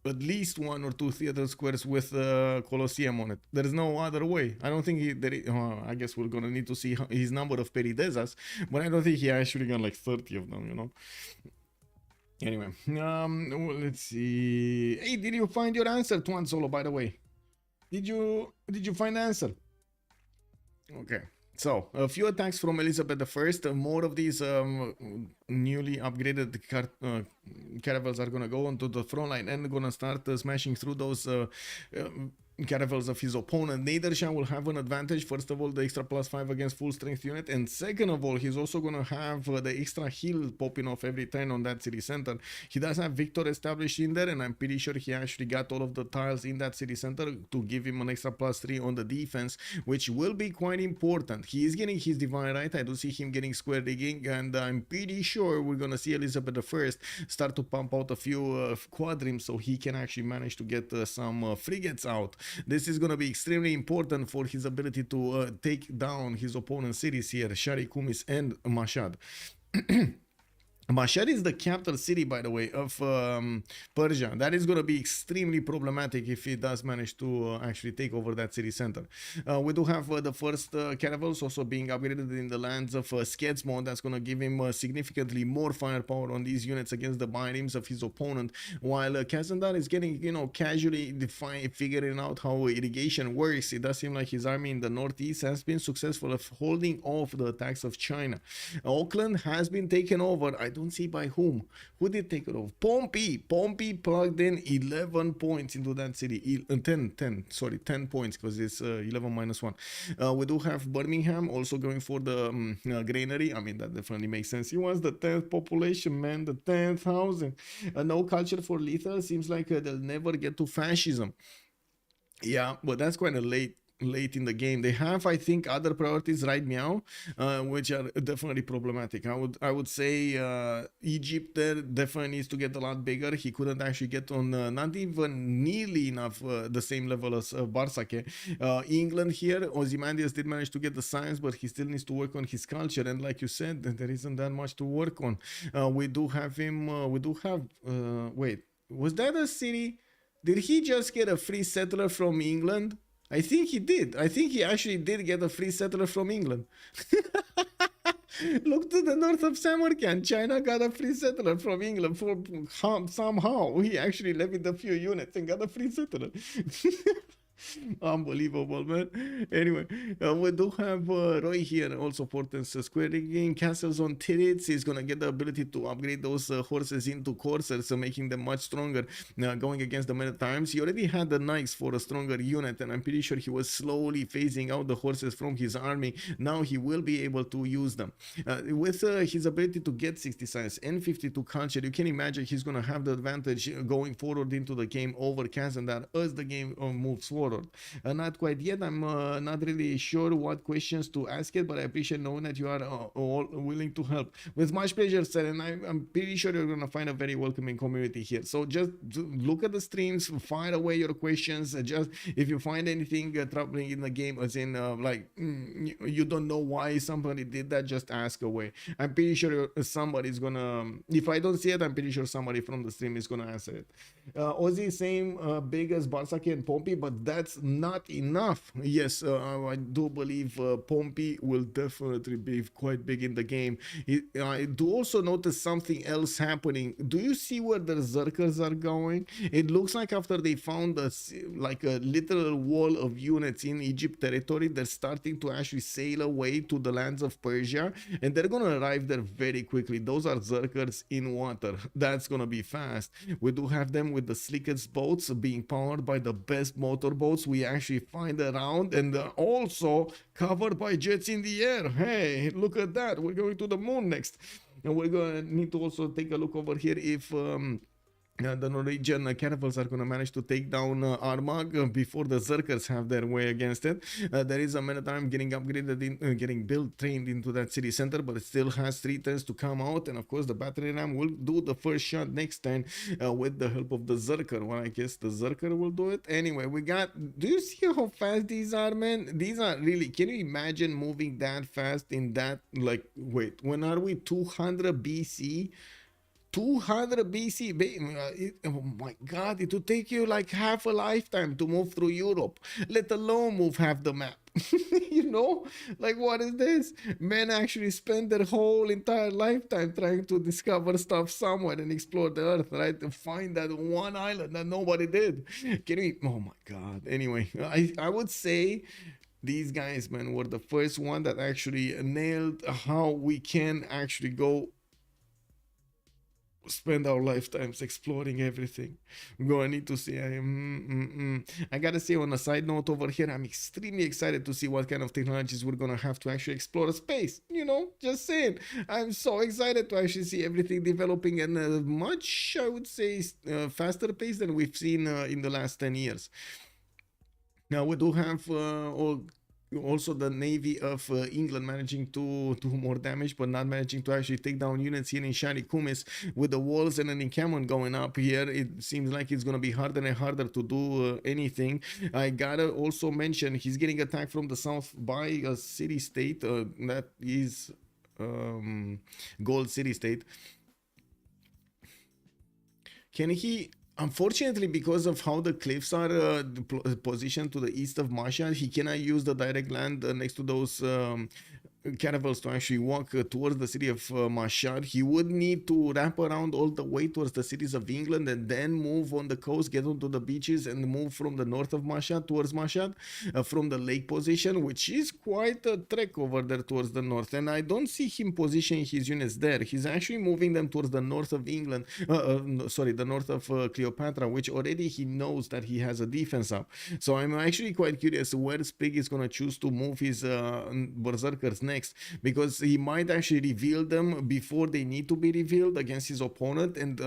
S1: at least 1 or 2 theater squares with Colosseum on it. There's no other way. I don't think I guess we're gonna need to see his number of Peridesas, but I don't think he actually got like 30 of them, you know. Anyway, let's see. Hey, did you find your answer, Tuan Solo, by the way? Did you find the answer? Okay. So, a few attacks from Elizabeth I. More of these newly upgraded caravels are gonna go onto the front line and gonna start smashing through those caravels of his opponent. Nader Shah will have an advantage. First of all, the extra +5 against full strength unit, and second of all, he's also gonna have the extra heal popping off every turn on that city center. He does have Victor established in there, and I'm pretty sure he actually got all of the tiles in that city center to give him an extra +3 on the defense, which will be quite important. He is getting his divine right. I do see him getting square digging, and I'm pretty sure we're gonna see Elizabeth I start to pump out a few quadrims so he can actually manage to get some frigates out. This is going to be extremely important for his ability to take down his opponent's cities here, Shari, Kumis, and Mashhad. Mashhad is the capital city, by the way, of Persia. That is going to be extremely problematic if he does manage to actually take over that city center. We do have the first caravels also being upgraded in the lands of Skedzmon. That's going to give him significantly more firepower on these units against the biomes of his opponent, while Kazandar is getting, you know, casually figuring out how irrigation works. It does seem like his army in the northeast has been successful of holding off the attacks of China. Auckland has been taken over. I don't see by whom. Who did take it off? Pompey plugged in 11 points into that city. 10 points, because it's 11 -1. We do have Birmingham also going for the granary. I mean, that definitely makes sense. He wants the 10th population, man, the 10th housing. No culture for lethal. Seems like they'll never get to fascism. Yeah, but that's quite a late in the game. They have, I think, other priorities right now, which are definitely problematic. I would say Egypt there definitely needs to get a lot bigger. He couldn't actually get on not even nearly enough the same level as Bartsake. England here, Ozymandias did manage to get the science, but he still needs to work on his culture, and like you said, there isn't that much to work on. We do have him, wait, was that a city? Did he just get a free settler from England? I think he did. I think he actually did get a free settler from England. Look to the north of Samarkand. China got a free settler from England for somehow. He actually levied a few units and got a free settler. Unbelievable, man. Anyway, we do have Roy here also Portent's square digging castles on Titiits. He's gonna get the ability to upgrade those horses into coursers, so making them much stronger going against the many times. He already had the knights for a stronger unit, and I'm pretty sure he was slowly phasing out the horses from his army. Now he will be able to use them with his ability to get 60 science and 52 culture. You can imagine he's gonna have the advantage going forward into the game over Kazandar as the game moves forward. forward. Not quite yet. I'm not really sure what questions to ask it, but I appreciate knowing that you are all willing to help. With much pleasure, sir, and I'm pretty sure you're gonna find a very welcoming community here. So just look at the streams, fire away your questions. Just if you find anything troubling in the game, as in you don't know why somebody did that, just ask away. I'm pretty sure somebody's gonna. If I don't see it, I'm pretty sure somebody from the stream is gonna answer it. Ozzy, same big as Bartsake and Pompey, but that's not enough. Yes, I do believe Pompey will definitely be quite big in the game. I do also notice something else happening. Do you see where the Zerkers are going? It looks like after they found a literal wall of units in Egypt territory, they're starting to actually sail away to the lands of Persia, and they're gonna arrive there very quickly. Those are Zerkers in water. That's gonna be fast. We do have them with the slickest boats being powered by the best motorboats we actually find around, and also covered by jets in the air. Hey, look at that. We're going to the moon next. And we're going to need to also take a look over here if the Norwegian caravels are going to manage to take down Armagh before the Zerkers have their way against it. There is a Minotaur getting upgraded, getting built, trained into that city center, but it still has 3 turns to come out. And of course, the battery ram will do the first shot next turn with the help of the Zerker. Well, I guess the Zerker will do it. Anyway, we got. Do you see how fast these are, man? These are really. Can you imagine moving that fast in that? Like, wait, when are we? 200 BC? 200 BC, oh my god, it would take you like half a lifetime to move through Europe, let alone move half the map. You know, like, what is this? Men actually spend their whole entire lifetime trying to discover stuff somewhere and explore the earth, right? To find that one island that nobody did. Can we? Oh my god. Anyway, I would say these guys, man, were the first one that actually nailed how we can actually go spend our lifetimes exploring everything. I'm gonna need to see. I gotta say, on a side note over here, I'm extremely excited to see what kind of technologies we're gonna have to actually explore space. You know, just saying. I'm so excited to actually see everything developing in a much, I would say, faster pace than we've seen in the last 10 years. Now we do have also the Navy of England managing to do more damage, but not managing to actually take down units here in Shari Kumis. With the walls and an encampment going up here, it seems like it's going to be harder and harder to do anything. I gotta also mention he's getting attacked from the south by a city-state that is Gold City-State. Can he... Unfortunately, because of how the cliffs are positioned to the east of Mashhad, he cannot use the direct land next to those caravels to actually walk towards the city of Mashhad. He would need to wrap around all the way towards the cities of England and then move on the coast, get onto the beaches, and move from the north of Mashhad towards Mashhad from the lake position, which is quite a trek over there towards the north. And I don't see him positioning his units there. He's actually moving them towards the north of England, the north of Cleopatra, which already he knows that he has a defense up. So I'm actually quite curious where Sprig is going to choose to move his berserkers next, because he might actually reveal them before they need to be revealed against his opponent, and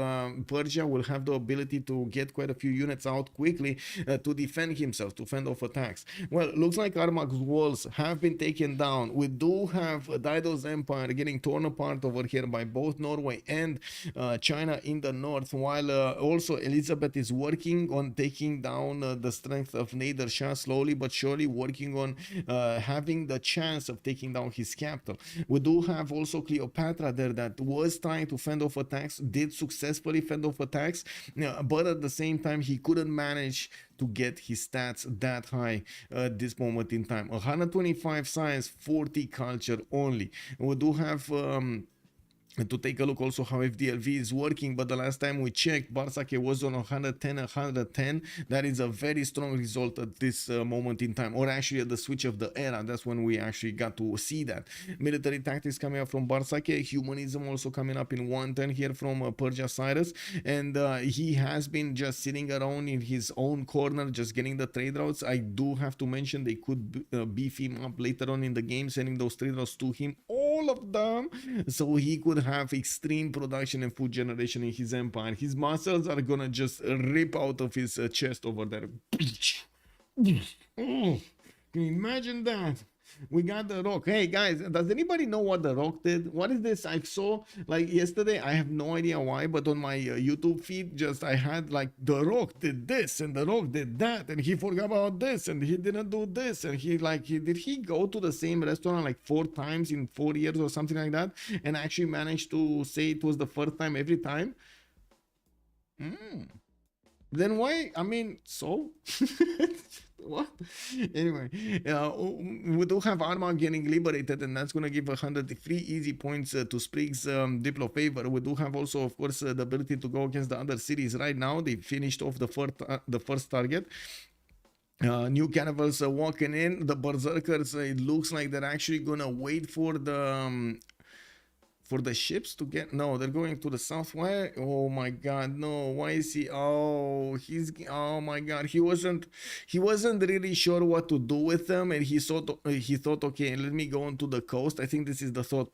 S1: Persia will have the ability to get quite a few units out quickly to defend himself, to fend off attacks. Well, looks like Armagh's walls have been taken down. We do have Dido's empire getting torn apart over here by both Norway and China in the north, while also Elizabeth is working on taking down the strength of Nader Shah, slowly but surely working on having the chance of taking down his capital. We do have also Cleopatra there that was trying to fend off attacks, did successfully fend off attacks, but at the same time he couldn't manage to get his stats that high at this moment in time. 125 science, 40 culture only. We do have to take a look also how FDLV is working, but the last time we checked, Bartsake was on 110. That is a very strong result at this moment in time, or actually at the switch of the era. That's when we actually got to see that. Military tactics coming up from Bartsake, humanism also coming up in 110 here from Persia Cyrus, and he has been just sitting around in his own corner, just getting the trade routes. I do have to mention they could beef him up later on in the game, sending those trade routes to him, all of them, so he could have extreme production and food generation in his empire. His muscles are gonna just rip out of his chest over there. Oh, can you imagine that? We got the rock. Hey guys, does anybody know what the rock did? What is this? I saw like yesterday. I have no idea why, but on my YouTube feed, just I had like the rock did this and the rock did that, and he forgot about this and he didn't do this, and did he go to the same restaurant like 4 times in 4 years or something like that, and actually managed to say it was the first time every time? Mm. Then why? I mean, so what? Anyway, we do have Arma getting liberated, and that's gonna give 103 easy points to Sprig's Diplo favor. We do have also, of course, the ability to go against the other cities. Right now, they finished off the first target. New cannibals walking in. The berserkers. It looks like they're actually gonna wait for the ships to get. No, they're going to the south. Why? Oh my god, no. Why is he? Oh, oh my god, he wasn't really sure what to do with them, and he thought, okay, let me go onto the coast. I think this is the thought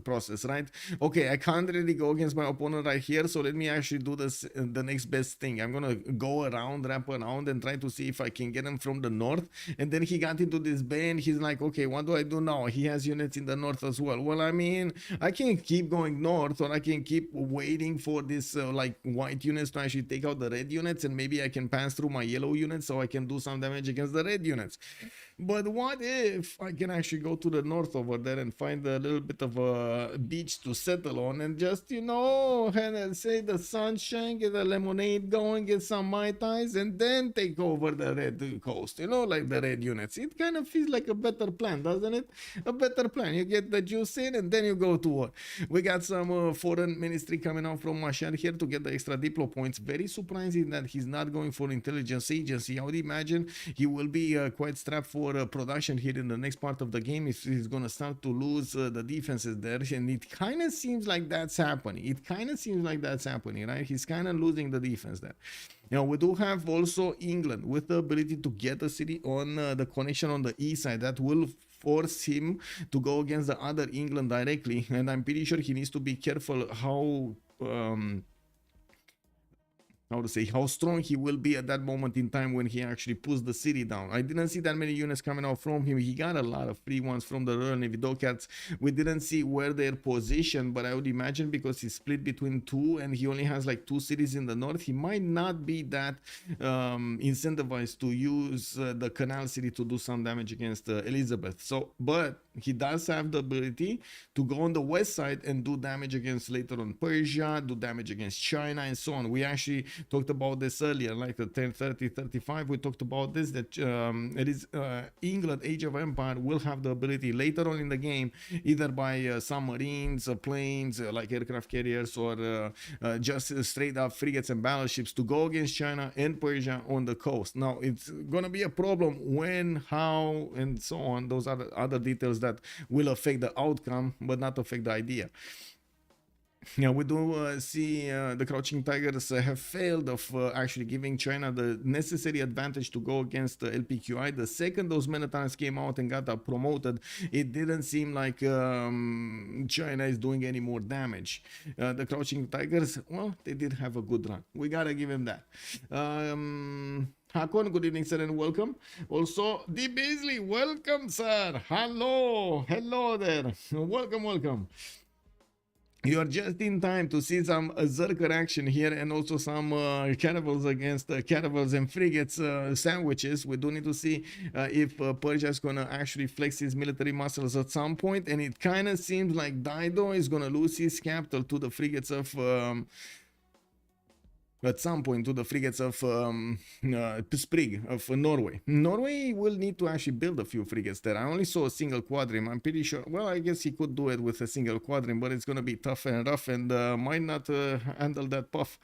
S1: process, right? Okay, I can't really go against my opponent right here, so let me actually do this, the next best thing. I'm gonna go around, wrap around, and try to see if I can get him from the north. And then he got into this bay, and he's like, okay, what do I do now? He has units in the north as well. Well, I mean, I can keep going north, or I can keep waiting for this like white units to actually take out the red units, and maybe I can pass through my yellow units so I can do some damage against the red units. But what if I can actually go to the north over there and find a little bit of a beach to settle on, and just, you know, and say the sunshine, get a lemonade going, get some Mai Tais, and then take over the red coast, you know, like the red units. It kind of feels like a better plan, doesn't it? A better plan. You get the juice in, and then you go to war. We got some foreign ministry coming out from Mashar here to get the extra Diplo points. Very surprising that he's not going for intelligence agency. I would imagine he will be quite strapped for production here in the next part of the game if he's going to start to lose the defenses there. And it kind of seems like that's happening. Right? He's kind of losing the defense there. Now, we do have also England with the ability to get a city on the connection on the east side. That will force him to go against the other England directly, and I'm pretty sure he needs to be careful how strong he will be at that moment in time when he actually puts the city down. I didn't see that many units coming out from him. He got a lot of free ones from the Royal Navy Dockyards. We didn't see where they're positioned, but I would imagine because he's split between two and he only has like 2 cities in the north, he might not be that incentivized to use the Canal City to do some damage against Elizabeth. So, but he does have the ability to go on the west side and do damage against later on Persia, do damage against China, and so on. We actually talked about this earlier, like the 1030-35. We talked about this, that it is England Age of Empire will have the ability later on in the game, either by submarines, planes, like aircraft carriers, or just straight up frigates and battleships to go against China and Persia on the coast. Now, it's gonna be a problem when, how, and so on. Those are the other details that will affect the outcome, but not affect the idea. Yeah, we do see the Crouching Tigers have failed of actually giving China the necessary advantage to go against the LPQI. The second those Menatans came out and got promoted, it didn't seem like China is doing any more damage. The Crouching Tigers, well, they did have a good run. We gotta give him that. Hakon, good evening, sir, and welcome. Also, D. Beasley, welcome, sir. Hello there. Welcome. You are just in time to see some Zerker action here, and also some caravels against caravels and frigates sandwiches. We do need to see if Persia is going to actually flex his military muscles at some point, and it kind of seems like Dido is going to lose his capital to the frigates of at some point to the frigates of Sprig of Norway. Norway will need to actually build a few frigates there. I only saw a single quadrim. I'm pretty sure, well, I guess he could do it with a single quadrim, but it's going to be tough and rough, and might not handle that puff.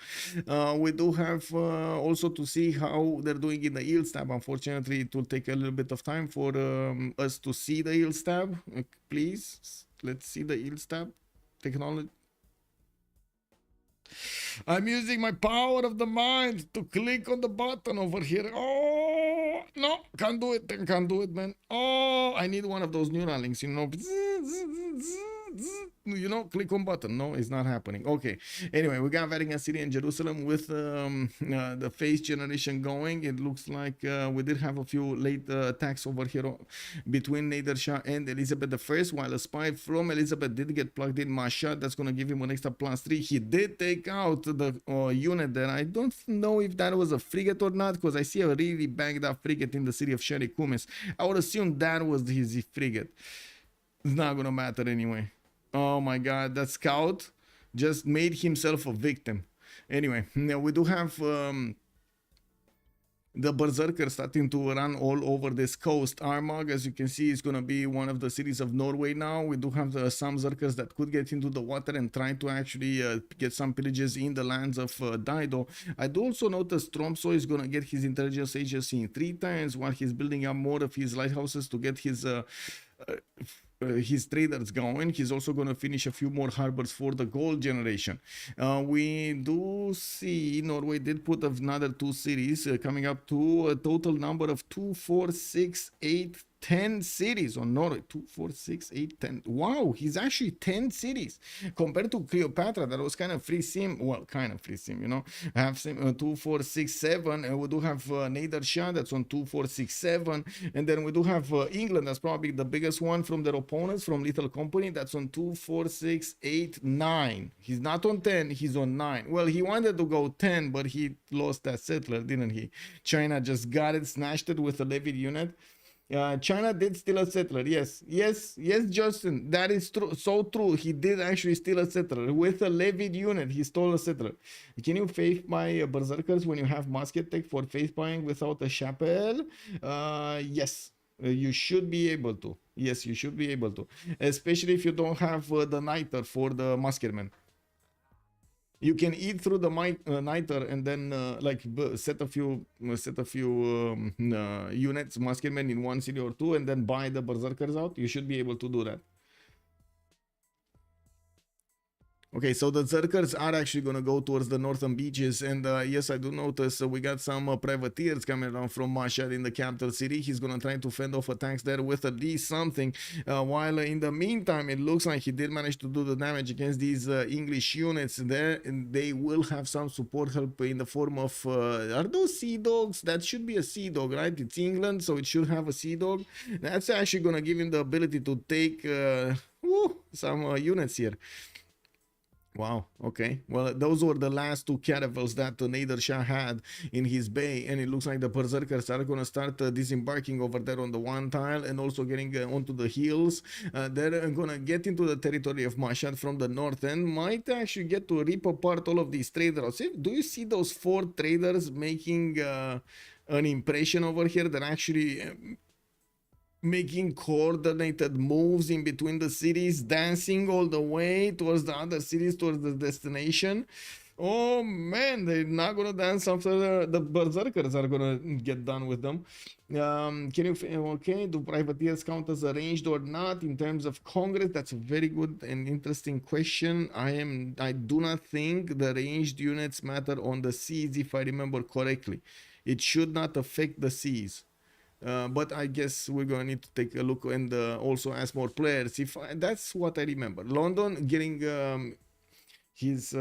S1: We do have also to see how they're doing in the yield stab. Unfortunately, it will take a little bit of time for us to see the yield stab. Please, let's see the yield stab technology. I'm using my power of the mind to click on the button over here. Oh, no, can't do it, man. Oh, I need one of those neural links, you know. you know, click on button. No, it's not happening. Okay. Anyway, we got Vatican City and Jerusalem with the face generation going. It looks like we did have a few late attacks over here between Nader Shah and Elizabeth I, while a spy from Elizabeth did get plugged in Mashhad. That's going to give him an extra +3. He did take out the unit there. I don't know if that was a frigate or not, because I see a really banged up frigate in the city of Sherry Kumis. I would assume that was his frigate. It's not going to matter anyway. Oh my god, that scout just made himself a victim. Anyway, now we do have the Berserker starting to run all over this coast. Armagh, as you can see, is going to be one of the cities of Norway now. We do have some Zerkers that could get into the water and try to actually get some pillages in the lands of Dido. I do also notice Tromsø is going to get his intelligence agency in 3 times while he's building up more of his lighthouses to get his traders going. He's also going to finish a few more harbors for the gold generation. We do see Norway did put another 2 cities coming up to a total number of 2, 4, 6, 8, 10 cities on Norway. 2, 4, 6, 8, 10. Wow, he's actually 10 cities compared to Cleopatra. That was kind of free sim. Well, kind of free sim, you know. I have 2, 4, 6, 7. And we do have Nader Shah, that's on 2, 4, 6, 7. And then we do have England, that's probably the biggest one from their opponents, from Little Company. That's on 2, 4, 6, 8, 9. He's not on 10, he's on 9. Well, he wanted to go 10, but he lost that settler, didn't he? China just got it, snatched it with a levied unit. China did steal a settler. Yes, Justin, that is true. So true. He did actually steal a settler with a levied unit. He stole a settler. Can you faith buy berserkers when you have musket tech for faith buying without a chapel? Yes. You should be able to. Yes, you should be able to, especially if you don't have the niter for the musketman. You can eat through the niter and then like set a few units, musketmen in 1 city or 2, and then buy the berserkers out. You should be able to do that. Okay, so the Zerkers are actually going to go towards the northern beaches, and yes, I do notice we got some privateers coming around from Mashhad in the capital city. He's going to try to fend off attacks there with at least something, while in the meantime, it looks like he did manage to do the damage against these English units there, and they will have some support help in the form of, are those sea dogs? That should be a sea dog, right? It's England, so it should have a sea dog. That's actually going to give him the ability to take some units here. Wow, okay. Well, those were the last 2 caravels that Nader Shah had in his bay, and it looks like the berserkers are going to start disembarking over there on the 1 tile and also getting onto the hills. They're going to get into the territory of Mashhad from the north end, might actually get to rip apart all of these traders. Do you see those 4 traders making an impression over here? They're actually making coordinated moves in between the cities, dancing all the way towards the other cities, towards the destination. Oh man, they're not gonna dance after the berserkers are gonna get done with them. Do privateers count as arranged or not in terms of Congress? That's a very good and interesting question. I do not think the ranged units matter on the seas, if I remember correctly. It should not affect the seas. But I guess we're gonna need to take a look and also ask more players. That's what I remember. London getting his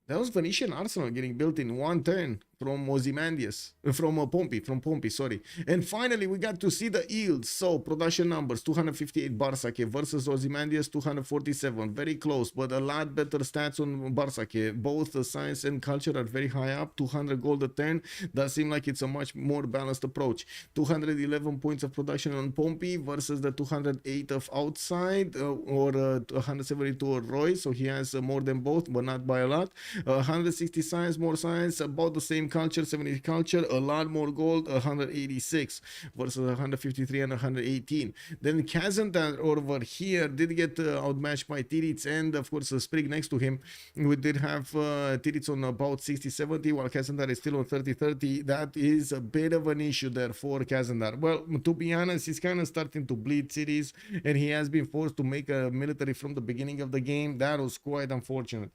S1: that was Venetian Arsenal getting built in 1 turn from Ozymandias, from Pompey, sorry. And finally, we got to see the yields. So, production numbers, 258 Bartsake versus Ozymandias, 247. Very close, but a lot better stats on Bartsake. Both the science and culture are very high up, 200 gold a turn. Does seem like it's a much more balanced approach. 211 points of production on Pompey versus the 208 of outside, or 172 of Roy. So, he has more than both, but not by a lot. 160 science, more science, about the same culture, 70 culture, a lot more gold, 186 versus 153 and 118. Then Kazandar over here did get outmatched by Titiits and of course Sprig next to him. We did have Titiits on about 60-70 while Kazandar is still on 30-30. That is a bit of an issue there for Kazandar. Well, to be honest, he's kind of starting to bleed cities and he has been forced to make a military from the beginning of the game. That was quite unfortunate.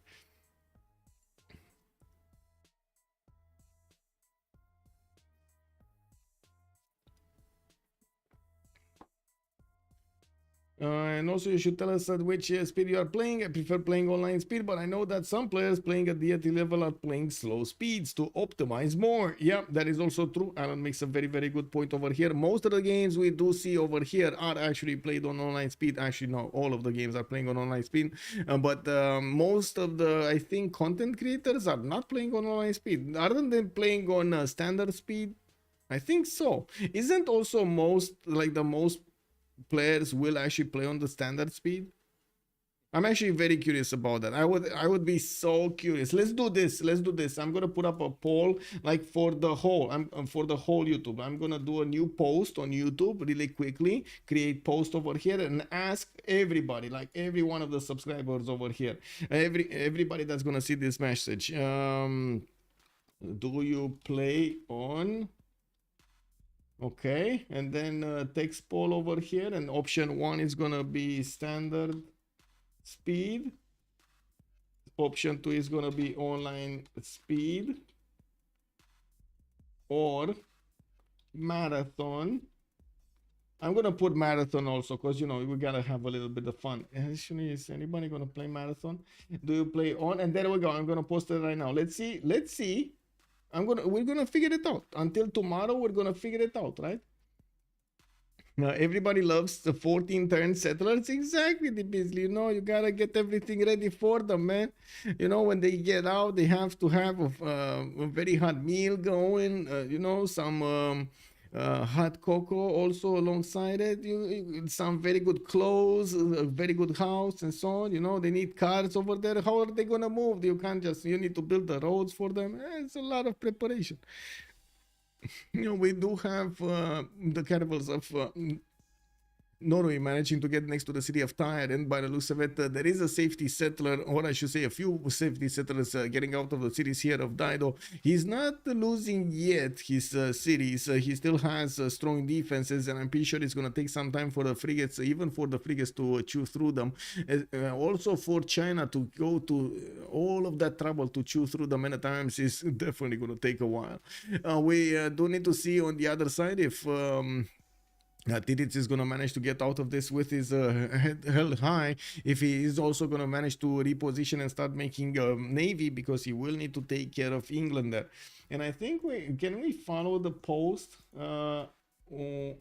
S1: And also you should tell us at which speed you are playing. I prefer playing online speed, but I know that some players playing at deity level are playing slow speeds to optimize more. Yeah, that is also true. Alan makes a very good point over here. Most of the games we do see over here are actually played on online speed. Actually, no, all of the games are playing on online speed, but most of the, I think, content creators are not playing on online speed. Aren't they playing on standard speed? I think so. Isn't also most, like the most players will actually play on the standard speed? I'm actually very curious about that. I would be so curious. Let's do this. Let's do this. I'm gonna put up a poll like for the whole. For the whole YouTube. I'm gonna do a new post on YouTube really quickly. Create post over here and ask everybody, like every one of the subscribers over here, everybody that's gonna see this message. Do you play on? Okay, and then text poll over here, and option 1 is gonna be standard speed. Option 2 is gonna be online speed or marathon. I'm gonna put marathon also because, you know, we gotta have a little bit of fun. Actually, is anybody gonna play marathon? Do you play on? And there we go. I'm gonna post it right now. Let's see. Let's see. We're gonna figure it out. Until tomorrow, we're gonna figure it out, right? Now everybody loves the 14 turn settlers. Exactly, the Beasley. You know, you gotta get everything ready for them, man. You know, when they get out, they have to have a very hot meal going. You know, some hot cocoa also alongside it. Some very good clothes, a very good house, and so on. You know, they need cars over there. How are they gonna move? You can't just. You need to build the roads for them. It's a lot of preparation. You know, we do have the caravels of Norway managing to get next to the city of Tyre, and by the looks of it, there is a safety settler, or I should say a few safety settlers getting out of the cities here of Dido. He's not losing yet his cities. He still has strong defenses, and I'm pretty sure it's going to take some time for the frigates, even for the frigates to chew through them. Also for China to go to all of that trouble to chew through them many times is definitely going to take a while. We do need to see on the other side if Titiits is going to manage to get out of this with his head held high, if he is also going to manage to reposition and start making navy, because he will need to take care of England there. And I think can we follow the post? I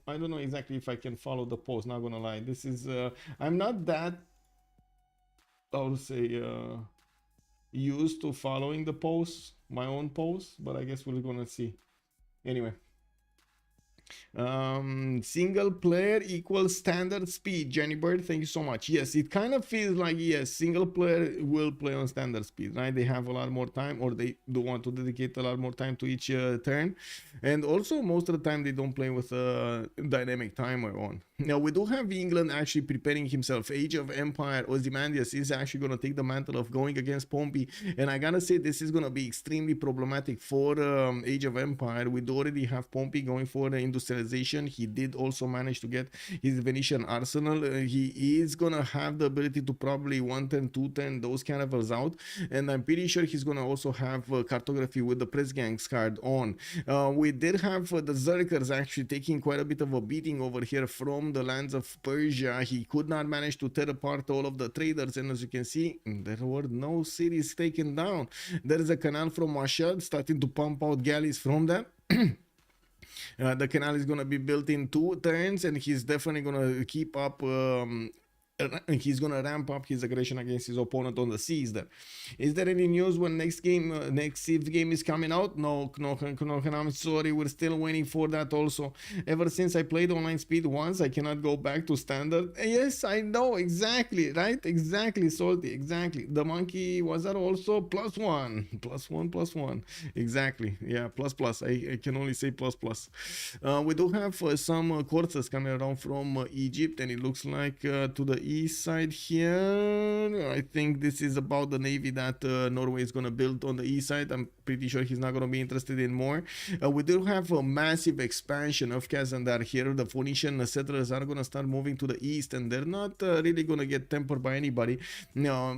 S1: don't know exactly if I can follow the post, not gonna lie. This is I'm not that, I would say, used to following the posts, my own posts, but I guess we're gonna see. Anyway, single player equals standard speed. Jenny Bird, thank you so much. Yes, it kind of feels like, yes, single player will play on standard speed, right? They have a lot more time, or they do want to dedicate a lot more time to each turn, and also most of the time they don't play with a dynamic timer on. Now we do have England actually preparing himself. Age of Empire, Ozymandias is actually going to take the mantle of going against Pompey, and I gotta say this is going to be extremely problematic for Age of Empire. We do already have Pompey going for the industrialization. He did also manage to get his Venetian arsenal. He is going to have the ability to probably 110, 210 those caravels out, and I'm pretty sure he's going to also have cartography with the press gangs card on. We did have the Zerkers actually taking quite a bit of a beating over here from the lands of Persia. He could not manage to tear apart all of the traders, and as you can see, there were no cities taken down. There is a canal from Mashhad starting to pump out galleys from that. The canal is going to be built in 2 turns, and he's definitely going to keep up. He's gonna ramp up his aggression against his opponent on the seas there. Is there any news when next Civ game is coming out? No, I'm sorry, we're still waiting for that also. Ever since I played online speed once, I cannot go back to standard. Yes, I know, exactly, right? Exactly, Salty, exactly. The monkey was that also +1, +1. Exactly, yeah, plus. I can only say plus. We do have some courses coming around from Egypt, and it looks like to the east side here. I think this is about the navy that Norway is gonna build on the east side. I'm pretty sure he's not gonna be interested in more. We do have a massive expansion of Kazandar here. The Phoenician settlers are gonna start moving to the east, and they're not really gonna get tempered by anybody,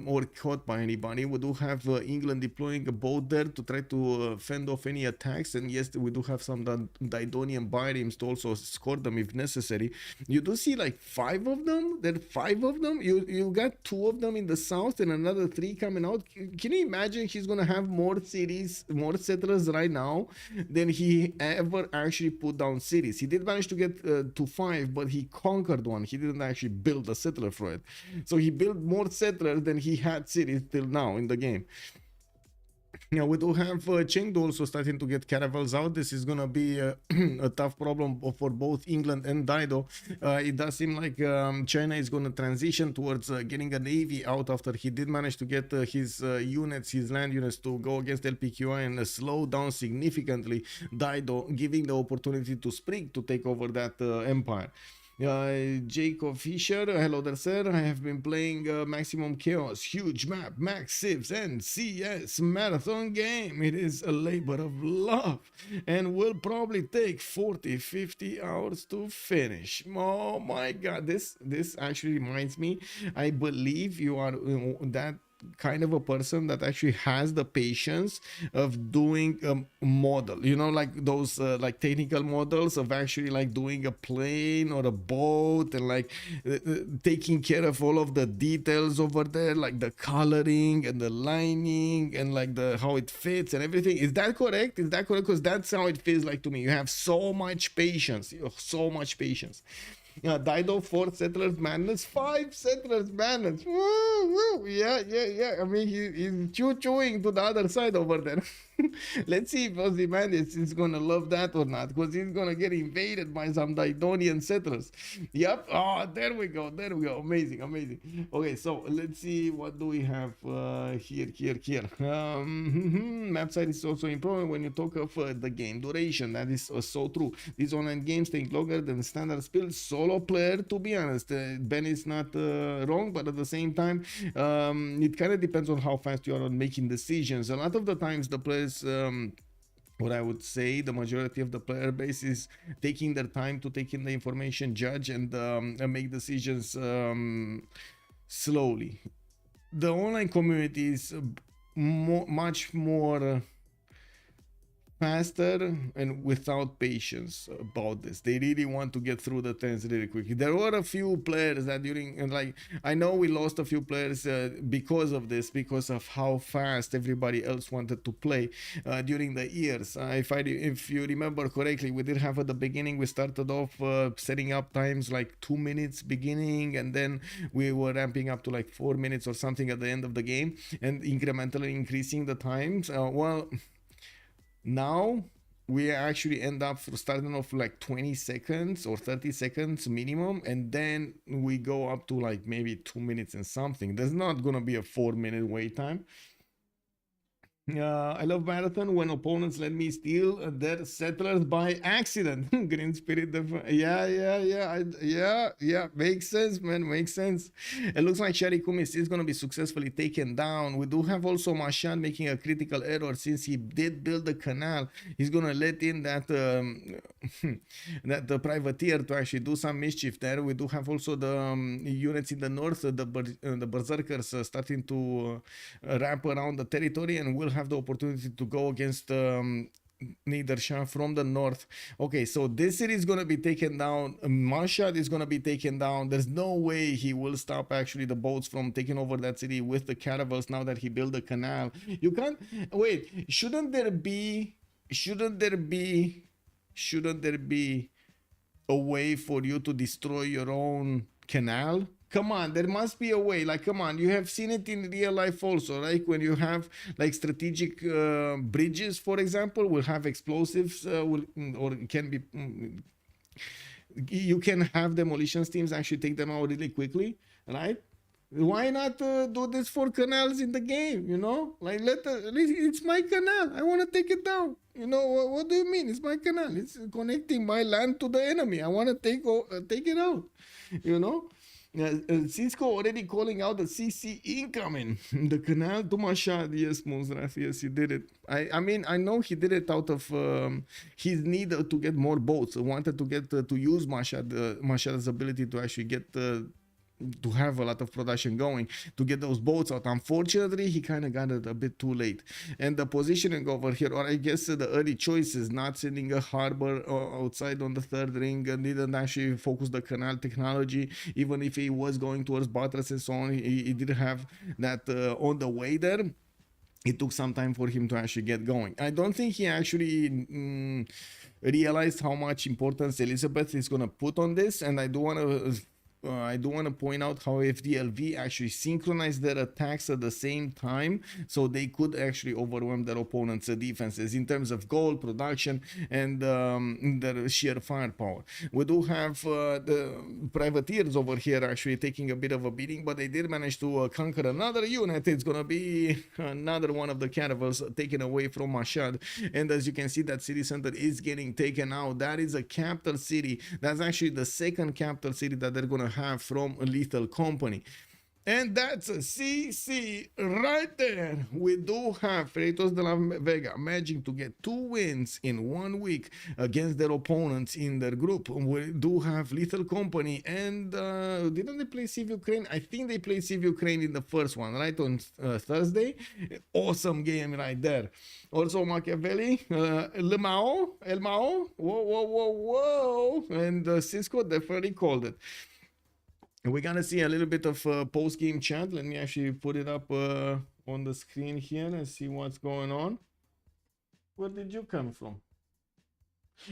S1: or caught by anybody. We do have England deploying a boat there to try to fend off any attacks, and yes, we do have some Didonian biremes to also escort them if necessary. You do see like 5 of them. There are 5 of them. You got 2 of them in the south and another 3 coming out. Can you imagine he's gonna have more cities, more settlers right now than he ever actually put down cities? He did manage to get to 5, but he conquered one. He didn't actually build a settler for it. So he built more settlers than he had cities till now in the game. Now we do have Chengdu also starting to get caravels out. This is gonna be a tough problem for both England and Dido. It does seem like China is gonna transition towards getting a navy out after he did manage to get his units, his land units, to go against LPQI and slow down significantly Dido, giving the opportunity to Sprig to take over that empire. Jacob Fisher, hello there sir, I have been playing Maximum Chaos, huge map, max Civ6 and CS marathon game. It is a labor of love and will probably take 40-50 hours to finish. Oh my god, this actually reminds me, I believe you are that kind of a person that actually has the patience of doing a model, you know, like those like technical models of actually like doing a plane or a boat, and like taking care of all of the details over there, like the coloring and the lining and like the how it fits and everything. Is that correct? Is that correct? Because that's how it feels like to me. You have so much patience. You have so much patience. Dido 4 settlers madness, 5 settlers madness. Woo, woo. Yeah. I mean, he's chewing to the other side over there. Let's see if Ozymandias is gonna love that or not, because he's gonna get invaded by some Didonian settlers. Yep. Oh, there we go. Amazing. Okay, so let's see, what do we have here. Map size is also important when you talk of the game duration. That is so true. These online games take longer than standard spell solo player, to be honest. Ben is not wrong, but at the same time, it kind of depends on how fast you are on making decisions. A lot of the times the players, what I would say, the majority of the player base is taking their time to take in the information, judge, and make decisions slowly. The online community is much more faster and without patience about this. They really want to get through the turns really quickly. There were a few players that during, and like, I know we lost a few players because of this, because of how fast everybody else wanted to play during the years. If you remember correctly, we did have at the beginning, we started off setting up times like 2 minutes beginning, and then we were ramping up to like 4 minutes or something at the end of the game, and incrementally increasing the times. Now we actually end up starting off like 20 seconds or 30 seconds minimum, and then we go up to like maybe 2 minutes and something. There's not gonna be a 4-minute wait time. I love marathon when opponents let me steal their settlers by accident. Green spirit. Yeah. Makes sense, man. Makes sense. It looks like Shari Kumis is going to be successfully taken down. We do have also Mashan making a critical error, since he did build the canal. He's going to let in that the privateer to actually do some mischief there. We do have also the units in the north, the berserkers starting to wrap around the territory, and we'll have the opportunity to go against Nader Shah from the north. Okay, so this city is going to be taken down. Mashhad is going to be taken down. There's no way he will stop actually the boats from taking over that city with the caravels now that he built the canal. You can't wait. Shouldn't there be a way for you to destroy your own canal? Come on, there must be a way. Like, come on, you have seen it in real life also, right? When you have like strategic bridges, for example, will have explosives, or can be. You can have demolition teams actually take them out really quickly, right? Why not do this for canals in the game? You know, like it's my canal. I want to take it down. You know, what do you mean? It's my canal. It's connecting my land to the enemy. I want to take it out. You know. Cisco already calling out the CC incoming. The canal to Mashhad, yes, Mozraf, yes, he did it. I mean, I know he did it out of his need to get more boats. Wanted to get to use Mashhad's ability to actually get to have a lot of production going to get those boats out. Unfortunately, he kind of got it a bit too late. And the positioning over here, or I guess the early choices, not sending a harbor outside on the third ring, didn't actually focus the canal technology. Even if he was going towards Batras and so on, he didn't have that on the way there. It took some time for him to actually get going. I don't think he actually realized how much importance Elizabeth is going to put on this, and I do want to point out how FDLV actually synchronized their attacks at the same time, so they could actually overwhelm their opponent's defenses in terms of gold production and their sheer firepower. We do have the privateers over here actually taking a bit of a beating, but they did manage to conquer another unit. It's gonna be another one of the caravels taken away from Mashhad, and as you can see, that city center is getting taken out. That is a capital city. That's actually the second capital city that they're gonna have from a lethal company. And that's a CC right there. We do have Freritos de la Vega managing to get 2 wins in 1 week against their opponents in their group. We do have Lethal Company, and didn't they play Civ Ukraine? I think they played Civ Ukraine in the first one, right, on Thursday. Awesome game right there. Also Machiavelli, El Mao, whoa, and Cisco definitely called it. We're gonna see a little bit of post-game chat. Let me actually put it up on the screen here and see what's going on. Where did you come from?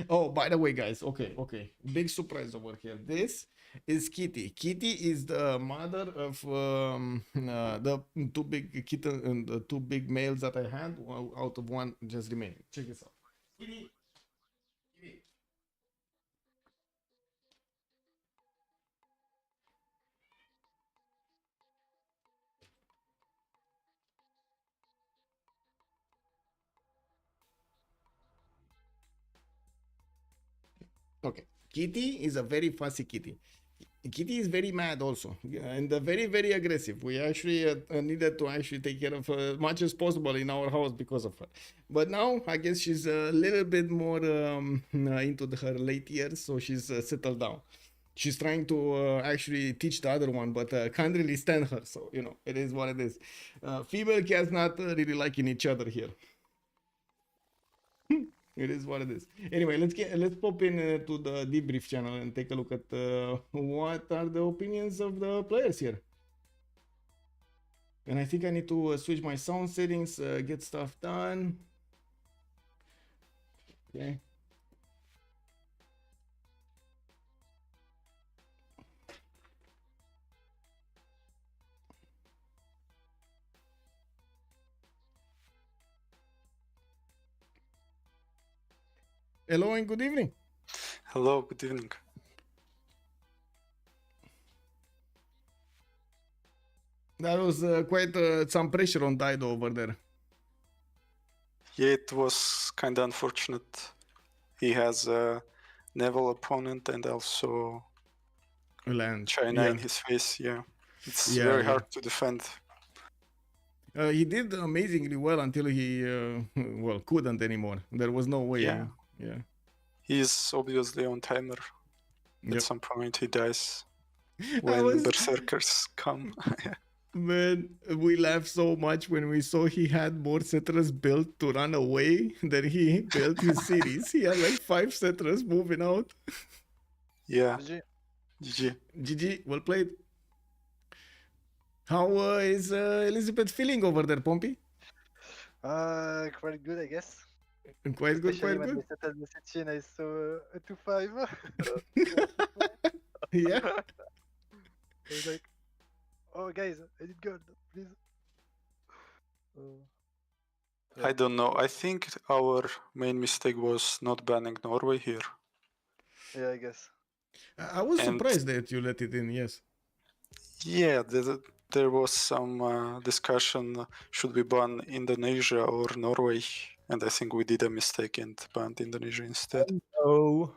S1: Oh, by the way, guys, okay, big surprise over here. This is Kitty. Kitty is the mother of the 2 big kitten and the 2 big males that I had. Out of 1 just remaining. Check this out. Kitty. Okay, Kitty is a very fussy kitty. Kitty is very mad also, and very aggressive. We actually needed to actually take care of her as much as possible in our house because of her. But now I guess she's a little bit more into her late years, so she's settled down. She's trying to actually teach the other one, but can't really stand her. So you know, it is what it is. Female cats not really liking each other here. It is what it is. Anyway, let's pop in to the debrief channel and take a look at what are the opinions of the players here. And I think I need to switch my sound settings, get stuff done. Okay. Hello and good evening.
S2: Hello, good evening.
S1: That was quite some pressure on Dido over there.
S2: Yeah, it was kind of unfortunate. He has a naval opponent and also
S1: Land.
S2: China
S1: Yeah.
S2: in his face. Yeah, it's
S1: Yeah,
S2: very
S1: yeah.
S2: hard to defend.
S1: He did amazingly well until he well couldn't anymore. There was no way.
S2: Yeah.
S1: Yeah.
S2: He's obviously on timer.
S1: Yep.
S2: At some point he dies
S1: I
S2: when
S1: was-
S2: berserkers come.
S1: Man, we laughed so much when we saw he had more settlers built to run away than he built his cities. He had like 5 settlers moving out.
S2: Yeah,
S3: GG.
S2: GG.
S1: GG, well played. How is Elizabeth feeling over there, Pompey?
S3: Quite good, I guess.
S1: Quite good,
S3: Especially
S1: quite
S3: when
S1: good.
S3: they settled the city and I saw a 2-5.
S1: Yeah.
S3: I was like, oh guys, I did good, please.
S2: I don't know. I think our main mistake was not banning Norway here.
S3: Yeah, I guess.
S1: I was
S2: And-
S1: surprised that you let it in, yes.
S2: Yeah, there was some discussion, should we ban Indonesia or Norway? And I think we did a mistake and banned Indonesia instead.
S1: Oh.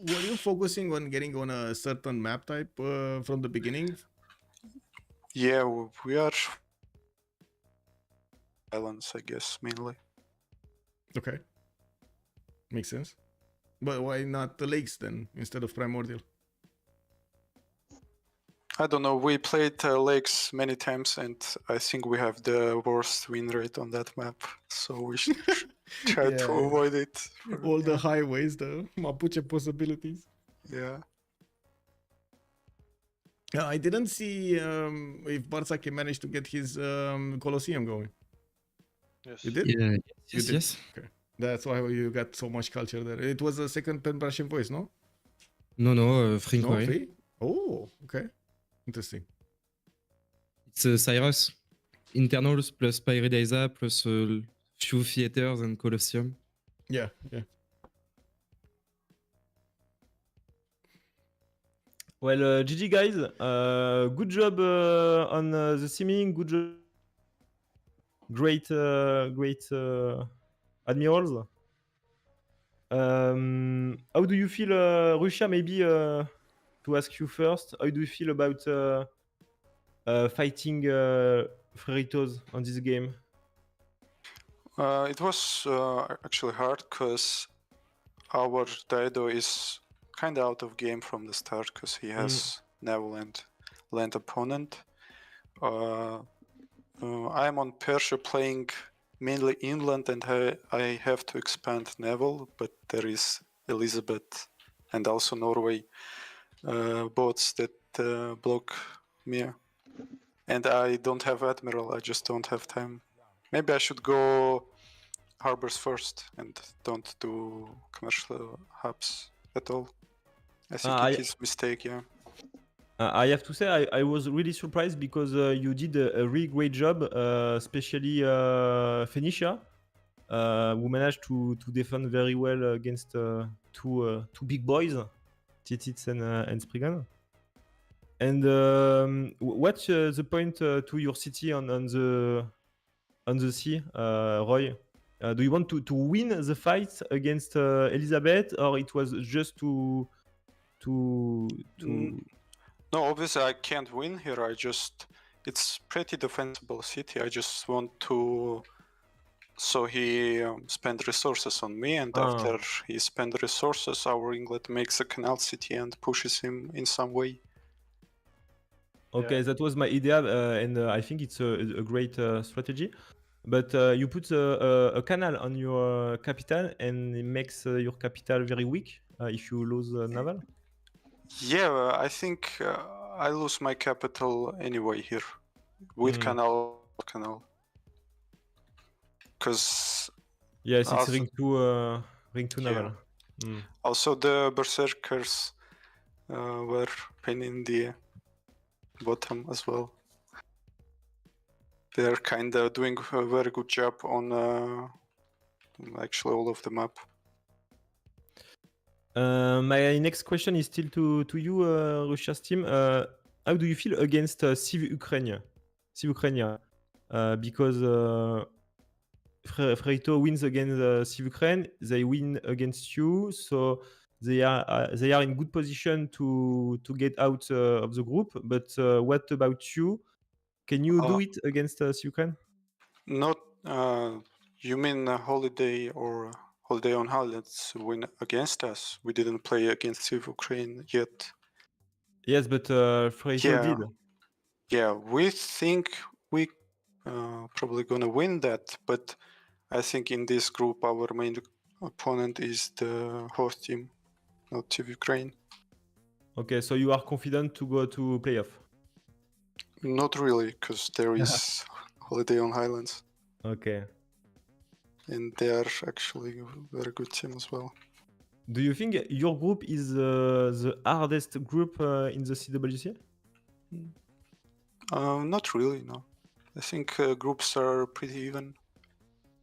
S1: were you focusing on getting on a certain map type from the beginning?
S2: Yeah, we are islands, I guess, mainly.
S1: Okay, makes sense. But why not the lakes then instead of primordial?
S2: I don't know. We played lakes many times, and I think we have the worst win rate on that map. So we should try to
S1: Yeah.
S2: avoid it.
S1: All the highways, the Mapuche possibilities.
S2: Yeah.
S1: I didn't see if Bartsake managed to get his Colosseum going.
S3: Yes.
S1: You did?
S4: Yeah,
S1: You
S4: yes,
S1: did.
S4: yes.
S1: Okay. That's why you got so much culture there. It was a second Persian voice, no?
S4: No, Free
S1: No,
S4: Inquiry.
S1: free? Oh, okay. Interesting.
S4: It's Cyrus. Internals plus Pyridaisa plus few theaters and Colosseum.
S1: Yeah, yeah.
S5: Well, GG guys. Good job on the simming. Good job. Great admirals. How do you feel, Russia? Maybe to ask you first. How do you feel about fighting Freritos on this game?
S2: It was actually hard because our Dido is kind of out of game from the start because he has naval and land opponent. I'm on Persia playing mainly inland, and I have to expand naval, but there is Elizabeth and also Norway boats that block me. And I don't have admiral, I just don't have time. Maybe I should go harbors first and don't do commercial hubs at all. I think it is a mistake, yeah.
S5: I have to say I was really surprised because you did a really great job, especially Phoenicia, who managed to defend very well against two big boys, Titiits and Sprig. And what's the point to your city on the sea, Roy? Do you want to win the fight against Elizabeth, or it was just to
S2: No, obviously I can't win here. It's pretty defensible city. I just want to. So he spent resources on me, and after he spent resources, our England makes a canal city and pushes him in some way.
S5: Okay, that was my idea, and I think it's a great strategy. But you put a canal on your capital, and it makes your capital very weak if you lose naval.
S2: Yeah, I think I lose my capital anyway here with canal. Because
S5: yes, it's ring to naval.
S2: Also, the berserkers were pain in the bottom as well. They're kind of doing a very good job on actually all of the map.
S5: My next question is still to you, Russia's team. How do you feel against Civ6? Because Frerito wins against Civ6, they win against you, so they are in good position to get out of the group. But what about you? Can you do it against Civ6?
S2: Not. You mean Holiday or Holiday on Highlands win against us? We didn't play against Civ6 yet.
S5: Yes, but Frerito did.
S2: Yeah, we think we probably gonna win that, but I think in this group our main opponent is the host team, not Civ6.
S5: Okay, so you are confident to go to playoff?
S2: Not really, because there is Holiday on Highlands.
S5: Okay.
S2: And they are actually a very good team as well.
S5: Do you think your group is the hardest group in the CWC?
S2: Not really, no. I think groups are pretty even.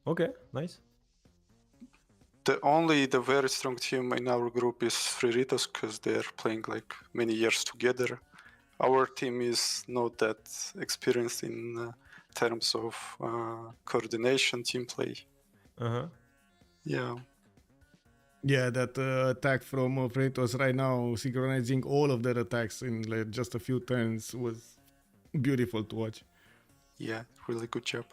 S5: Okay, nice.
S2: The very strong team in our group is Freritos, because they're playing like many years together. Our team is not that experienced in terms of coordination, team play.
S5: Uh-huh.
S2: Yeah.
S1: Yeah, that attack from Freritos right now, synchronizing all of their attacks in like, just a few turns was beautiful to watch.
S2: Yeah, really good job.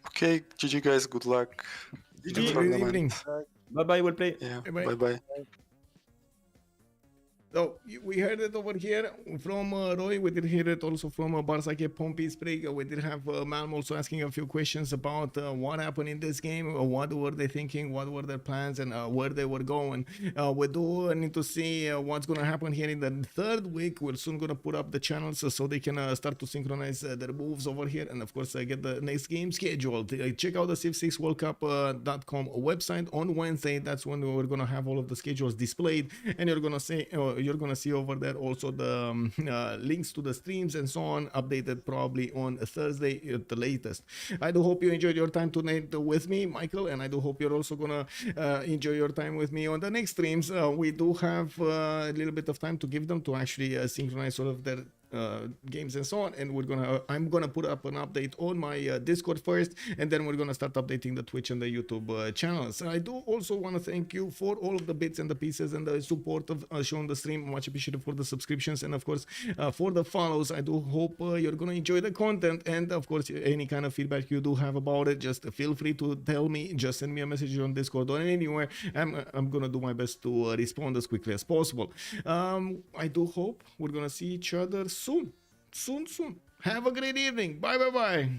S2: Okay, GG guys, good luck. in the
S5: GG.
S1: Good
S2: tournament.
S1: evening.
S5: Bye bye, well play.
S2: Yeah,
S1: Bye-bye.
S2: bye bye.
S1: So we heard it over here from Roy. We did hear it also from Bartsake, Pompi, Sprig. We did have Malm also asking a few questions about what happened in this game, what were they thinking, what were their plans, and where they were going. We do need to see what's going to happen here in the third week. We're soon going to put up the channels so they can start to synchronize their moves over here, and of course get the next game scheduled. Check out the Civ6 WorldCup.com website on Wednesday. That's when we're going to have all of the schedules displayed, and you're going to see over there also the links to the streams and so on, updated probably on Thursday at the latest. I do hope you enjoyed your time tonight with me, Michael, and I do hope you're also gonna enjoy your time with me on the next streams. We do have a little bit of time to give them to actually synchronize all of their games and so on, and I'm gonna put up an update on my Discord first, and then we're gonna start updating the Twitch and the YouTube channels. I do also want to thank you for all of the bits and the pieces and the support of showing the stream. Much appreciated for the subscriptions and of course for the follows. I do hope you're gonna enjoy the content, and of course any kind of feedback you do have about it, just feel free to tell me. Just send me a message on Discord or anywhere. I'm gonna do my best to respond as quickly as possible. I do hope we're gonna see each other soon. Have a great evening. Bye.